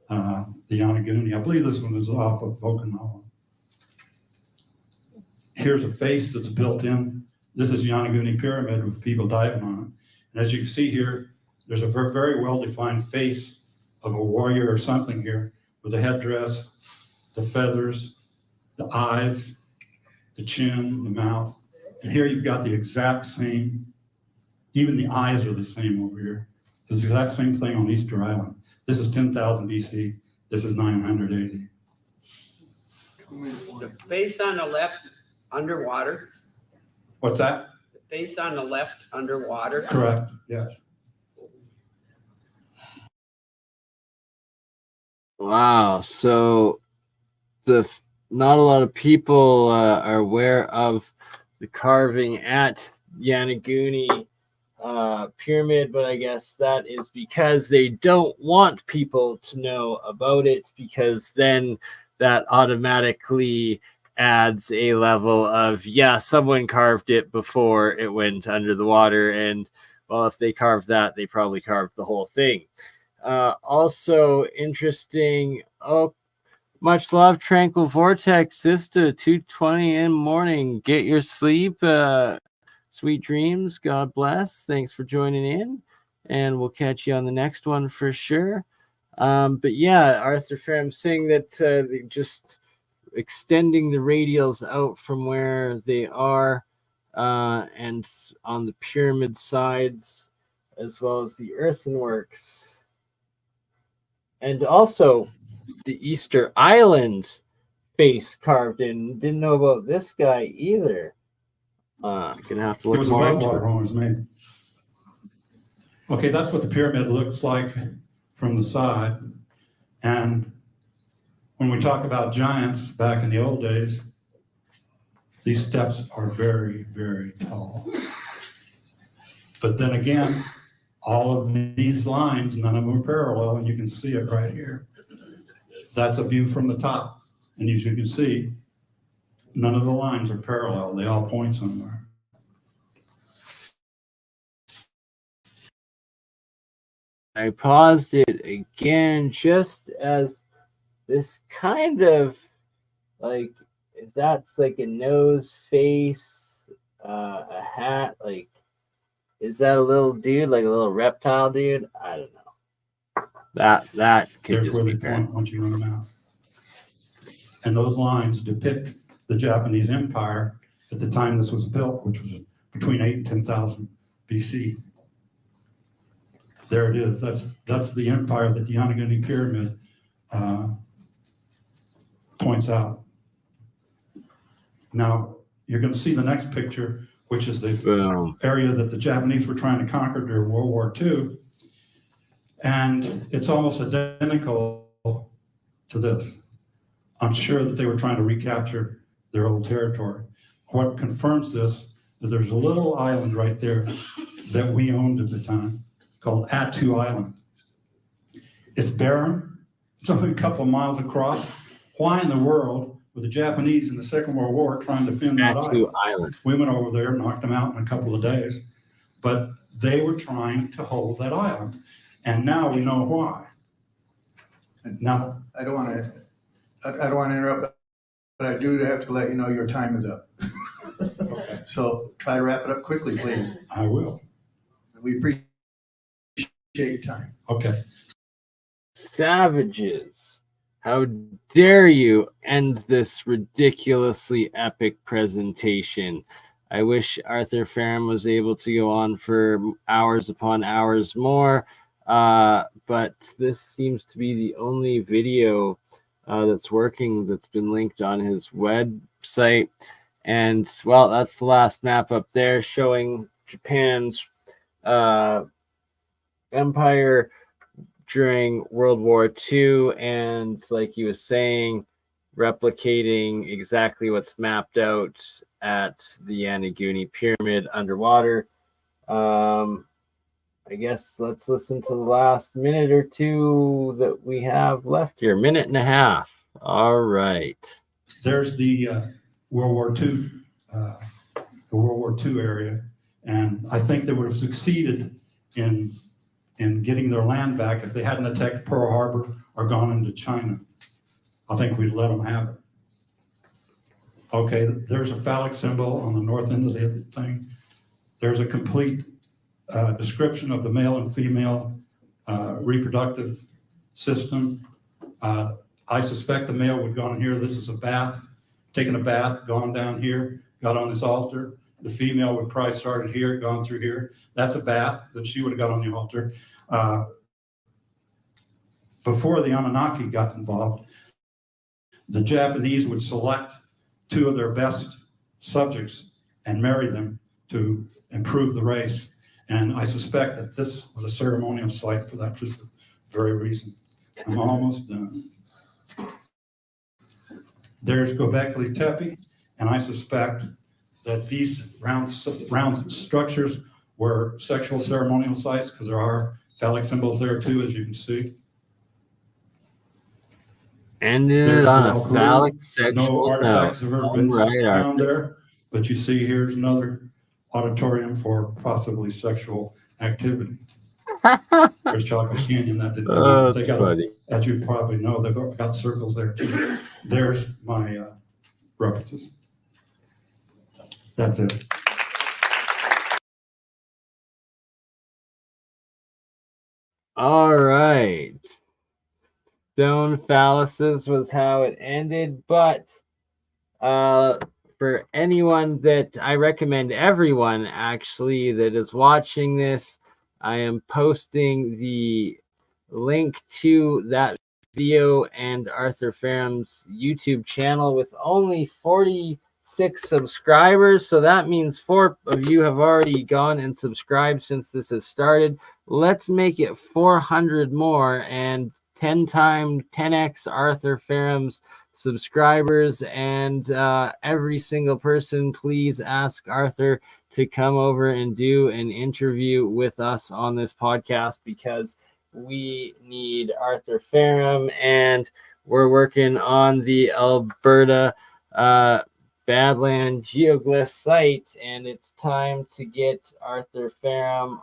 the Yonaguni. I believe this one is off of Okinawa. Here's a face that's built in. This is Yonaguni Pyramid with people diving on it. And as you can see here, there's a very, very well-defined face of a warrior or something here with the headdress, the feathers, the eyes, the chin, the mouth. And here you've got the exact same, even the eyes are the same over here. It's the exact same thing on Easter Island. This is 10,000 BC. This is 980. The face on the left underwater, What's that? the face on the left underwater. Correct, yes. Wow. So not a lot of people are aware of the carving at Yanagooni pyramid, but I guess that is because they don't want people to know about it, because then that automatically adds a level of, yeah, someone carved it before it went under the water, and well, if they carved that, they probably carved the whole thing. Also interesting. Oh, much love, Tranquil Vortex, Sister, 2:20 in morning. Get your sleep. Sweet dreams. God bless. Thanks for joining in, and we'll catch you on the next one for sure. But yeah, Arthur Fairham saying that just extending the radials out from where they are, and on the pyramid sides, as well as the earthenworks. And also the Easter Island face carved in. Didn't know about this guy either. Gonna have to It look was a more well into water it. home was made. Okay, that's what the pyramid looks like from the side. And when we talk about giants back in the old days, these steps are very, very tall. But then again, all of these lines, none of them are parallel, and you can see it right here. That's a view from the top. And as you can see, none of the lines are parallel. They all point somewhere. I paused it again just as this kind of like, if that's like a nose, face, a hat, like, is that a little dude, like a little reptile dude? I don't know. That could There's just where be they point once you run them out. And those lines depict the Japanese Empire at the time this was built, which was between 8 and 10,000 BC. There it is. That's the empire that the Yanagooni Pyramid points out. Now, you're going to see the next picture, which is the area that the Japanese were trying to conquer during World War II. And it's almost identical to this. I'm sure that they were trying to recapture their old territory. What confirms this is there's a little island right there that we owned at the time called Attu Island. It's barren. It's only a couple of miles across. Why in the world were the Japanese in the Second World War trying to defend that island? We went over there, knocked them out in a couple of days, but they were trying to hold that island. And now we know why. Now, I don't want to interrupt, but I do have to let you know your time is up. okay, So try to wrap it up quickly, please. I will. We appreciate your time. Okay. Savages, how dare you end this ridiculously epic presentation. I wish Arthur Fairham was able to go on for hours upon hours more, but this seems to be the only video that's working that's been linked on his website. And, well, that's the last map up there showing Japan's empire during World War II, and like he was saying, replicating exactly what's mapped out at the Yanagooni Pyramid underwater. I guess let's listen to the last minute or two that we have left here. Minute and a half. All right. There's the World War II, area, and I think they would have succeeded in getting their land back if they hadn't attacked Pearl Harbor or gone into China. I think we'd let them have it. Okay, there's a phallic symbol on the north end of the thing. There's a complete description of the male and female reproductive system. I suspect the male would have gone here. This is a bath, taken a bath, gone down here, got on this altar. The female would probably started here, gone through here. That's a bath that she would have got on the altar. before the Anunnaki got involved, the Japanese would select 2 of their best subjects and marry them to improve the race. And I suspect that this was a ceremonial site for that just very reason. I'm almost done. There's Göbekli Tepe, and I suspect that these round structures were sexual ceremonial sites because there are phallic symbols there too, as you can see. Ended There's on a Walpurgis. phallic No sexual note. artifacts have ever All been right, found Arthur. there, but you see here's another auditorium for possibly sexual activity. There's Chocolate Canyon that didn't come out. They That's got, funny. as you probably know, they've got circles there too. There's my references. That's it. All right. Stone phalluses was how it ended, but for anyone that I recommend everyone actually that is watching this, I am posting the link to that video and Arthur Farham's YouTube channel with only 46 subscribers. So that means 4 of you have already gone and subscribed since this has started. Let's make it 400 more and 10x Arthur Farham's subscribers, and every single person, please ask Arthur to come over and do an interview with us on this podcast, because we need Arthur Farham, and we're working on the Alberta Badland geoglyph site, and it's time to get Arthur Farham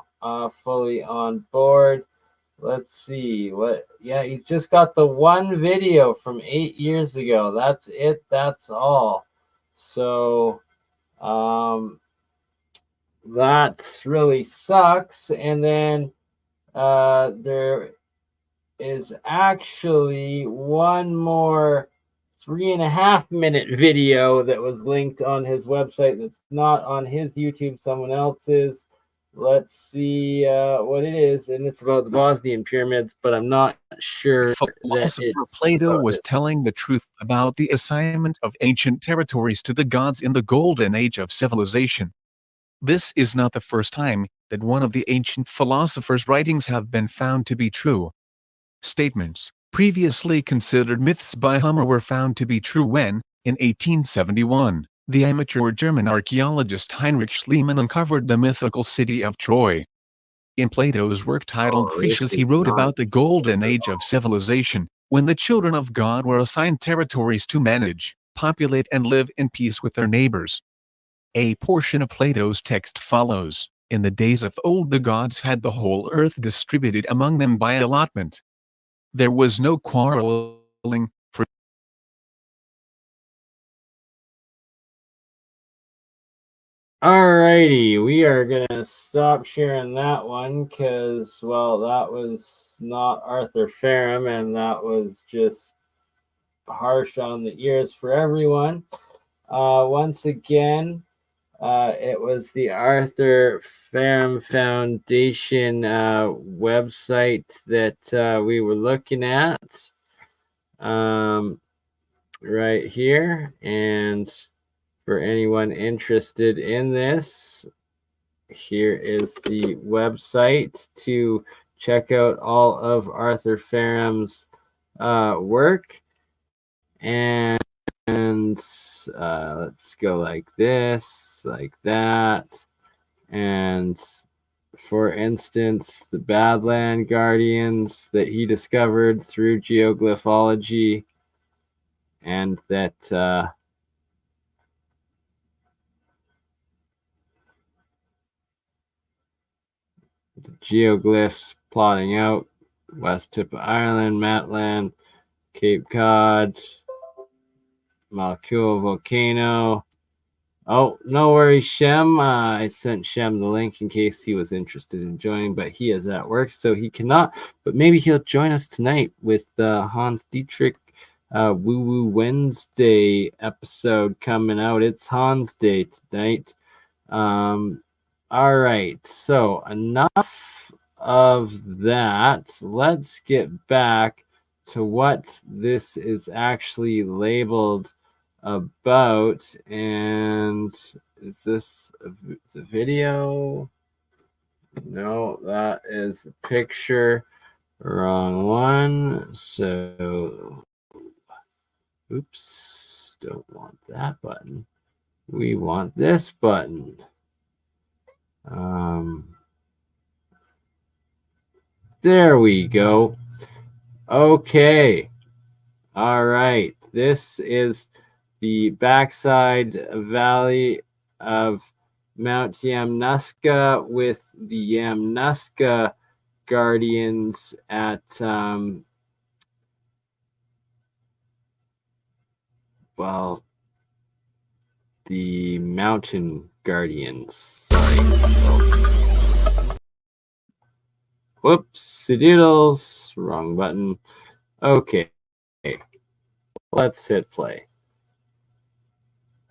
fully on board. Let's see what. Yeah, he just got the one video from 8 years ago. That's it. That's all. So, that really sucks. And then there is actually one more 3.5-minute video that was linked on his website that's not on his YouTube, someone else's. Let's see what it is, and it's about the Bosnian pyramids, but I'm not sure that Philosopher it's Plato was telling the truth about the assignment of ancient territories to the gods in the golden age of civilization. This is not the first time that one of the ancient philosophers' writings have been found to be true. Statements previously considered myths by Homer were found to be true when, in 1871, the amateur German archaeologist Heinrich Schliemann uncovered the mythical city of Troy. In Plato's work titled Critias, he wrote about the golden age of civilization, when the children of God were assigned territories to manage, populate, and live in peace with their neighbors. A portion of Plato's text follows: in the days of old the gods had the whole earth distributed among them by allotment. There was no quarreling, for Alrighty, we are gonna stop sharing that one because, well, that was not Arthur Farham, and that was just harsh on the ears for everyone. Once again, it was the Arthur Farham Foundation website that we were looking at right here, and for anyone interested in this, here is the website to check out all of Arthur Farham's work. And let's go like this, like that. And for instance, the Badland Guardians that he discovered through geoglyphology, and that the geoglyphs plotting out west tip of Ireland, Matland, Cape Cod, Malkua volcano. Oh, no worries, Shem. I sent Shem the link in case he was interested in joining, but he is at work, so he cannot. But maybe he'll join us tonight with the Hans Dietrich Woo Woo Wednesday episode coming out. It's Hans Day tonight. All right, so enough of that. Let's get back to what this is actually labeled about. And is this the video? No, that is a picture. Wrong one. So, oops, don't want that button. We want this button. There we go. Okay. All right. This is the backside valley of Mount Yamnuska with the Yamnuska Guardians at well, the Mountain Guardians. Sorry. Whoops, doodles. Wrong button. Okay. Let's hit play.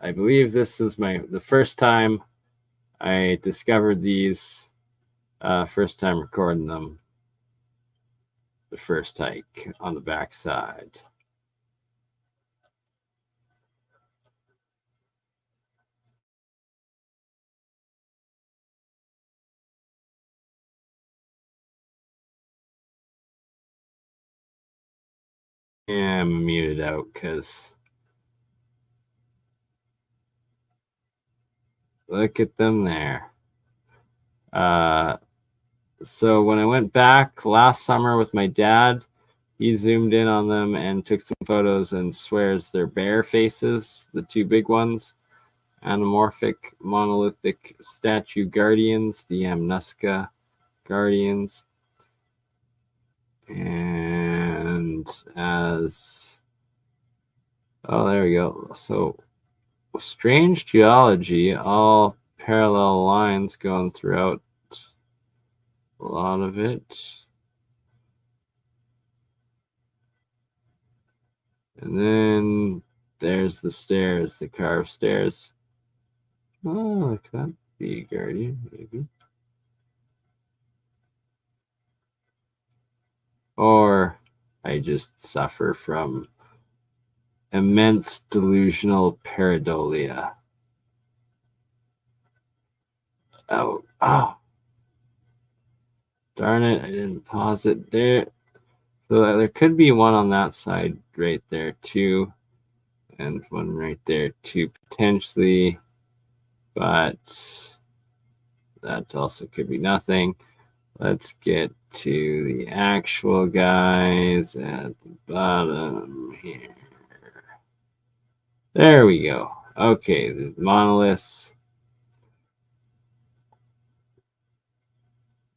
I believe this is the first time I discovered these. First time recording them. The first hike on the backside. Yeah, I'm muted out because look at them there. So when I went back last summer with my dad, he zoomed in on them and took some photos and swears they're bear faces, the two big ones. Anamorphic monolithic statue guardians, the Yamnuska Guardians. And as there we go. So strange geology, all parallel lines going throughout a lot of it. And then there's the stairs, the carved stairs. Oh, could that be a guardian, maybe? Or I just suffer from immense delusional pareidolia. Oh, darn it, I didn't pause it there. So there could be one on that side right there too, and one right there too, potentially, but that also could be nothing. Let's get to the actual guys at the bottom here. There we go. Okay, the monoliths.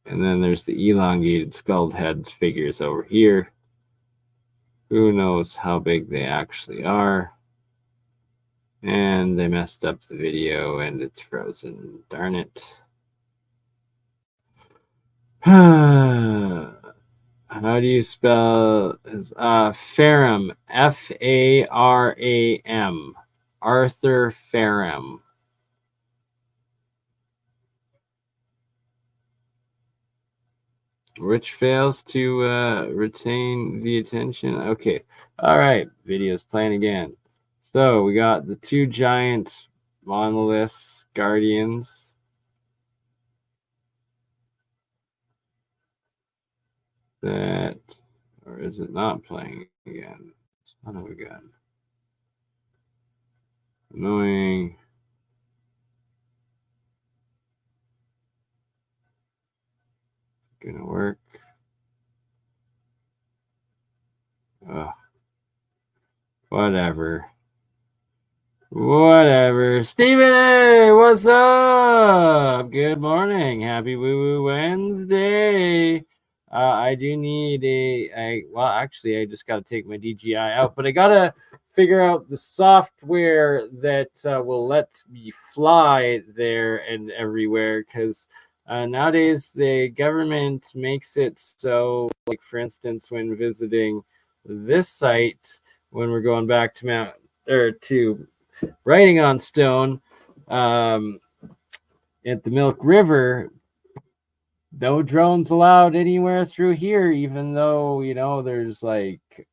And then there's the elongated skulled head figures over here. Who knows how big they actually are. And they messed up the video and it's frozen. Darn it. How do you spell Faram? Faram. Arthur Faram. Which fails to retain the attention. Okay. All right. Video's playing again. So we got the two giant monoliths, guardians. That, or is it not playing again? Son of a gun. Annoying. Gonna work. Whatever. Stephen A, what's up? Good morning. Happy Woo Woo Wednesday. I do need actually, I just got to take my DJI out, but I got to figure out the software that will let me fly there and everywhere, because nowadays the government makes it so, like, for instance, when visiting this site, when we're going back to Writing on Stone at the Milk River, no drones allowed anywhere through here, even though, you know, there's like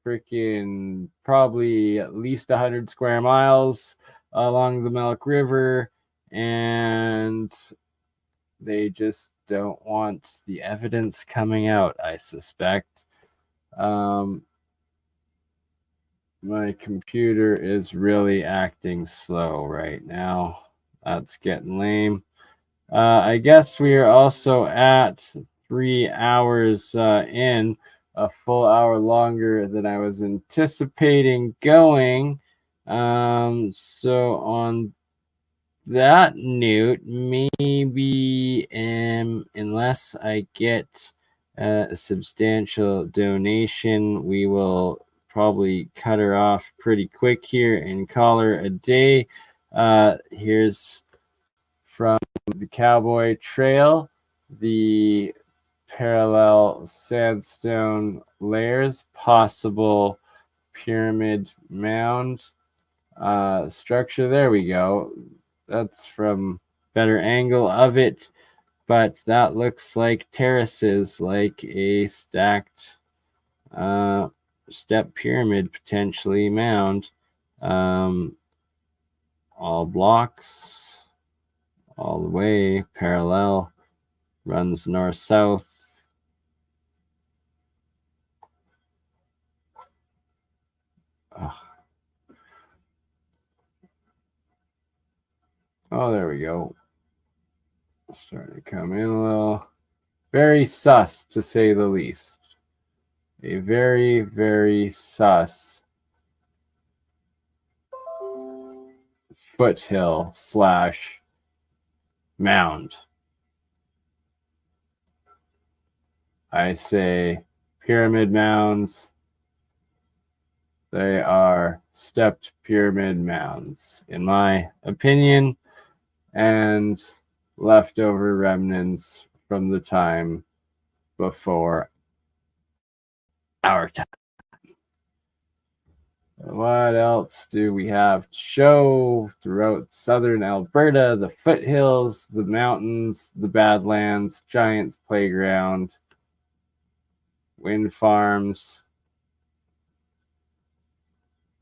freaking probably at least 100 square miles along the Milk River, and they just don't want the evidence coming out, I suspect. My computer is really acting slow right now. That's getting lame. I guess we are also at 3 hours in, a full hour longer than I was anticipating going. So on that note, maybe unless I get a substantial donation, we will probably cut her off pretty quick here and call her a day. Here's from the Cowboy Trail, the parallel sandstone layers, possible pyramid mound structure. There we go. That's from better angle of it, but that looks like terraces, like a stacked step pyramid, potentially mound. All blocks all the way parallel, runs north south. Oh, there we go. Starting to come in a little. Very sus, to say the least. A very, very sus foothill slash mound. I say pyramid mounds. They are stepped pyramid mounds, in my opinion, and leftover remnants from the time before our time. What else do we have to show throughout southern Alberta? The foothills, the mountains, the Badlands, Giants Playground, wind farms.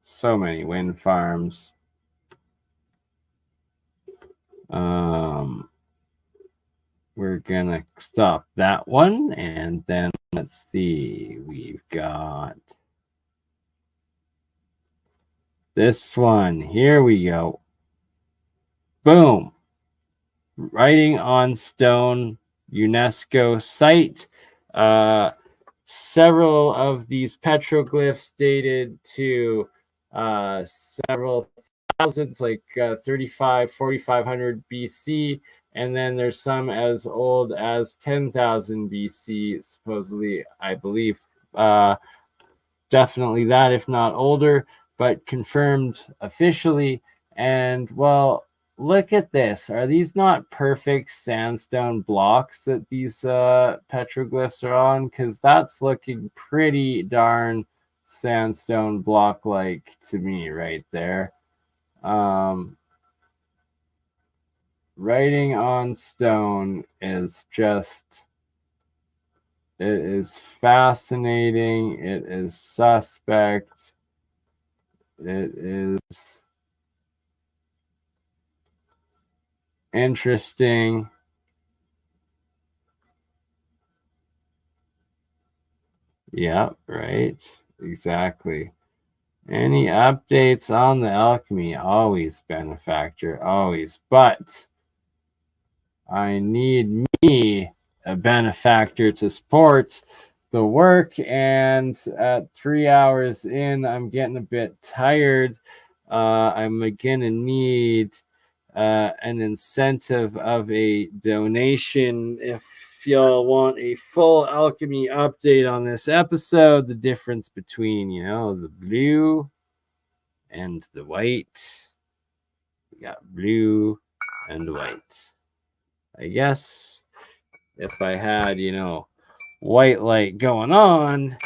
So many wind farms. We're gonna stop that one, and then let's see. We've got this one. Here we go. Boom. Writing on stone, UNESCO site. Several of these petroglyphs dated to several thousands, like 4,500 BC. And then there's some as old as 10,000 BC, supposedly, I believe. Definitely that, if not older, but confirmed officially. And, well, look at this. Are these not perfect sandstone blocks that these petroglyphs are on? Because that's looking pretty darn sandstone block-like to me right there. Writing on stone is just, it is fascinating. It is suspect. It is interesting. Yeah, right. Exactly. Any updates on the alchemy? Always benefactor, always. But I need me a benefactor to support the work. And at 3 hours in, I'm getting a bit tired. I'm going to need an incentive of a donation. If y'all want a full alchemy update on this episode, the difference between, you know, the blue and the white. We got blue and white. I guess if I had, you know, white light going on,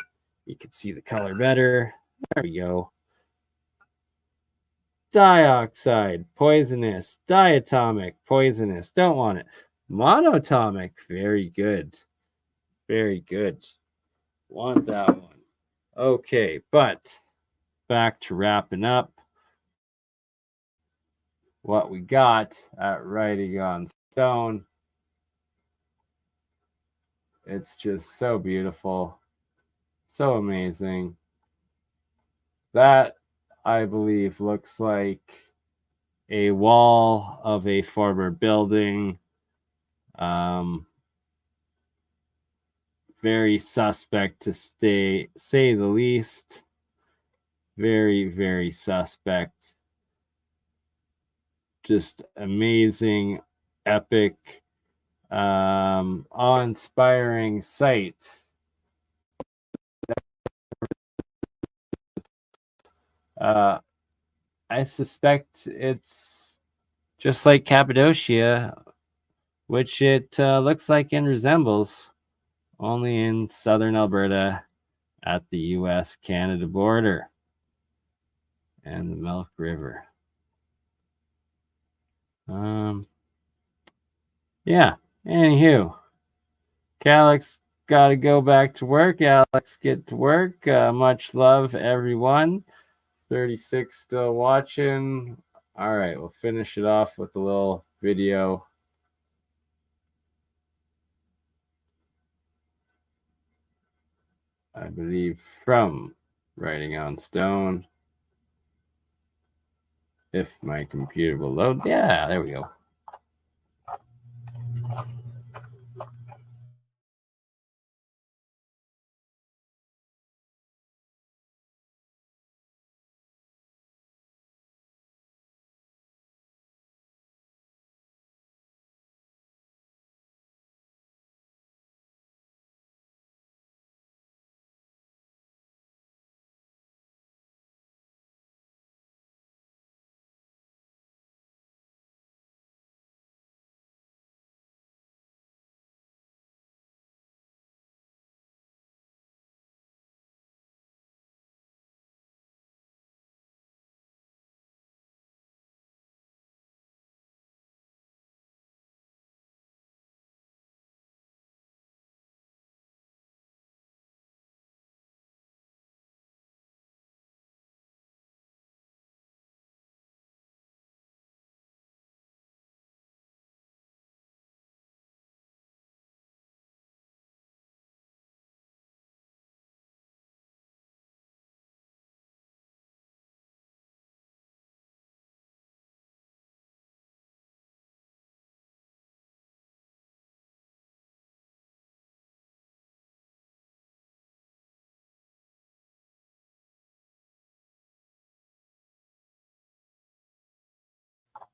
you could see the color better. There we go. Dioxide, poisonous. Diatomic, poisonous. Don't want it. Monatomic. Very good. Very good. Want that one. Okay, but back to wrapping up what we got at Writing on Stone. It's just so beautiful, so amazing. That, I believe, looks like a wall of a former building. Very suspect to say the least. Very, very suspect. Just amazing, epic, awe-inspiring sight. I suspect it's just like Cappadocia, which it looks like and resembles, only in southern Alberta at the US-Canada border and the Milk River. Yeah, anywho, Alex got to go back to work. Alex, get to work. Much love, everyone. 36 still watching. All right, we'll finish it off with a little video. I believe from Writing on Stone. If my computer will load. Yeah, there we go.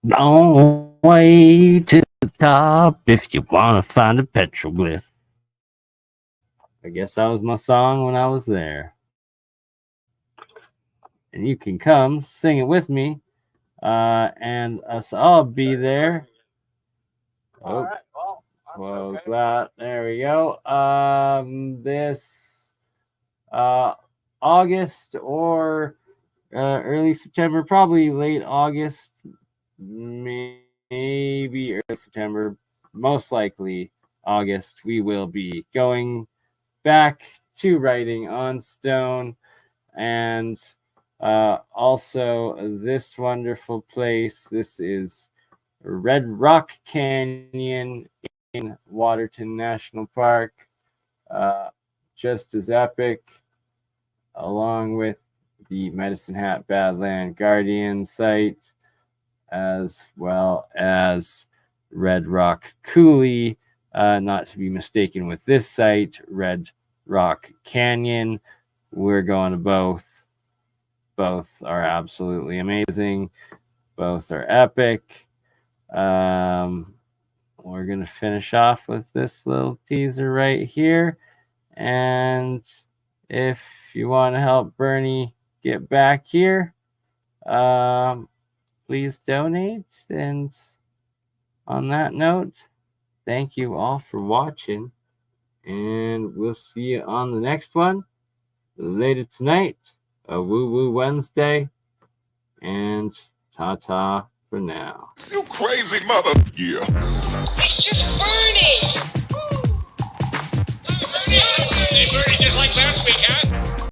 Long way to the top if you want to find a petroglyph. I guess that was my song when I was there. And you can come sing it with me, and us all be there. Oh, what was that? There we go. This August or early September, probably late August, maybe early September, most likely August, we will be going back to Writing on Stone, and also this wonderful place. This is Red Rock Canyon in Waterton National Park. Just as epic, along with the Medicine Hat Badland Guardian site, as well as Red Rock Coulee, not to be mistaken with this site, Red Rock Canyon. We're going to both. Both are absolutely amazing. Both are epic. We're going to finish off with this little teaser right here. And if you want to help Bernie get back here, please donate. And on that note, thank you all for watching. And we'll see you on the next one later tonight, a Woo Woo Wednesday. And ta-ta. for now. You crazy mother. Yeah. It's just Bernie. Hey, Bernie, just like that.